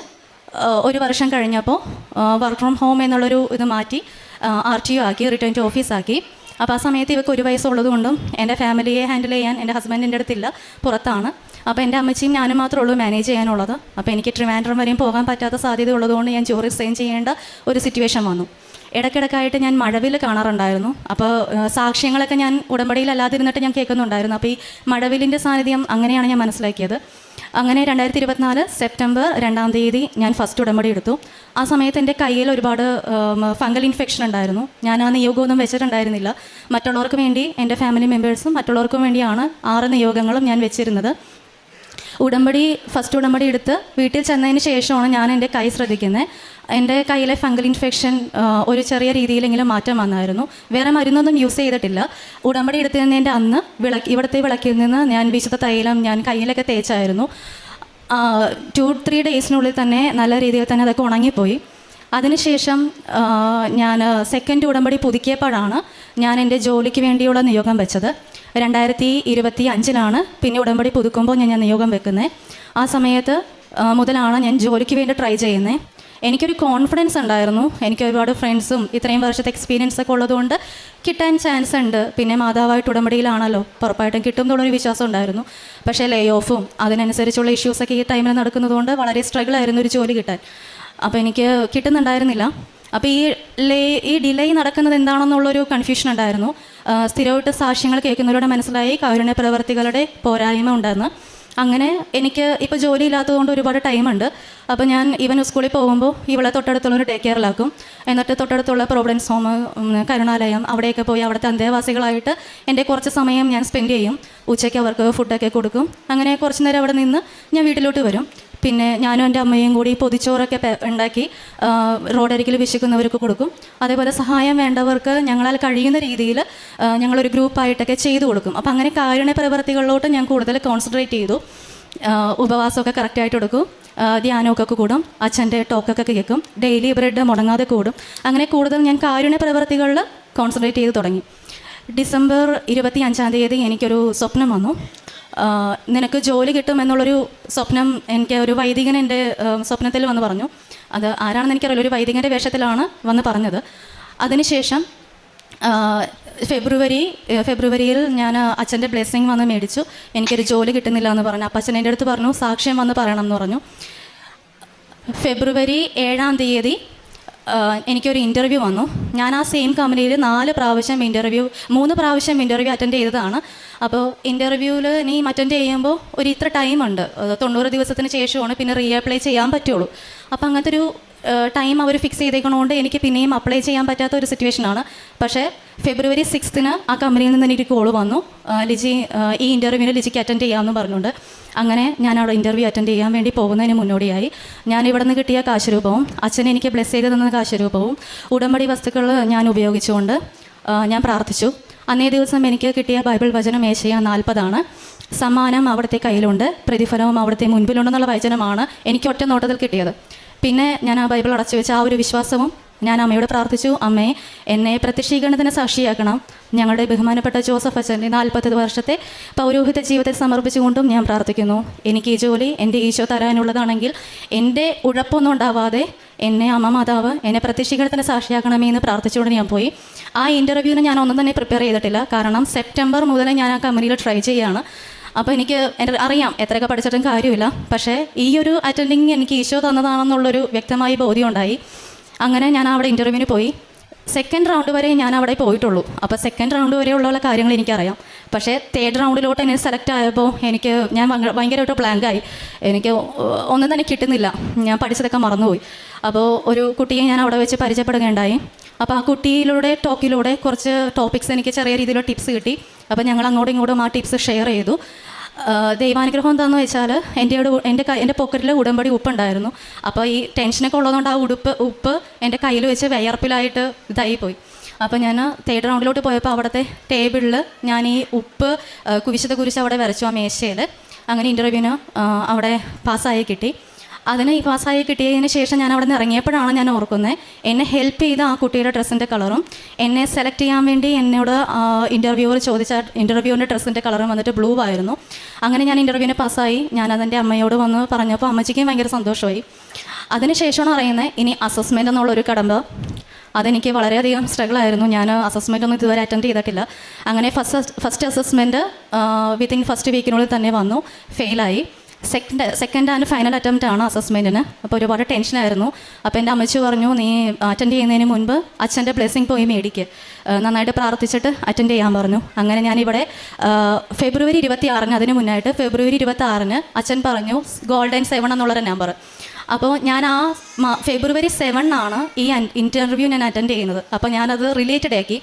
1 വർഷം കഴിഞ്ഞപ്പോൾ വർക്ക് ഫ്രം ഹോം എന്നുള്ളൊരു ഇത് മാറ്റി RTO ആക്കി, റിട്ടേൺ ടു ഓഫീസാക്കി. അപ്പോൾ ആ സമയത്ത് ഇവർക്ക് 1 വയസ്സുള്ളത് കൊണ്ടും എൻ്റെ ഫാമിലിയെ ഹാൻഡിൽ ചെയ്യാൻ എൻ്റെ ഹസ്ബൻഡിൻ്റെ അടുത്തില്ല, പുറത്താണ്. അപ്പോൾ എൻ്റെ അമ്മച്ചിയും ഞാനും മാത്രമേ ഉള്ളൂ മാനേജ് ചെയ്യാനുള്ളത്. അപ്പോൾ എനിക്ക് ട്രിവാൻഡ്രം വരെയും പോകാൻ പറ്റാത്ത സാധ്യത ഉള്ളതുകൊണ്ട് ഞാൻ ജോലി റിസൈൻ ചെയ്യേണ്ട ഒരു സിറ്റുവേഷൻ വന്നു. ഇടയ്ക്കിടയ്ക്കായിട്ട് ഞാൻ മഴവിൽ കാണാറുണ്ടായിരുന്നു. അപ്പോൾ സാക്ഷ്യങ്ങളൊക്കെ ഞാൻ ഉടമ്പടിയിലല്ലാതിരുന്നിട്ട് ഞാൻ കേൾക്കുന്നുണ്ടായിരുന്നു. അപ്പോൾ ഈ മഴവിലിൻ്റെ സാന്നിധ്യം അങ്ങനെയാണ് ഞാൻ മനസ്സിലാക്കിയത്. അങ്ങനെ 2024 സെപ്റ്റംബർ 2-ാം തീയതി ഞാൻ ഫസ്റ്റ് ഉടമ്പടി എടുത്തു. ആ സമയത്ത് എൻ്റെ കയ്യിൽ ഒരുപാട് ഫംഗൽ ഇൻഫെക്ഷൻ ഉണ്ടായിരുന്നു. ഞാൻ ആ നിയോഗമൊന്നും വെച്ചിട്ടുണ്ടായിരുന്നില്ല. മറ്റുള്ളവർക്ക് വേണ്ടി, എൻ്റെ ഫാമിലി മെമ്പേഴ്സും മറ്റുള്ളവർക്കും വേണ്ടിയാണ് 6 നിയോഗങ്ങളും ഞാൻ വെച്ചിരുന്നത്. ഫസ്റ്റ് ഉടമ്പടി എടുത്ത് വീട്ടിൽ ചെന്നതിന് ശേഷമാണ് ഞാൻ എൻ്റെ കൈ ശ്രദ്ധിക്കുന്നത്. എൻ്റെ കയ്യിലെ ഫംഗൽ ഇൻഫെക്ഷൻ ഒരു ചെറിയ രീതിയിലെങ്കിലും മാറ്റം വന്നായിരുന്നു. വേറെ മരുന്നൊന്നും യൂസ് ചെയ്തിട്ടില്ല. ഉടമ്പടി എടുത്തതിൻ്റെ അന്ന് ഇവിടുത്തെ വിളക്കിൽ നിന്ന് ഞാൻ വിശുദ്ധ തൈലം ഞാൻ കയ്യിലൊക്കെ തേച്ചായിരുന്നു. 2-3 ഡേയ്സിനുള്ളിൽ തന്നെ നല്ല രീതിയിൽ തന്നെ അതൊക്കെ ഉണങ്ങിപ്പോയി. അതിനുശേഷം ഞാൻ സെക്കൻഡ് ഉടമ്പടി പുതുക്കിയപ്പോഴാണ് ഞാൻ എൻ്റെ ജോലിക്ക് വേണ്ടിയുള്ള നിയോഗം വെച്ചത്. 2025 പിന്നെ ഉടമ്പടി പുതുക്കുമ്പോൾ ഞാൻ നിയോഗം വെക്കുന്നത്. ആ സമയത്ത് മുതലാണ് ഞാൻ ജോലിക്ക് വേണ്ടി ട്രൈ ചെയ്യുന്നത്. എനിക്കൊരു കോൺഫിഡൻസ് ഉണ്ടായിരുന്നു. എനിക്ക് ഒരുപാട് ഫ്രണ്ട്സും ഇത്രയും വർഷത്തെ എക്സ്പീരിയൻസ് ഒക്കെ ഉള്ളതുകൊണ്ട് കിട്ടാൻ ചാൻസ് ഉണ്ട്. പിന്നെ മാതാവായിട്ട് ഉടമ്പടിയിലാണല്ലോ, ഉറപ്പായിട്ടും കിട്ടും എന്നുള്ളൊരു വിശ്വാസം ഉണ്ടായിരുന്നു. പക്ഷേ ലേ ഓഫും അതിനനുസരിച്ചുള്ള ഇഷ്യൂസൊക്കെ ഈ ടൈമിൽ നടക്കുന്നതുകൊണ്ട് വളരെ സ്ട്രഗിൾ ആയിരുന്നു ഒരു ജോലി കിട്ടാൻ. അപ്പോൾ എനിക്ക് കിട്ടുന്നുണ്ടായിരുന്നില്ല. അപ്പോൾ ഈ ഡിലേ നടക്കുന്നത് എന്താണെന്നുള്ളൊരു കൺഫ്യൂഷൻ ഉണ്ടായിരുന്നു. സ്ഥിരമായിട്ട് സാക്ഷ്യങ്ങൾ കേൾക്കുന്നവരുടെ മനസ്സിലായി കാരുണ്യ പ്രവർത്തികളുടെ പോരായ്മ ഉണ്ടെന്ന്. അങ്ങനെ എനിക്ക് ഇപ്പോൾ ജോലി ഇല്ലാത്തതുകൊണ്ട് ഒരുപാട് ടൈമുണ്ട്. അപ്പോൾ ഞാൻ ഇവൻ സ്കൂളിൽ പോകുമ്പോൾ ഇവളെ തൊട്ടടുത്തുള്ളൊരു ഡേ കെയറിലാക്കും. എന്നിട്ട് തൊട്ടടുത്തുള്ള പ്രോവിഡൻസ് ഹോം, കരുണാലയം, അവിടെയൊക്കെ പോയി അവിടുത്തെ അന്തേവാസികളായിട്ട് എൻ്റെ കുറച്ച് സമയം ഞാൻ സ്പെൻഡ് ചെയ്യും. ഉച്ചയ്ക്ക് അവർക്ക് ഫുഡൊക്കെ കൊടുക്കും. അങ്ങനെ കുറച്ച് നേരം അവിടെ നിന്ന് ഞാൻ വീട്ടിലോട്ട് വരും. പിന്നെ ഞാനും എൻ്റെ അമ്മയും കൂടി പൊതിച്ചോറൊക്കെ ഉണ്ടാക്കി റോഡരികിൽ വിശക്കുന്നവർക്ക് കൊടുക്കും. അതേപോലെ സഹായം വേണ്ടവർക്ക് ഞങ്ങളാൽ കഴിയുന്ന രീതിയിൽ ഞങ്ങളൊരു ഗ്രൂപ്പായിട്ടൊക്കെ ചെയ്തു കൊടുക്കും. അപ്പോൾ അങ്ങനെ കാരുണ്യ പ്രവർത്തികളിലോട്ട് ഞാൻ കൂടുതൽ കോൺസെൻട്രേറ്റ് ചെയ്തു. ഉപവാസമൊക്കെ കറക്റ്റായിട്ട് എടുക്കും, ധ്യാനമൊക്കെ കൂടും, അച്ഛൻ്റെ ടോക്കൊക്കെ കേൾക്കും, ഡെയിലി ബ്രെഡ് മുടങ്ങാതെ കൂടും. അങ്ങനെ കൂടുതൽ ഞാൻ കാരുണ്യ പ്രവർത്തികളിൽ കോൺസെൻട്രേറ്റ് ചെയ്ത് തുടങ്ങി. ഡിസംബർ 25-ാം തീയതി എനിക്കൊരു സ്വപ്നം വന്നു. നിനക്ക് ജോലി കിട്ടുമെന്നുള്ളൊരു സ്വപ്നം എനിക്ക് ഒരു വൈദികൻ എൻ്റെ സ്വപ്നത്തിൽ വന്ന് പറഞ്ഞു. അത് ആരാണെന്ന് എനിക്കറിയില്ല, ഒരു വൈദികൻ്റെ വേഷത്തിലാണ് വന്ന് പറഞ്ഞത്. അതിനുശേഷം ഫെബ്രുവരിയിൽ ഞാൻ അച്ഛൻ്റെ ബ്ലെസ്സിങ് വന്ന് മേടിച്ചു. എനിക്കൊരു ജോലി കിട്ടുന്നില്ല എന്ന് പറഞ്ഞു. അപ്പം അച്ഛൻ എൻ്റെ അടുത്ത് പറഞ്ഞു സാക്ഷ്യം വന്ന് പറയണം എന്ന് പറഞ്ഞു. ഫെബ്രുവരി 7-ാം തീയതി എനിക്കൊരു ഇൻ്റർവ്യൂ വന്നു. ഞാൻ ആ സെയിം കമ്പനിയിൽ 3 പ്രാവശ്യം ഇൻ്റർവ്യൂ അറ്റൻഡ് ചെയ്തതാണ്. അപ്പോൾ ഇൻ്റർവ്യൂവിൽ നീ അറ്റൻഡ് ചെയ്യുമ്പോൾ ഒരു ഇത്ര ടൈമുണ്ട്, 90 ദിവസത്തിന് ശേഷമാണ് പിന്നെ റീഅപ്ലൈ ചെയ്യാൻ പറ്റുള്ളൂ. അപ്പോൾ അങ്ങനത്തെ ഒരു ടൈം അവർ ഫിക്സ് ചെയ്തേക്കണോണ്ട് എനിക്ക് പിന്നെയും അപ്ലൈ ചെയ്യാൻ പറ്റാത്ത ഒരു സിറ്റുവേഷനാണ്. പക്ഷേ ഫെബ്രുവരി 6-ന് ആ കമ്പനിയിൽ നിന്ന് എനിക്ക് കോൾ വന്നു, ലിജി ഈ ഇൻ്റർവ്യൂവിന് ലിജിക്ക് അറ്റൻഡ് ചെയ്യാമെന്ന് പറഞ്ഞുകൊണ്ട്. അങ്ങനെ ഞാൻ അവിടെ ഇൻ്റർവ്യൂ അറ്റൻഡ് ചെയ്യാൻ വേണ്ടി പോകുന്നതിന് മുന്നോടിയായി ഞാൻ ഇവിടെ നിന്ന് കിട്ടിയ കാശുരൂപവും അച്ഛൻ എനിക്ക് ബ്ലെസ് ചെയ്ത് തന്ന കാശുരൂപവും ഉടമ്പടി വസ്തുക്കൾ ഞാൻ ഉപയോഗിച്ചുകൊണ്ട് ഞാൻ പ്രാർത്ഥിച്ചു. അന്നേ ദിവസം എനിക്ക് കിട്ടിയ ബൈബിൾ വചനം ഏശയ്യ 40 സമ്മാനം അവിടുത്തെ കയ്യിലുണ്ട്, പ്രതിഫലവും അവിടുത്തെ മുൻപിലുണ്ടെന്നുള്ള വചനമാണ് എനിക്ക് ഒറ്റ നോട്ടത്തിൽ കിട്ടിയത്. പിന്നെ ഞാൻ ആ ബൈബിൾ അടച്ചു വെച്ച ആ ഒരു വിശ്വാസവും ഞാൻ അമ്മയോട് പ്രാർത്ഥിച്ചു, അമ്മേ എന്നെ പ്രത്യക്ഷീകരണത്തിന് സാക്ഷിയാക്കണം. ഞങ്ങളുടെ ബഹുമാനപ്പെട്ട ജോസഫ് അച്ഛൻ്റെ 40 വർഷത്തെ പൗരോഹിത ജീവിതത്തെ സമർപ്പിച്ചുകൊണ്ടും ഞാൻ പ്രാർത്ഥിക്കുന്നു, എനിക്ക് ഈ ജോലി എൻ്റെ ഈശോ തരാനുള്ളതാണെങ്കിൽ എൻ്റെ ഉഴപ്പൊന്നും ഉണ്ടാവാതെ എന്നെ അമ്മ മാതാവ് എന്നെ പ്രത്യക്ഷീകരണത്തിന് സാക്ഷിയാക്കണമേ എന്ന് പ്രാർത്ഥിച്ചുകൊണ്ട് ഞാൻ പോയി. ആ ഇൻ്റർവ്യൂവിന് ഞാൻ ഒന്നും തന്നെ പ്രിപ്പയർ ചെയ്തിട്ടില്ല. കാരണം സെപ്റ്റംബർ മുതൽ ഞാൻ ആ കമ്പനിയിൽ ട്രൈ ചെയ്യുകയാണ്. അപ്പോൾ എനിക്ക് അറിയാം എത്രയൊക്കെ പഠിച്ചിട്ടും കാര്യമില്ല. പക്ഷേ ഈ ഒരു അറ്റൻഡിങ് എനിക്ക് ഈശോ തന്നതാണെന്നുള്ളൊരു വ്യക്തമായ ബോധ്യം ഉണ്ടായി. അങ്ങനെ ഞാൻ അവിടെ ഇൻ്റർവ്യൂവിന് പോയി. സെക്കൻഡ് റൗണ്ട് വരെ ഞാൻ അവിടെ പോയിട്ടുള്ളൂ. അപ്പോൾ സെക്കൻഡ് റൗണ്ട് വരെയുള്ള കാര്യങ്ങൾ എനിക്കറിയാം. പക്ഷേ തേർഡ് റൗണ്ടിലോട്ട് എന്നെ സെലക്ട് ആയപ്പോൾ ഞാൻ ഭയങ്കരമായിട്ട് ബ്ലാങ്കായി. എനിക്ക് ഒന്നും തന്നെ കിട്ടുന്നില്ല, ഞാൻ പഠിച്ചതൊക്കെ മറന്നുപോയി. അപ്പോൾ ഒരു കുട്ടിയെ ഞാൻ അവിടെ വെച്ച് പരിചയപ്പെടുകയുണ്ടായി. അപ്പോൾ ആ കുട്ടിയിലൂടെ ടോക്കിലൂടെ കുറച്ച് ടോപ്പിക്സ് എനിക്ക് ചെറിയ രീതിയിലുള്ള ടിപ്സ് കിട്ടി. അപ്പോൾ ഞങ്ങൾ അങ്ങോട്ടും ഇങ്ങോട്ടും ആ ടിപ്സ് ഷെയർ ചെയ്തു. ദൈവാനുഗ്രഹം എന്താണെന്ന് വെച്ചാൽ എൻ്റെ പോക്കറ്റിൽ ഉടമ്പടി ഉപ്പുണ്ടായിരുന്നു. അപ്പോൾ ഈ ടെൻഷനൊക്കെ ഉള്ളതുകൊണ്ട് ആ ഉപ്പ് എൻ്റെ കയ്യിൽ വെച്ച് വിയർപ്പിലായിട്ട് ഇതായിപ്പോയി. അപ്പോൾ ഞാൻ തേർഡ് റൗണ്ടിലോട്ട് പോയപ്പോൾ അവിടുത്തെ ടേബിളിൽ ഞാൻ ഈ ഉപ്പ് കുരിശ് അവിടെ വരച്ചു ആ മേശയിൽ. അങ്ങനെ ഇൻ്റർവ്യൂവിന് അവിടെ പാസ്സായി കിട്ടി. അതിന് ഈ പാസ്സായി കിട്ടിയതിന് ശേഷം ഞാൻ അവിടെ നിന്ന് ഇറങ്ങിയപ്പോഴാണ് ഞാൻ ഓർക്കുന്നത്, എന്നെ ഹെൽപ്പ് ചെയ്ത ആ കുട്ടിയുടെ ഡ്രസ്സിൻ്റെ കളറും എന്നെ സെലക്ട് ചെയ്യാൻ വേണ്ടി എന്നോട് ഇൻ്റർവ്യൂവർ ചോദിച്ച ഇൻ്റർവ്യൂവിൻ്റെ ഡ്രസ്സിൻ്റെ കളറും വന്നിട്ട് ബ്ലൂ ആയിരുന്നു. അങ്ങനെ ഞാൻ ഇൻ്റർവ്യൂവിന് പാസ്സായി. ഞാൻ അതെൻ്റെ അമ്മയോട് വന്ന് പറഞ്ഞപ്പോൾ അമ്മച്ചിക്കും ഭയങ്കര സന്തോഷമായി. അതിനുശേഷമാണ് അറിയുന്നത് ഇനി അസസ്മെൻ്റ് എന്നുള്ളൊരു കടമ്പ. അതെനിക്ക് വളരെയധികം സ്ട്രഗിളായിരുന്നു. ഞാൻ അസസ്മെൻ്റ് ഒന്നും ഇതുവരെ അറ്റൻഡ് ചെയ്തിട്ടില്ല. അങ്ങനെ ഫസ്റ്റ് അസസ്മെൻറ്റ് വിത്തിൻ ഫസ്റ്റ് വീക്കിനുള്ളിൽ തന്നെ വന്നു, ഫെയിലായി. സെക്കൻഡ് ആൻഡ് ഫൈനൽ അറ്റംപ്റ്റ് ആണ് അസസ്മെൻറ്റിന്. അപ്പോൾ ഒരുപാട് ടെൻഷനായിരുന്നു. അപ്പോൾ എൻ്റെ അമ്മച്ചി പറഞ്ഞു, നീ അറ്റൻഡ് ചെയ്യുന്നതിന് മുൻപ് അച്ഛൻ്റെ ബ്ലെസ്സിങ് പോയി മേടിക്കുക, നന്നായിട്ട് പ്രാർത്ഥിച്ചിട്ട് അറ്റൻഡ് ചെയ്യാൻ പറഞ്ഞു. അങ്ങനെ ഞാനിവിടെ ഫെബ്രുവരി 26 അതിന് മുന്നായിട്ട് ഫെബ്രുവരി 26 അച്ഛൻ പറഞ്ഞു ഗോൾഡൻ 7 എന്നുള്ളൊരു നമ്പർ. അപ്പോൾ ഞാൻ ആ ഫെബ്രുവരി 7 ഈ ഇൻ്റർവ്യൂ ഞാൻ അറ്റൻഡ് ചെയ്യുന്നത്. അപ്പോൾ ഞാനത് റിലേറ്റഡ് ആക്കി.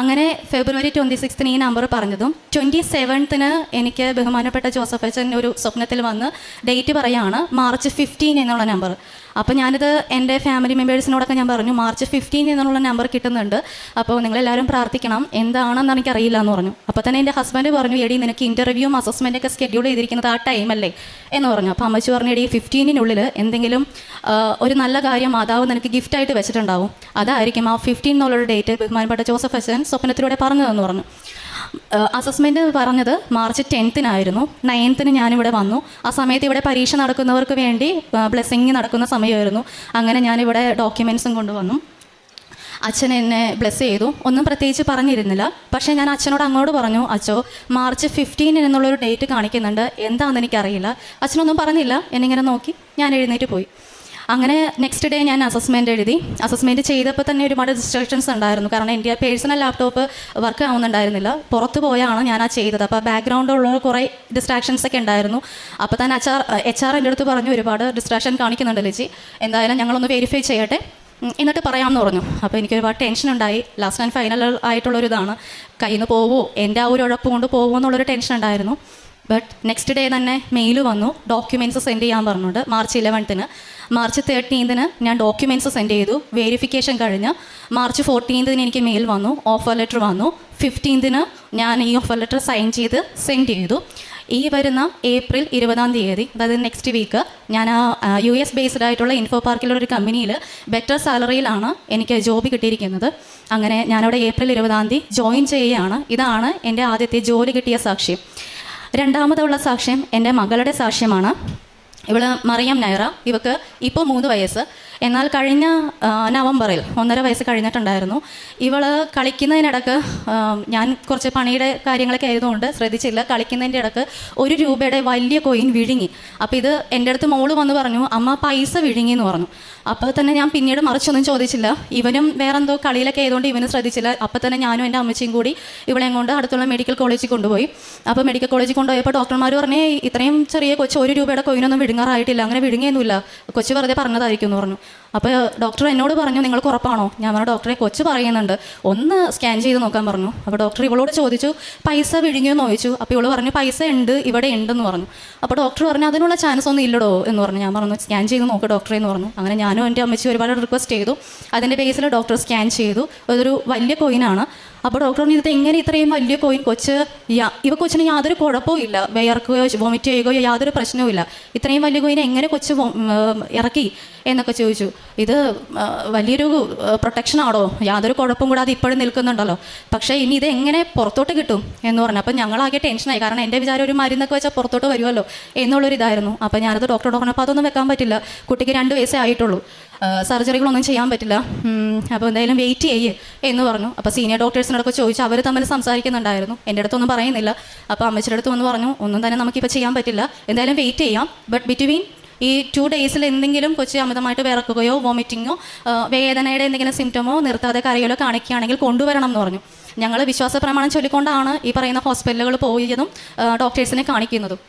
അങ്ങനെ ഫെബ്രുവരി 26 ഈ നമ്പർ പറഞ്ഞതും 27 എനിക്ക് ബഹുമാനപ്പെട്ട ജോസഫ് അച്ഛൻ ഒരു സ്വപ്നത്തിൽ വന്ന് ഡേറ്റ് പറയുകയാണ്, മാർച്ച് 15 എന്നുള്ള നമ്പർ. അപ്പോൾ ഞാനിത് എൻ്റെ ഫാമിലി മെമ്പേഴ്സിനോടൊക്കെ ഞാൻ പറഞ്ഞു, മാർച്ച് 15 എന്നുള്ള നമ്പർ കിട്ടുന്നുണ്ട്, അപ്പോൾ നിങ്ങളെല്ലാവരും പ്രാർത്ഥിക്കണം, എന്താണെന്ന് എനിക്കറിയില്ല എന്ന് പറഞ്ഞു. അപ്പോൾ തന്നെ എൻ്റെ ഹസ്ബൻഡ് പറഞ്ഞു, എടി നിനക്ക് ഇൻ്റർവ്യൂവും അസസ്മെൻറ്റൊക്കെ ഷെഡ്യൂൾ ചെയ്തിരിക്കുന്നത് ആ ടൈമല്ലേ എന്ന് പറഞ്ഞു. അപ്പോൾ അമ്മച്ചി പറഞ്ഞു, എടി 15 എന്തെങ്കിലും ഒരു നല്ല കാര്യം മാതാവ് നിനക്ക് ഗിഫ്റ്റായിട്ട് വെച്ചിട്ടുണ്ടാവും, അതായിരിക്കും ആ 15 എന്നുള്ളൊരു ഡേറ്റ് ബഹുമാനപ്പെട്ട ജോസഫ് അച്ഛൻ സ്വപ്നത്തിലൂടെ പറഞ്ഞതെന്ന് പറഞ്ഞു. അസസ്മെൻറ്റ് പറഞ്ഞത് മാർച്ച് 10 9 ഞാനിവിടെ വന്നു. ആ സമയത്ത് ഇവിടെ പരീക്ഷ നടക്കുന്നവർക്ക് വേണ്ടി ബ്ലെസ്സിങ് നടക്കുന്ന സമയമായിരുന്നു. അങ്ങനെ ഞാനിവിടെ ഡോക്യുമെൻറ്റ്സും കൊണ്ടുവന്നു. അച്ഛൻ എന്നെ ബ്ലെസ് ചെയ്തു. ഒന്നും പ്രത്യേകിച്ച് പറഞ്ഞിരുന്നില്ല. പക്ഷേ ഞാൻ അച്ഛനോട് അങ്ങോട്ട് പറഞ്ഞു, അച്ഛോ മാർച്ച് 15 എന്നുള്ളൊരു ഡേറ്റ് കാണിക്കുന്നുണ്ട്, എന്താണെന്ന് എനിക്കറിയില്ല. അച്ഛനൊന്നും പറഞ്ഞില്ല. എന്നിങ്ങനെ നോക്കി ഞാൻ എഴുന്നേറ്റ് പോയി. അങ്ങനെ നെക്സ്റ്റ് ഡേ ഞാൻ അസസ്മെൻറ്റ് എഴുതി. അസസ്മെൻറ്റ് ചെയ്തപ്പോൾ തന്നെ ഒരുപാട് ഡിസ്ട്രാക്ഷൻസ് ഉണ്ടായിരുന്നു. കാരണം എൻ്റെ പേഴ്സണൽ ലാപ്ടോപ്പ് വർക്ക് ആവുന്നുണ്ടായിരുന്നില്ല. പുറത്ത് പോയാണ് ഞാൻ ആ ചെയ്തത്. അപ്പോൾ ബാക്ക്ഗ്രൗണ്ടിലുള്ള കുറേ ഡിസ്ട്രാക്ഷൻസ് ഒക്കെ ഉണ്ടായിരുന്നു. അപ്പോൾ തന്നെ എച്ച് ആർ എൻ്റെ അടുത്ത് പറഞ്ഞു, ഒരുപാട് ഡിസ്ട്രാക്ഷൻ കാണിക്കുന്നുണ്ട് ലിജി, എന്തായാലും ഞങ്ങളൊന്ന് വെരിഫൈ ചെയ്യട്ടെ എന്നിട്ട് പറയാമെന്ന് പറഞ്ഞു. അപ്പോൾ എനിക്ക് ഒരുപാട് ടെൻഷൻ ഉണ്ടായി. ലാസ്റ്റ് ആൻഡ് ഫൈനൽ ആയിട്ടുള്ളൊരിതാണ്, കയ്യിൽ നിന്ന് പോവോ, എൻ്റെ ആ ഒരു ഉഴപ്പ് കൊണ്ട് പോകുമോ എന്നുള്ളൊരു ടെൻഷൻ ഉണ്ടായിരുന്നു. ബട്ട് നെക്സ്റ്റ് ഡേ തന്നെ മെയിൽ വന്നു, ഡോക്യുമെൻറ്റ്സ് സെൻഡ് ചെയ്യാൻ പറഞ്ഞുകൊണ്ട്. മാർച്ച് 11 മാർച്ച് 13 ഞാൻ ഡോക്യുമെൻറ്റ്സ് സെൻഡ് ചെയ്തു. വെരിഫിക്കേഷൻ കഴിഞ്ഞ് മാർച്ച് 14 എനിക്ക് മെയിൽ വന്നു, ഓഫർ ലെറ്റർ വന്നു. 15 ഞാൻ ഈ ഓഫർ ലെറ്റർ സൈൻ ചെയ്ത് സെൻഡ് ചെയ്തു. ഈ വരുന്ന ഏപ്രിൽ 20 അതായത് നെക്സ്റ്റ് വീക്ക് ഞാൻ US ബേസ്ഡ് ആയിട്ടുള്ള ഇൻഫോ പാർക്കിലുള്ള ഒരു കമ്പനിയിൽ ബെറ്റർ സാലറിയിലാണ് എനിക്ക് ജോബ് കിട്ടിയിരിക്കുന്നത്. അങ്ങനെ ഞാനവിടെ ഏപ്രിൽ 20 ജോയിൻ ചെയ്യുകയാണ്. ഇതാണ് എൻ്റെ ആദ്യത്തെ ജോലി കിട്ടിയ സാക്ഷ്യം. രണ്ടാമതുള്ള സാക്ഷ്യം എൻ്റെ മകളുടെ സാക്ഷ്യമാണ്. ഇവൾ മറിയം നൈറ. ഇവൾക്ക് ഇപ്പോൾ 3 വയസ്സ്. എന്നാൽ കഴിഞ്ഞ നവംബറിൽ 1.5 വയസ്സ് കഴിഞ്ഞിട്ടുണ്ടായിരുന്നു. ഇവൾ കളിക്കുന്നതിനിടക്ക് ഞാൻ കുറച്ച് പണിയുടെ കാര്യങ്ങളൊക്കെ ആയതുകൊണ്ട് ശ്രദ്ധിച്ചില്ല. കളിക്കുന്നതിൻ്റെ ഇടക്ക് 1 രൂപയുടെ വലിയ കോയിൻ വിഴുങ്ങി. അപ്പോൾ ഇത് എൻ്റെ അടുത്ത് മോള് വന്ന് പറഞ്ഞു, അമ്മ പൈസ വിഴുങ്ങി എന്ന് പറഞ്ഞു. അപ്പോൾ തന്നെ ഞാൻ പിന്നീട് മറിച്ചൊന്നും ചോദിച്ചില്ല. ഇവനും വേറെന്തോ കളിയിലൊക്കെ ആയതുകൊണ്ട് ഇവനും ശ്രദ്ധിച്ചില്ല. അപ്പോൾ തന്നെ ഞാനും എൻ്റെ അമ്മച്ചിയും കൂടി ഇവളെയും കൊണ്ട് അടുത്തുള്ള മെഡിക്കൽ കോളേജിൽ കൊണ്ടുപോയി. അപ്പോൾ മെഡിക്കൽ കോളേജിൽ കൊണ്ടുപോയപ്പോൾ ഡോക്ടർമാർ പറഞ്ഞേ, ഇത്രയും ചെറിയ കൊച്ച് 1 രൂപയുടെ കോയിനൊന്നും വിഴുങ്ങാറായിട്ടില്ല, അങ്ങനെ വിഴുങ്ങിയൊന്നുമില്ല, കൊച്ച് വെറുതെ പറഞ്ഞതായിരിക്കും എന്ന് പറഞ്ഞു. അപ്പോൾ ഡോക്ടർ എന്നോട് പറഞ്ഞു, നിങ്ങൾക്ക് ഉറപ്പാണോ? ഞാൻ പറഞ്ഞു, ഡോക്ടറെ കൊച്ച് പറയുന്നുണ്ട്, ഒന്ന് സ്കാൻ ചെയ്ത് നോക്കാൻ പറഞ്ഞു. അപ്പോൾ ഡോക്ടർ ഇവളോട് ചോദിച്ചു, പൈസ വിഴുങ്ങിയെന്ന് ചോദിച്ചു. അപ്പോൾ ഇവള് പറഞ്ഞു, പൈസ ഉണ്ട്, ഇവിടെ ഉണ്ടെന്ന് പറഞ്ഞു. അപ്പോൾ ഡോക്ടർ പറഞ്ഞു, അതിനുള്ള ചാൻസ് ഒന്നും ഇല്ലടോ എന്ന് പറഞ്ഞു. ഞാൻ പറഞ്ഞു, സ്കാൻ ചെയ്ത് നോക്ക് ഡോക്ടറെ എന്ന് പറഞ്ഞു. അങ്ങനെ ഞാനും എൻ്റെ അമ്മച്ചി ഒരുപാട് റിക്വസ്റ്റ് ചെയ്തു. അതിൻ്റെ ബേസിൽ ഡോക്ടർ സ്കാൻ ചെയ്തു. അതൊരു വലിയ കോയിനാണ്. അപ്പോൾ ഡോക്ടർ പറഞ്ഞു, ഇത് എങ്ങനെ ഇത്രയും വലിയ കോയിൻ? കൊച്ചിന് യാതൊരു കുഴപ്പവും ഇല്ല, വിയർക്കുകയോ വോമിറ്റ് ചെയ്യുകയോ യാതൊരു പ്രശ്നവും ഇല്ല, ഇത്രയും വലിയ കോയിൻ എങ്ങനെ കൊച്ച് ഇറക്കി എന്നൊക്കെ ചോദിച്ചു. ഇത് വലിയൊരു പ്രൊട്ടക്ഷനാണോ, യാതൊരു കുഴപ്പം കൂടാതെ ഇപ്പോഴും നിൽക്കുന്നുണ്ടല്ലോ, പക്ഷേ ഇനി ഇത് എങ്ങനെ പുറത്തോട്ട് കിട്ടും എന്ന് പറഞ്ഞു. അപ്പം ഞങ്ങളാകെ ടെൻഷനായി. കാരണം എൻ്റെ വിചാരം ഒരു മരുന്നൊക്കെ വെച്ചാൽ പുറത്തോട്ട് വരുമല്ലോ എന്നുള്ളൊരിതായിരുന്നു. അപ്പോൾ ഞാനത് ഡോക്ടറോട് പറഞ്ഞപ്പോൾ അതൊന്നും വെക്കാൻ പറ്റില്ല, കുട്ടിക്ക് 2 വയസ്സേ ആയിട്ടുള്ളൂ, സർജറികളൊന്നും ചെയ്യാൻ പറ്റില്ല, അപ്പോൾ എന്തായാലും വെയിറ്റ് ചെയ്യേ എന്ന് പറഞ്ഞു. അപ്പോൾ സീനിയർ ഡോക്ടേഴ്സിനോടൊക്കെ ചോദിച്ചു, അവർ തമ്മിൽ സംസാരിക്കുന്നുണ്ടായിരുന്നു, എൻ്റെ അടുത്തൊന്നും പറയുന്നില്ല. അപ്പോൾ അമ്മച്ചിയുടെ അടുത്ത് വന്ന് പറഞ്ഞു, ഒന്നും തന്നെ നമുക്കിപ്പോൾ ചെയ്യാൻ പറ്റില്ല, എന്തായാലും വെയിറ്റ് ചെയ്യാം, ബട്ട് ബിറ്റ്വീൻ ഈ 2 ഡേയ്സിൽ എന്തെങ്കിലും കൊച്ച് അമിതമായിട്ട് വിറക്കുകയോ വോമിറ്റിങ്ങോ വേദനയുടെ എന്തെങ്കിലും സിംറ്റമോ നിർത്താതെ കരയിലോ കാണിക്കുകയാണെങ്കിൽ കൊണ്ടുവരണം എന്ന് പറഞ്ഞു. ഞങ്ങൾ വിശ്വാസ പ്രമാണം ചൊല്ലിക്കൊണ്ടാണ് ഈ പറയുന്ന ഹോസ്പിറ്റലുകൾ പോയതും ഡോക്ടേഴ്സിനെ കാണിക്കുന്നതും.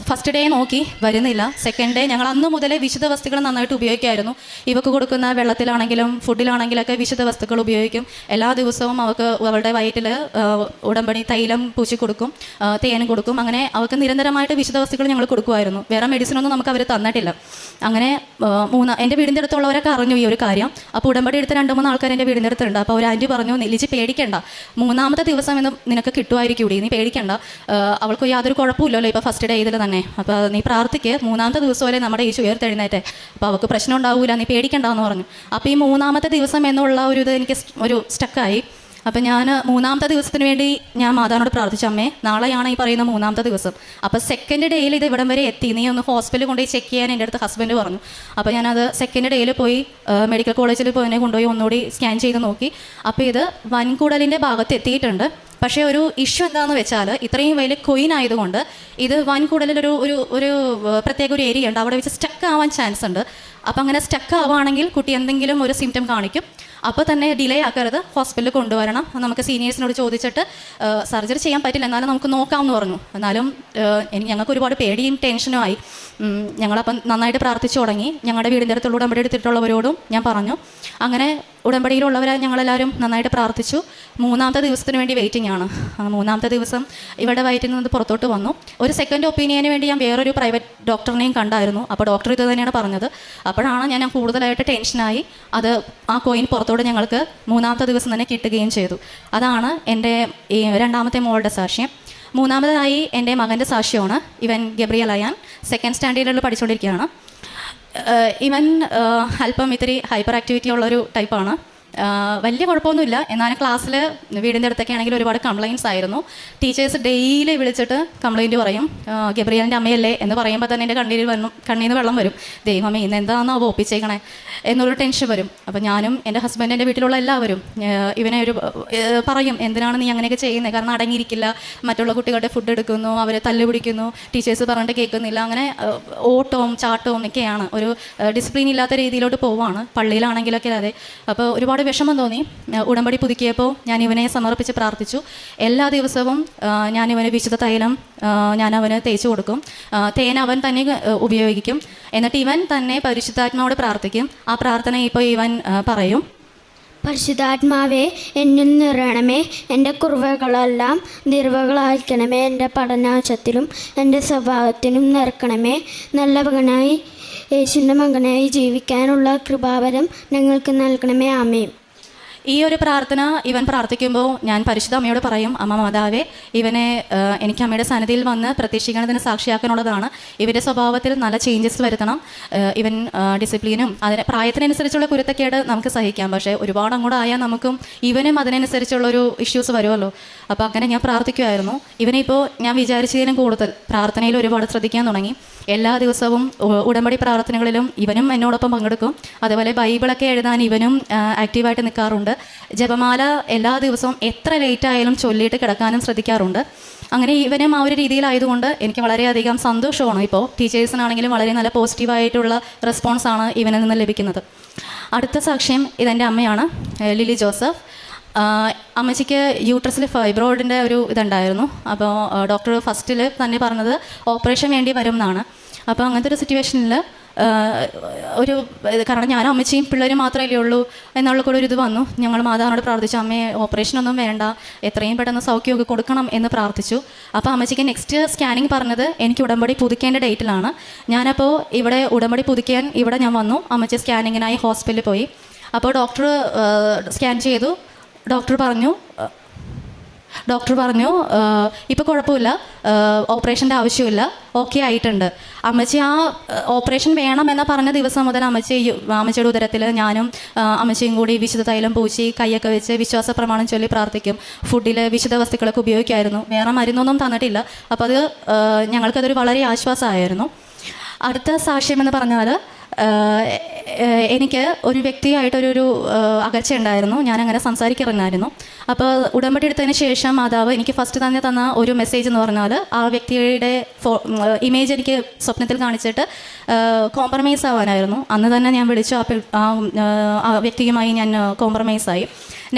ഫസ്റ്റ് ഡേ നോക്കി വരുന്നില്ല. സെക്കൻഡ് ഡേ ഞങ്ങൾ അന്ന് മുതലേ വിശുദ്ധ വസ്തുക്കൾ നന്നായിട്ട് ഉപയോഗിക്കുമായിരുന്നു. ഇവക്ക് കൊടുക്കുന്ന വെള്ളത്തിലാണെങ്കിലും ഫുഡിലാണെങ്കിലൊക്കെ വിശുദ്ധ വസ്തുക്കൾ ഉപയോഗിക്കും. എല്ലാ ദിവസവും അവൾക്ക് അവളുടെ വയറ്റിൽ ഉടമ്പടി തൈലം പൂശി കൊടുക്കും, തേനും കൊടുക്കും. അങ്ങനെ അവൾക്ക് നിരന്തരമായിട്ട് വിശുദ്ധ വസ്തുക്കൾ ഞങ്ങൾ കൊടുക്കുമായിരുന്നു. വേറെ മെഡിസിനൊന്നും നമുക്ക് അവർ തന്നിട്ടില്ല. അങ്ങനെ എൻ്റെ വീടിൻ്റെ അടുത്തുള്ളവരൊക്കെ അറിഞ്ഞു ഈ ഒരു കാര്യം. അപ്പോൾ ഉടമ്പടി എടുത്ത 2-3 ആൾക്കാർ എൻ്റെ വീടിൻ്റെ അടുത്തുണ്ട്. അപ്പോൾ ഒരു ആൻറ്റി പറഞ്ഞു, ലിജി പേടിക്കണ്ട, 3-ാമത്തെ ദിവസം എന്ന് നിനക്ക് കിട്ടുമായിരിക്കും, നീ പേടിക്കണ്ട, അവൾക്ക് യാതൊരു കുഴപ്പമില്ലല്ലോ, ഇപ്പോൾ ഫസ്റ്റ് ഡേ ഇതിൽ തന്നെ. അപ്പോൾ നീ പ്രാർത്ഥിക്ക്, 3-ാമത്തെ ദിവസം വരെ നമ്മുടെ ഈശോ ഉയർത്തെഴുന്നേറ്റെ, അപ്പോൾ അവൾക്ക് പ്രശ്നം ഉണ്ടാവില്ല, നീ പേടിക്കണ്ടെന്ന് പറഞ്ഞു. അപ്പോൾ ഈ 3-ാമത്തെ ദിവസം എന്നുള്ള ഒരു ഇത് എനിക്ക് ഒരു സ്റ്റക്കായി. അപ്പം ഞാൻ 3-ാമത്തെ ദിവസത്തിന് വേണ്ടി ഞാൻ മാതാവിനോട് പ്രാർത്ഥിച്ചു, അമ്മേ നാളെയാണ് ഈ പറയുന്ന 3-ാമത്തെ ദിവസം. അപ്പോൾ സെക്കൻഡ് ഡേയിൽ ഇത് ഇവിടം വരെ എത്തി, നീ ഒന്ന് ഹോസ്പിറ്റലിൽ കൊണ്ടുപോയി ചെക്ക് ചെയ്യാൻ എൻ്റെ അടുത്ത് ഹസ്ബൻഡ് പറഞ്ഞു. അപ്പോൾ ഞാനത് സെക്കൻഡ് ഡേയിൽ പോയി മെഡിക്കൽ കോളേജിൽ പോയി എന്നെ കൊണ്ടുപോയി ഒന്നുകൂടി സ്കാൻ ചെയ്ത് നോക്കി. അപ്പോൾ ഇത് വൻകുടലിൻ്റെ ഭാഗത്ത് എത്തിയിട്ടുണ്ട്. പക്ഷേ ഒരു ഇഷ്യൂ എന്താണെന്ന് വെച്ചാൽ ഇത്രയും വലിയ കൊയിൻ ആയതുകൊണ്ട് ഇത് വൻകുടലിലൊരു ഒരു ഒരു പ്രത്യേക ഒരു ഏരിയ ഉണ്ട്, അവിടെ വെച്ച് സ്റ്റക്ക് ആവാൻ ചാൻസ് ഉണ്ട്. അപ്പോൾ അങ്ങനെ സ്റ്റക്ക് ആവുകയാണെങ്കിൽ കുട്ടി എന്തെങ്കിലും ഒരു സിംറ്റം കാണിക്കും. അപ്പോൾ തന്നെ ഡിലേ ആക്കരുത്, ഹോസ്പിറ്റലിൽ കൊണ്ടുവരണം. നമുക്ക് സീനിയേഴ്സിനോട് ചോദിച്ചിട്ട് സർജറി ചെയ്യാൻ പറ്റില്ല, എന്നാലും നമുക്ക് നോക്കാമെന്ന് പറഞ്ഞു. എന്നാലും ഞങ്ങൾക്ക് ഒരുപാട് പേടിയും ടെൻഷനും ആയി. ഞങ്ങളപ്പം നന്നായിട്ട് പ്രാർത്ഥിച്ചു തുടങ്ങി. ഞങ്ങളുടെ വീടിൻ്റെ അടുത്തുള്ള ഉടമ്പടി എടുത്തിട്ടുള്ളവരോടും ഞാൻ പറഞ്ഞു. അങ്ങനെ ഉടമ്പടിയിലുള്ളവരെ ഞങ്ങളെല്ലാവരും നന്നായിട്ട് പ്രാർത്ഥിച്ചു. 3-ാമത്തെ ദിവസത്തിന് വേണ്ടി വെയിറ്റിംഗ് ആണ്. 3-ാമത്തെ ദിവസം ഇവിടെ വയറ്റിൽ നിന്ന് പുറത്തോട്ട് വന്നു. ഒരു സെക്കൻഡ് ഒപ്പീനിയന് വേണ്ടി ഞാൻ വേറൊരു പ്രൈവറ്റ് ഡോക്ടറിനെയും കണ്ടായിരുന്നു. അപ്പോൾ ഡോക്ടർ ഇത് തന്നെയാണ് പറഞ്ഞത്. അപ്പോഴാണ് ഞാൻ കൂടുതലായിട്ട് ടെൻഷനായി. അത് ആ കോയിൻ പുറത്തോട്ട് ഞങ്ങൾക്ക് 3-ാമത്തെ ദിവസം തന്നെ കിട്ടുകയും ചെയ്തു. അതാണ് എൻ്റെ ഈ 2-ാമത്തെ മോളുടെ സാക്ഷ്യം. 3-ാമതായി എൻ്റെ മകൻ്റെ സാക്ഷ്യമാണ്. ഇവൻ ഗബ്രിയൽ അയാൻ, 2nd സ്റ്റാൻഡേർഡിൽ പഠിച്ചുകൊണ്ടിരിക്കുകയാണ്. ഇവൻ അല്പം ഇത്തിരി ഹൈപ്പർ ആക്ടിവിറ്റി ഉള്ളൊരു ടൈപ്പാണ്. വലിയ കുഴപ്പമൊന്നുമില്ല. എന്നാലും ക്ലാസ്സിൽ വീടിൻ്റെ അടുത്തൊക്കെ ആണെങ്കിൽ ഒരുപാട് കംപ്ലയിൻറ്റ്സ് ആയിരുന്നു. ടീച്ചേഴ്സ് ഡെയിലി വിളിച്ചിട്ട് കംപ്ലയിൻറ്റ് പറയും. ഗബ്രിയലിൻ്റെ അമ്മയല്ലേ എന്ന് പറയുമ്പോൾ തന്നെ എൻ്റെ കണ്ണീന്ന് വെള്ളം വരും. ദൈവമേ ഇന്ന് എന്താണെന്നോ ഒപ്പിച്ചേക്കണേ എന്നൊരു ടെൻഷൻ വരും. അപ്പോൾ ഞാനും എൻ്റെ ഹസ്ബൻഡ്, എൻ്റെ വീട്ടിലുള്ള എല്ലാവരും ഇവനെ ഒരു പറയും, എന്തിനാണ് നീ അങ്ങനെയൊക്കെ ചെയ്യുന്നത്, കാരണം അടങ്ങിയിരിക്കില്ല, മറ്റുള്ള കുട്ടികളുടെ ഫുഡ് എടുക്കുന്നു, അവരെ തല്ലുപിടിക്കുന്നു, ടീച്ചേഴ്സ് പറഞ്ഞിട്ട് കേൾക്കുന്നില്ല, അങ്ങനെ ഓട്ടവും ചാട്ടവും ഒക്കെയാണ്, ഒരു ഡിസിപ്ലിൻ ഇല്ലാത്ത രീതിയിലോട്ട് പോവുകയാണ്. പള്ളിയിലാണെങ്കിലൊക്കെ അതെ. അപ്പോൾ ഒരുപാട് വിഷമം തോന്നി. ഉടമ്പടി പുതുക്കിയപ്പോൾ ഞാൻ ഇവനെ സമർപ്പിച്ച് പ്രാർത്ഥിച്ചു. എല്ലാ ദിവസവും ഞാൻ ഇവന് വിശുദ്ധ തൈലം ഞാൻ അവന് തേച്ച് കൊടുക്കും. തേൻ അവൻ തന്നെ ഉപയോഗിക്കും. എന്നിട്ട് ഇവൻ തന്നെ പരിശുദ്ധാത്മാവോട് പ്രാർത്ഥിക്കും. ആ പ്രാർത്ഥന ഇപ്പോൾ ഇവൻ പറയും. പരിശുദ്ധാത്മാവേ, എന്നിൽ നിറയണമേ, എൻ്റെ കുറവുകളെല്ലാം നിർവകളായിരിക്കണമേ, എൻ്റെ പഠനാവശ്യത്തിലും എൻ്റെ സ്വഭാവത്തിലും നിറക്കണമേ, നല്ല മകനായി യേശുവിൻ്റെ മകനായി ജീവിക്കാനുള്ള കൃപാവരം ഞങ്ങൾക്ക് നൽകണമേ. ആമേൻ. ഈ ഒരു പ്രാർത്ഥന ഇവൻ പ്രാർത്ഥിക്കുമ്പോൾ ഞാൻ പരിശുദ്ധ അമ്മയോട് പറയും, അമ്മ മാതാവേ, ഇവനെ എനിക്ക് അമ്മയുടെ സന്നിധിയിൽ വന്ന് പ്രത്യക്ഷീകരണത്തിന് സാക്ഷിയാക്കാനുള്ളതാണ്. ഇവൻ്റെ സ്വഭാവത്തിൽ നല്ല ചേഞ്ചസ് വരുത്തണം. ഇവൻ ഡിസിപ്ലിനും അതിന് പ്രായത്തിനനുസരിച്ചുള്ള കുരുത്തക്കേട് നമുക്ക് സഹിക്കാം. പക്ഷേ ഒരുപാട് അങ്ങോട്ട് ആയാൽ നമുക്കും ഇവനും അതിനനുസരിച്ചുള്ളൊരു ഇഷ്യൂസ് വരുമല്ലോ. അപ്പോൾ അങ്ങനെ ഞാൻ പ്രാർത്ഥിക്കുമായിരുന്നു. ഇവനിപ്പോൾ ഞാൻ വിചാരിച്ചതിനും കൂടുതൽ പ്രാർത്ഥനയിൽ ഒരുപാട് ശ്രദ്ധിക്കാൻ തുടങ്ങി. എല്ലാ ദിവസവും ഉടമ്പടി പ്രാർത്ഥനകളിലും ഇവനും എന്നോടൊപ്പം പങ്കെടുക്കും. അതുപോലെ ബൈബിളൊക്കെ എഴുതാൻ ഇവനും ആക്റ്റീവായിട്ട് നിൽക്കാറുണ്ട്. ജപമാല എല്ലാ ദിവസവും എത്ര ലേറ്റ് ആയാലും ചൊല്ലിയിട്ട് കിടക്കാനും ശ്രദ്ധിക്കാറുണ്ട്. അങ്ങനെ ഇവനും ആ ഒരു രീതിയിലായതുകൊണ്ട് എനിക്ക് വളരെയധികം സന്തോഷമാണ്. ഇപ്പോൾ ടീച്ചേഴ്സിനാണെങ്കിലും വളരെ നല്ല പോസിറ്റീവായിട്ടുള്ള റെസ്പോൺസാണ് ഇവനിൽ നിന്ന് ലഭിക്കുന്നത്. അടുത്ത സാക്ഷ്യം ഇതെൻ്റെ അമ്മയാണ്, ലിലി ജോസഫ്. അമ്മച്ചിക്ക് യൂട്രസിൽ ഫൈബ്രോയിഡിൻ്റെ ഒരു ഇതുണ്ടായിരുന്നു. അപ്പോൾ ഡോക്ടർ ഫസ്റ്റിൽ തന്നെ പറഞ്ഞത് ഓപ്പറേഷൻ വേണ്ടി വരും എന്നാണ്. അപ്പോൾ അങ്ങനത്തെ ഒരു സിറ്റുവേഷനിൽ ഒരു കാരണം ഞാനും അമ്മച്ചിയും പിള്ളേരും മാത്രമല്ലേ ഉള്ളൂ എന്നുള്ള കൂടെ ഒരു ഇത് വന്നു. ഞങ്ങൾ മാതാവിനോട് പ്രാർത്ഥിച്ചു, അമ്മയെ ഓപ്പറേഷനൊന്നും വേണ്ട, എത്രയും പെട്ടെന്ന് സൗഖ്യമൊക്കെ കൊടുക്കണം എന്ന് പ്രാർത്ഥിച്ചു. അപ്പോൾ അമ്മച്ചിക്ക് നെക്സ്റ്റ് സ്കാനിങ് പറഞ്ഞത് എനിക്ക് ഉടമ്പടി പുതുക്കേണ്ട ഡേറ്റിലാണ്. ഞാനപ്പോൾ ഇവിടെ ഉടമ്പടി പുതുക്കാൻ ഇവിടെ ഞാൻ വന്നു. അമ്മച്ചി സ്കാനിങ്ങിനായി ഹോസ്പിറ്റലിൽ പോയി. അപ്പോൾ ഡോക്ടർ സ്കാൻ ചെയ്തു. ഡോക്ടർ പറഞ്ഞു ഇപ്പോൾ കുഴപ്പമില്ല, ഓപ്പറേഷൻ്റെ ആവശ്യമില്ല, ഓക്കെ ആയിട്ടുണ്ട്. അമ്മച്ചി ആ ഓപ്പറേഷൻ വേണമെന്ന് പറഞ്ഞ ദിവസം മുതൽ അമ്മച്ചിയുടെ ഉദരത്തിൽ ഞാനും അമ്മച്ചിയും കൂടി വിശുദ്ധ തൈലം പൂശി കൈയൊക്കെ വെച്ച് വിശ്വാസ പ്രമാണം ചൊല്ലി പ്രാർത്ഥിക്കും. ഫുഡിൽ വിശുദ്ധ വസ്തുക്കളൊക്കെ ഉപയോഗിക്കുമായിരുന്നു. വേറെ മരുന്നൊന്നും തന്നിട്ടില്ല. അപ്പോൾ അത് ഞങ്ങൾക്കതൊരു വളരെ ആശ്വാസമായിരുന്നു. അടുത്ത സാക്ഷ്യം എന്ന് പറഞ്ഞാൽ എനിക്ക് ഒരു വ്യക്തിയായിട്ടൊരു അകൽച്ച ഉണ്ടായിരുന്നു. ഞാനങ്ങനെ സംസാരിക്കാറുണ്ടായിരുന്നു. അപ്പോൾ ഉടമ്പടി എടുത്തതിന് ശേഷം മാതാവ് എനിക്ക് ഫസ്റ്റ് തന്നെ തന്ന ഒരു മെസ്സേജ് എന്ന് പറഞ്ഞാൽ ആ വ്യക്തിയുടെ ഇമേജ് എനിക്ക് സ്വപ്നത്തിൽ കാണിച്ചിട്ട് കോംപ്രമൈസ് ആവാനായിരുന്നു. അന്ന് തന്നെ ഞാൻ വിളിച്ചു. ആ വ്യക്തിയുമായി ഞാൻ കോംപ്രമൈസായി.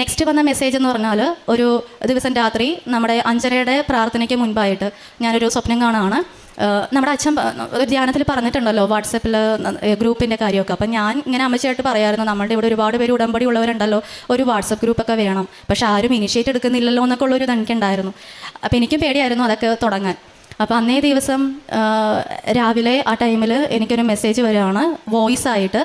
നെക്സ്റ്റ് വന്ന മെസ്സേജ് എന്ന് പറഞ്ഞാൽ ഒരു ദിവസം രാത്രി നമ്മുടെ 5:30 പ്രാർത്ഥനയ്ക്ക് മുൻപായിട്ട് ഞാനൊരു സ്വപ്നം കാണുകയാണ്. നമ്മുടെ അച്ഛൻ ഒരു ധ്യാനത്തിൽ പറഞ്ഞിട്ടുണ്ടല്ലോ വാട്സപ്പിൽ ഗ്രൂപ്പിൻ്റെ കാര്യമൊക്കെ. അപ്പം ഞാൻ ഇങ്ങനെ അമ്മച്ചിയായിട്ട് പറയായിരുന്നു, നമ്മളുടെ ഇവിടെ ഒരുപാട് പേര് ഉടമ്പടി ഉള്ളവരുണ്ടല്ലോ, ഒരു വാട്സപ്പ് ഗ്രൂപ്പൊക്കെ വേണം. പക്ഷെ ആരും ഇനിഷ്യേറ്റ് എടുക്കുന്നില്ലല്ലോ എന്നൊക്കെ ഉള്ളൊരു എനിക്കുണ്ടായിരുന്നു. അപ്പോൾ എനിക്കും പേടിയായിരുന്നു അതൊക്കെ തുടങ്ങാൻ. അപ്പോൾ അന്നേ ദിവസം രാവിലെ ആ ടൈമിൽ എനിക്കൊരു മെസ്സേജ് വരികയാണ് വോയിസ് ആയിട്ട്,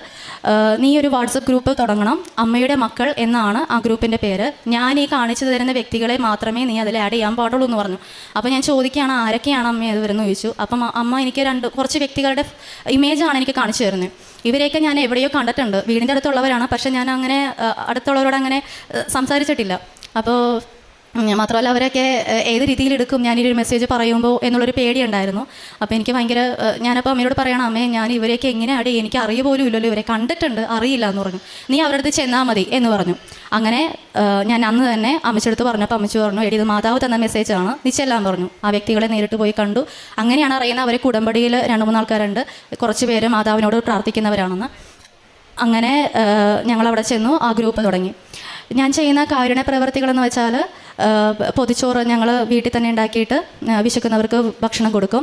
നീ ഒരു വാട്സപ്പ് ഗ്രൂപ്പ് തുടങ്ങണം, അമ്മയുടെ മക്കൾ എന്നാണ് ആ ഗ്രൂപ്പിൻ്റെ പേര്, ഞാൻ ഈ കാണിച്ചു തരുന്ന വ്യക്തികളെ മാത്രമേ നീ അതിൽ ആഡ് ചെയ്യാൻ പാടുള്ളൂ എന്ന് പറഞ്ഞു. അപ്പോൾ ഞാൻ ചോദിക്കുകയാണ് ആരൊക്കെയാണ് അമ്മ അത് വരുന്നു ചോദിച്ചു. അപ്പം അമ്മ എനിക്ക് കുറച്ച് വ്യക്തികളുടെ ഇമേജാണ് എനിക്ക് കാണിച്ചു തരുന്നത്. ഇവരെയൊക്കെ ഞാൻ എവിടെയോ കണ്ടിട്ടുണ്ട്, വീടിൻ്റെ അടുത്തുള്ളവരാണ്, പക്ഷേ ഞാൻ അങ്ങനെ അടുത്തുള്ളവരോട് അങ്ങനെ സംസാരിച്ചിട്ടില്ല. അപ്പോൾ മാത്രമല്ല അവരൊക്കെ ഏത് രീതിയിൽ എടുക്കും ഞാനൊരു മെസ്സേജ് പറയുമ്പോൾ എന്നുള്ളൊരു പേടിയുണ്ടായിരുന്നു. അപ്പോൾ എനിക്ക് ഭയങ്കര, ഞാനപ്പോൾ അമ്മയോട് പറയണം, അമ്മേ ഞാൻ ഇവരെയൊക്കെ എങ്ങനെ ആഡ് ചെയ്യും, എനിക്ക് അറിയ പോലും ഇല്ലല്ലോ, ഇവരെ കണ്ടിട്ടുണ്ട് അറിയില്ല എന്ന് പറഞ്ഞു. നീ അവരുടെ അടുത്ത് ചെന്നാൽ മതി എന്ന് പറഞ്ഞു. അങ്ങനെ ഞാൻ അന്ന് തന്നെ അമ്മച്ചെടുത്ത് പറഞ്ഞപ്പോൾ അമ്മച്ചു പറഞ്ഞു, എടി ഇത് മാതാവ് തന്ന മെസ്സേജാണ്, നീ ചെല്ലാൻ പറഞ്ഞു. ആ വ്യക്തികളെ നേരിട്ട് പോയി കണ്ടു. അങ്ങനെയാണ് അറിയുന്നത് അവരെ കുടമ്പടിയിൽ 2-3 ആൾക്കാരുണ്ട്, കുറച്ച് പേര് മാതാവിനോട് പ്രാർത്ഥിക്കുന്നവരാണെന്ന്. അങ്ങനെ ഞങ്ങളവിടെ ചെന്നു, ആ ഗ്രൂപ്പ് തുടങ്ങി. ഞാൻ ചെയ്യുന്ന കാരുണ്യ പ്രവർത്തികളെന്ന് വെച്ചാൽ പൊതിച്ചോറ് ഞങ്ങൾ വീട്ടിൽ തന്നെ ഉണ്ടാക്കിയിട്ട് വിശക്കുന്നവർക്ക് ഭക്ഷണം കൊടുക്കും.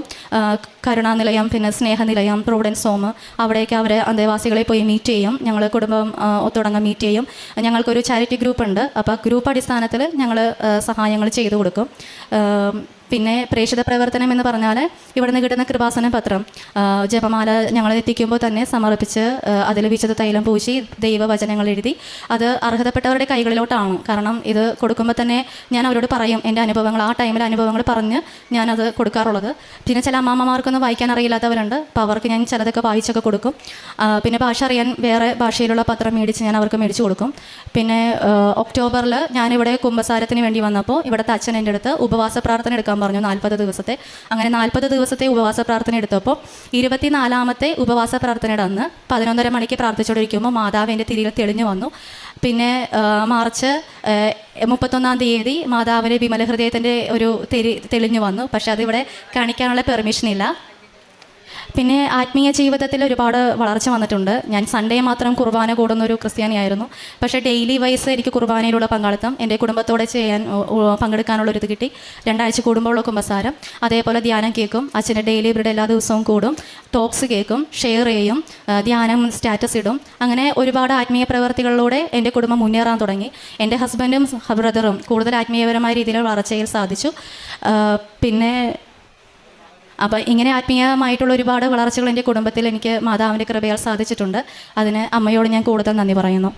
കരുണാനിലയം, പിന്നെ സ്നേഹനിലയം, പ്രൊവിഡൻസ് ഹോം, അവിടേക്ക് അവരെ അന്തേവാസികളെ പോയി മീറ്റ് ചെയ്യും. ഞങ്ങൾ കുടുംബം ഒത്തുടങ്ങാൻ മീറ്റ് ചെയ്യും. ഞങ്ങൾക്കൊരു ചാരിറ്റി ഗ്രൂപ്പ് ഉണ്ട്. അപ്പോൾ ഗ്രൂപ്പ് അടിസ്ഥാനത്തിൽ ഞങ്ങൾ സഹായങ്ങൾ ചെയ്തു കൊടുക്കും. പിന്നെ പ്രേക്ഷിത പ്രവർത്തനം എന്ന് പറഞ്ഞാൽ ഇവിടുന്ന് കിട്ടുന്ന കൃപാസന പത്രം ജപമാല ഞങ്ങൾ എത്തിക്കുമ്പോൾ തന്നെ സമർപ്പിച്ച് അതിൽ വിശുദ്ധ തൈലം പൂശി ദൈവവചനങ്ങൾ എഴുതി അത് അർഹതപ്പെട്ടവരുടെ കൈകളിലോട്ടാണ്. കാരണം ഇത് കൊടുക്കുമ്പോൾ തന്നെ ഞാൻ അവരോട് പറയും എൻ്റെ അനുഭവങ്ങൾ, ആ ടൈമിൽ അനുഭവങ്ങൾ പറഞ്ഞ് ഞാനത് കൊടുക്കാറുള്ളത്. പിന്നെ ചില അമ്മാമ്മമാർക്കൊന്നും വായിക്കാൻ അറിയില്ലാത്തവരുണ്ട്, അപ്പോൾ അവർക്ക് ഞാൻ ചിലതൊക്കെ വായിച്ചൊക്കെ കൊടുക്കും. പിന്നെ ഭാഷ അറിയാൻ വേറെ ഭാഷയിലുള്ള പത്രം മേടിച്ച് ഞാൻ അവർക്ക് മേടിച്ച് കൊടുക്കും. പിന്നെ ഒക്ടോബറിൽ ഞാനിവിടെ കുമ്പസാരത്തിന് വേണ്ടി വന്നപ്പോൾ ഇവിടുത്തെ അച്ഛൻ എൻ്റെ അടുത്ത് ഉപവാസ പ്രാർത്ഥന എടുക്കാൻ പറഞ്ഞു, 40 ദിവസത്തെ. അങ്ങനെ 40 ദിവസത്തെ ഉപവാസ പ്രാർത്ഥന എടുത്തപ്പോൾ 24ാമത്തെ ഉപവാസ പ്രാർത്ഥനയുടെ അന്ന് 11:30 മണിക്ക് പ്രാർത്ഥിച്ചുകൊണ്ടിരിക്കുമ്പോൾ മാതാവ് എൻ്റെ തിരിയിൽ തെളിഞ്ഞു വന്നു. പിന്നെ മാർച്ച് 31-ാം തീയതി മാതാവിൻ്റെ വിമല ഹൃദയത്തിൻ്റെ ഒരു തെളിഞ്ഞു വന്നു. പക്ഷെ അതിവിടെ കാണിക്കാനുള്ള പെർമിഷൻ ഇല്ല. പിന്നെ ആത്മീയ ജീവിതത്തിൽ ഒരുപാട് വളർച്ച വന്നിട്ടുണ്ട്. ഞാൻ സൺഡേ മാത്രം കുർബാന കൂടുന്നൊരു ക്രിസ്ത്യാനിയായിരുന്നു. പക്ഷേ ഡെയിലി വൈസ് എനിക്ക് കുർബാനയിലുള്ള പങ്കാളിത്തം എൻ്റെ കുടുംബത്തോടെ പങ്കെടുക്കാനുള്ളൊരു ഇത് കിട്ടി. 2 ആഴ്ച കൂടുമ്പോഴുള്ള കുമ്പസാരം, അതേപോലെ ധ്യാനം കേൾക്കും. അച്ഛൻ്റെ ഡെയിലി ഇവിടെ എല്ലാ ദിവസവും കൂടും, ടോക്സ് കേൾക്കും, ഷെയർ ചെയ്യും, ധ്യാനം സ്റ്റാറ്റസ് ഇടും. അങ്ങനെ ഒരുപാട് ആത്മീയ പ്രവർത്തികളിലൂടെ എൻ്റെ കുടുംബം മുന്നേറാൻ തുടങ്ങി. എൻ്റെ ഹസ്ബൻഡും ബ്രദറും കൂടുതൽ ആത്മീയപരമായ രീതിയിൽ വളർച്ചയിൽ സാധിച്ചു. പിന്നെ അപ്പോൾ ഇങ്ങനെ ആത്മീയമായിട്ടുള്ള ഒരുപാട് വളർച്ചകൾ എൻ്റെ കുടുംബത്തിൽ എനിക്ക് മാതാവിൻ്റെ കൃപയാൽ സാധിച്ചിട്ടുണ്ട്. അതിന് അമ്മയോട് ഞാൻ കൂടുതൽ നന്ദി പറയുന്നു.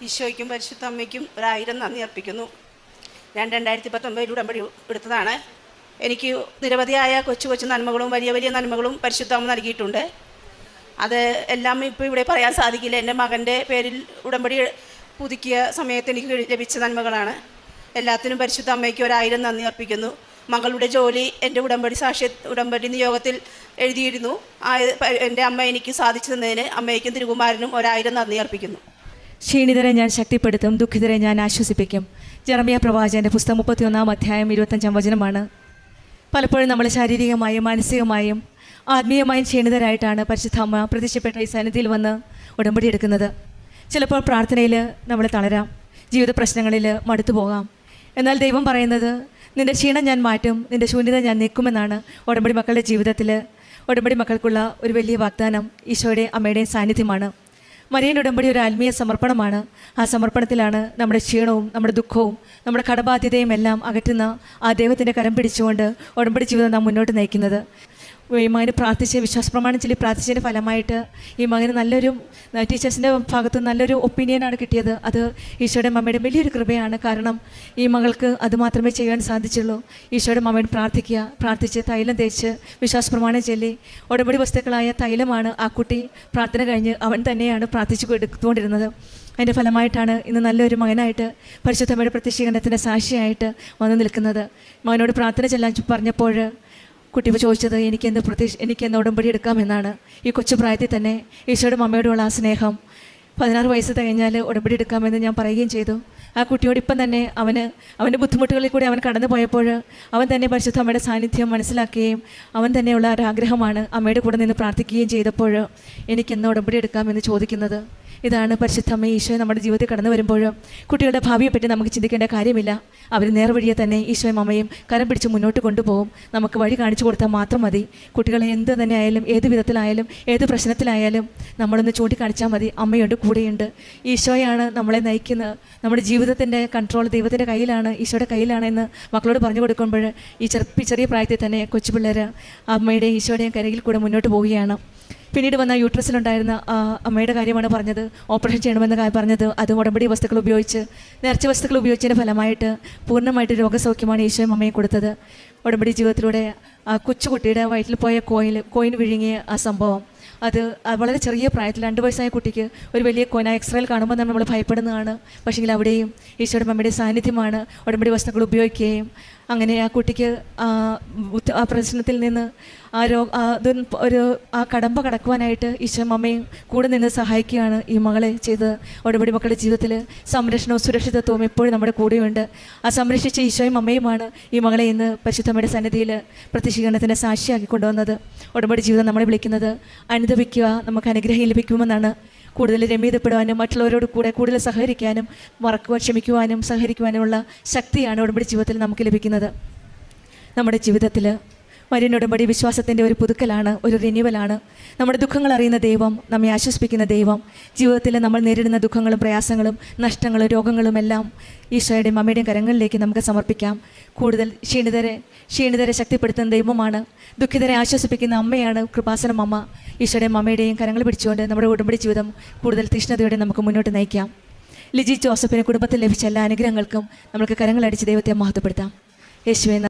ഈശോയ്ക്കും പരിശുദ്ധ അമ്മയ്ക്കും 1000 നന്ദി അർപ്പിക്കുന്നു. ഞാൻ 2019 ഉടമ്പടി എടുത്തതാണ്. എനിക്ക് നിരവധിയായ കൊച്ചു നന്മകളും വലിയ നന്മകളും പരിശുദ്ധ അമ്മ നൽകിയിട്ടുണ്ട്. അത് എല്ലാം ഇപ്പോൾ ഇവിടെ പറയാൻ സാധിക്കില്ല. എൻ്റെ മകൻ്റെ പേരിൽ ഉടമ്പടി പുതുക്കിയ സമയത്ത് എനിക്ക് ലഭിച്ച നന്മകളാണ്. എല്ലാത്തിനും പരിശുദ്ധ അമ്മയ്ക്ക് 1000 നന്ദി അർപ്പിക്കുന്നു. മകളുടെ ജോലി എൻ്റെ ഉടമ്പടി നിയോഗത്തിൽ എഴുതിയിരുന്നു. എൻ്റെ അമ്മ എനിക്ക് സാധിച്ചു തന്നതിന് അമ്മയ്ക്കും തിരുകുമാരനും 1000 നന്ദി അർപ്പിക്കുന്നു. ക്ഷീണിതരെ ഞാൻ ശക്തിപ്പെടുത്തും, ദുഃഖിതരെ ഞാൻ ആശ്വസിപ്പിക്കും. ജെറമ്യാ പ്രവാചകൻ്റെ പുസ്തകം 31-ാം അധ്യായം 25-ാം വചനമാണ്. പലപ്പോഴും നമ്മൾ ശാരീരികമായും മാനസികമായും ആത്മീയമായും ക്ഷീണിതരായിട്ടാണ് പരിശുദ്ധ അമ്മ പ്രത്യക്ഷപ്പെട്ട ഈ സന്നിധിയിൽ വന്ന് ഉടമ്പടി എടുക്കുന്നത്. ചിലപ്പോൾ പ്രാർത്ഥനയിൽ നമ്മൾ തളരാം, ജീവിത പ്രശ്നങ്ങളിൽ മടുത്തു പോകാം. എന്നാൽ ദൈവം പറയുന്നത്, നിൻ്റെ ക്ഷീണം ഞാൻ മാറ്റും, നിൻ്റെ ശൂന്യത ഞാൻ നീക്കുമെന്നാണ്. ഉടമ്പടി മക്കളുടെ ജീവിതത്തിൽ ഉടമ്പടി മക്കൾക്കുള്ള ഒരു വലിയ വാഗ്ദാനം ഈശോയുടെയും അമ്മയുടെയും സാന്നിധ്യമാണ്. മരിയൻ ഉടമ്പടി ഒരു ആത്മീയ സമർപ്പണമാണ്. ആ സമർപ്പണത്തിലാണ് നമ്മുടെ ക്ഷീണവും നമ്മുടെ ദുഃഖവും നമ്മുടെ കടബാധ്യതയും എല്ലാം അകറ്റുന്ന ആ ദൈവത്തിൻ്റെ കരം പിടിച്ചുകൊണ്ട് ഉടമ്പടി ജീവിതം നാം മുന്നോട്ട് നയിക്കുന്നത്. ഈ മകന് പ്രാർത്ഥിച്ച് വിശ്വാസപ്രമാണം ചൊല്ലി പ്രാർത്ഥിച്ചതിൻ്റെ ഫലമായിട്ട് ഈ മകന് നല്ലൊരു ടീച്ചേഴ്സിൻ്റെ ഭാഗത്ത് നല്ലൊരു ഒപ്പീനിയനാണ് കിട്ടിയത്. അത് ഈശോയുടെ മമ്മയുടെ വലിയൊരു കൃപയാണ്. കാരണം ഈ മകൾക്ക് അത് മാത്രമേ ചെയ്യാൻ സാധിച്ചുള്ളൂ. ഈശോയുടെ മമ്മയോട് പ്രാർത്ഥിച്ച് തൈലം തേച്ച് വിശ്വാസപ്രമാണം ചൊല്ലി ഉടമ്പടി വസ്തുക്കളായ തൈലമാണ് ആ കുട്ടി പ്രാർത്ഥന കഴിഞ്ഞ് അവൻ തന്നെയാണ് പ്രാർത്ഥിച്ചു എടുത്തുകൊണ്ടിരുന്നത്. അതിൻ്റെ ഫലമായിട്ടാണ് ഇന്ന് നല്ലൊരു മകനായിട്ട് പരിശുദ്ധമ്മയുടെ പ്രത്യക്ഷീകരണത്തിൻ്റെ സാക്ഷിയായിട്ട് വന്നു നിൽക്കുന്നത്. മകനോട് പ്രാർത്ഥന ചെല്ലാൻ പറഞ്ഞപ്പോൾ കുട്ടി ചോദിച്ചത് എനിക്കെന്ന് ഉടമ്പടി എടുക്കാമെന്നാണ്. ഈ കൊച്ചു പ്രായത്തിൽ തന്നെ ഈശോയുടെ മമ്മയോടുള്ള ആ സ്നേഹം 16 വയസ്സ് കഴിഞ്ഞാൽ ഉടമ്പടി എടുക്കാമെന്ന് ഞാൻ പറയുകയും ചെയ്തു. ആ കുട്ടിയോട് ഇപ്പം തന്നെ അവൻ്റെ ബുദ്ധിമുട്ടുകളിൽ കൂടി അവൻ കടന്നു പോയപ്പോൾ അവൻ തന്നെ പരിശുദ്ധ അമ്മയുടെ സാന്നിധ്യം മനസ്സിലാക്കുകയും അവൻ തന്നെയുള്ള ഒരാഗ്രഹമാണ് അമ്മയുടെ കൂടെ നിന്ന് പ്രാർത്ഥിക്കുകയും ചെയ്തപ്പോൾ എനിക്കെന്ന് ഉടമ്പടി എടുക്കാമെന്ന് ചോദിക്കുന്നത്. ഇതാണ് പരിശുദ്ധ അമ്മ ഈശോയെ നമ്മുടെ ജീവിതത്തിൽ കടന്നു വരുമ്പോഴും കുട്ടികളുടെ ഭാവിയെപ്പറ്റി നമുക്ക് ചിന്തിക്കേണ്ട കാര്യമില്ല. അവർ നേർവഴിയെ തന്നെ ഈശോയും അമ്മയും കരം പിടിച്ച് മുന്നോട്ട് കൊണ്ടുപോകും. നമുക്ക് വഴി കാണിച്ചു കൊടുത്താൽ മാത്രം മതി. കുട്ടികളെ എന്ത് തന്നെ ആയാലും, ഏത് വിധത്തിലായാലും, ഏത് പ്രശ്നത്തിലായാലും നമ്മളൊന്ന് ചൂണ്ടിക്കാണിച്ചാൽ മതി. അമ്മയുണ്ട്, കൂടെയുണ്ട്. ഈശോയാണ് നമ്മളെ നയിക്കുന്നത്. നമ്മുടെ ജീവിതത്തിൻ്റെ കൺട്രോൾ ദൈവത്തിൻ്റെ കയ്യിലാണ്, ഈശോയുടെ കയ്യിലാണെന്ന് മക്കളോട് പറഞ്ഞു കൊടുക്കുമ്പോൾ ഈ ചെറിയ പ്രായത്തിൽ തന്നെ കൊച്ചുപിള്ളേർ അമ്മയുടെയും ഈശോയുടെയും കരയിൽ കൂടെ മുന്നോട്ട് പോവുകയാണ്. പിന്നീട് വന്ന യൂട്രസിലുണ്ടായിരുന്ന അമ്മയുടെ കാര്യമാണ് പറഞ്ഞത്. ഓപ്പറേഷൻ ചെയ്യണമെന്ന് പറഞ്ഞത് അത് ഉടമ്പടി വസ്തുക്കൾ ഉപയോഗിച്ച്, നേർച്ച വസ്തുക്കൾ ഉപയോഗിച്ചതിൻ്റെ ഫലമായിട്ട് പൂർണ്ണമായിട്ട് രോഗസൗഖ്യമാണ് ഈശോയും അമ്മയെ കൊടുത്തത്. ഉടമ്പടി ജീവിതത്തിലൂടെ ആ കൊച്ചുകുട്ടിയുടെ വയറ്റിൽ പോയ കോയിൻ വിഴുങ്ങിയ ആ സംഭവം, അത് വളരെ ചെറിയ പ്രായത്തിൽ 2 വയസ്സായ കുട്ടിക്ക് ഒരു വലിയ കോയിൻ എക്സ്റേയിൽ കാണുമ്പോൾ നമ്മൾ ഭയപ്പെടുന്നതാണ്. പക്ഷേങ്കിൽ അവിടെയും ഈശോയുടെ അമ്മയുടെ സാന്നിധ്യമാണ് ഉടമ്പടി വസ്തുക്കൾ ഉപയോഗിക്കുകയും അങ്ങനെ ആ കുട്ടിക്ക് ആ പ്രശ്നത്തിൽ നിന്ന് ആ കടമ്പ കടക്കുവാനായിട്ട് ഈശോ അമ്മയും കൂടെ നിന്ന് സഹായിക്കുകയാണ് ഈ മകളെ ചെയ്തത്. ഉടമ്പടി മക്കളുടെ ജീവിതത്തിൽ സംരക്ഷണവും സുരക്ഷിതത്വവും എപ്പോഴും നമ്മുടെ കൂടെയുണ്ട്. ആ സംരക്ഷിച്ച ഈശോയും അമ്മയുമാണ് ഈ മകളെ ഇന്ന് പരിശുദ്ധമ്മയുടെ സന്നിധിയിൽ പ്രത്യക്ഷീകരണത്തിൻ്റെ സാക്ഷിയാക്കി കൊണ്ടുവന്നത്. ഉടമ്പടി ജീവിതം നമ്മളെ വിളിക്കുന്നത് അനുദപിക്കുക, നമുക്ക് അനുഗ്രഹം ലഭിക്കുമെന്നാണ്. കൂടുതൽ രമ്യതപ്പെടുവാനും മറ്റുള്ളവരോട് കൂടെ കൂടുതൽ സഹകരിക്കാനും ക്ഷമിക്കുവാനും സഹകരിക്കുവാനുമുള്ള ശക്തിയാണ് ഉടമ്പടി ജീവിതത്തിൽ നമുക്ക് ലഭിക്കുന്നത്. നമ്മുടെ ജീവിതത്തിൽ മരിയൻ ഉടമ്പടി വിശ്വാസത്തിൻ്റെ ഒരു പുതുക്കലാണ്, ഒരു റിന്യൂവലാണ്. നമ്മുടെ ദുഃഖങ്ങൾ അറിയുന്ന ദൈവം, നമ്മെ ആശ്വസിപ്പിക്കുന്ന ദൈവം, ജീവിതത്തിൽ നമ്മൾ നേരിടുന്ന ദുഃഖങ്ങളും പ്രയാസങ്ങളും നഷ്ടങ്ങളും രോഗങ്ങളും എല്ലാം ഈശോയുടെയും അമ്മയുടെയും കരങ്ങളിലേക്ക് നമുക്ക് സമർപ്പിക്കാം. കൂടുതൽ ക്ഷീണിതരെ ശക്തിപ്പെടുത്തുന്ന ദൈവമാണ്. ദുഃഖിതരെ ആശ്വസിപ്പിക്കുന്ന അമ്മയാണ് കൃപാസനം അമ്മ. ഈശോയുടെയും അമ്മയുടെയും കരങ്ങൾ പിടിച്ചുകൊണ്ട് നമ്മുടെ ഉടമ്പടി ജീവിതം കൂടുതൽ തീഷ്ണതയോടെ നമുക്ക് മുന്നോട്ട് നയിക്കാം. ലിജി ജോസഫിന് കുടുംബത്തിൽ ലഭിച്ച എല്ലാ അനുഗ്രഹങ്ങൾക്കും നമുക്ക് കരങ്ങളടിച്ച് ദൈവത്തെ മഹത്വപ്പെടുത്താം. യേശുവേ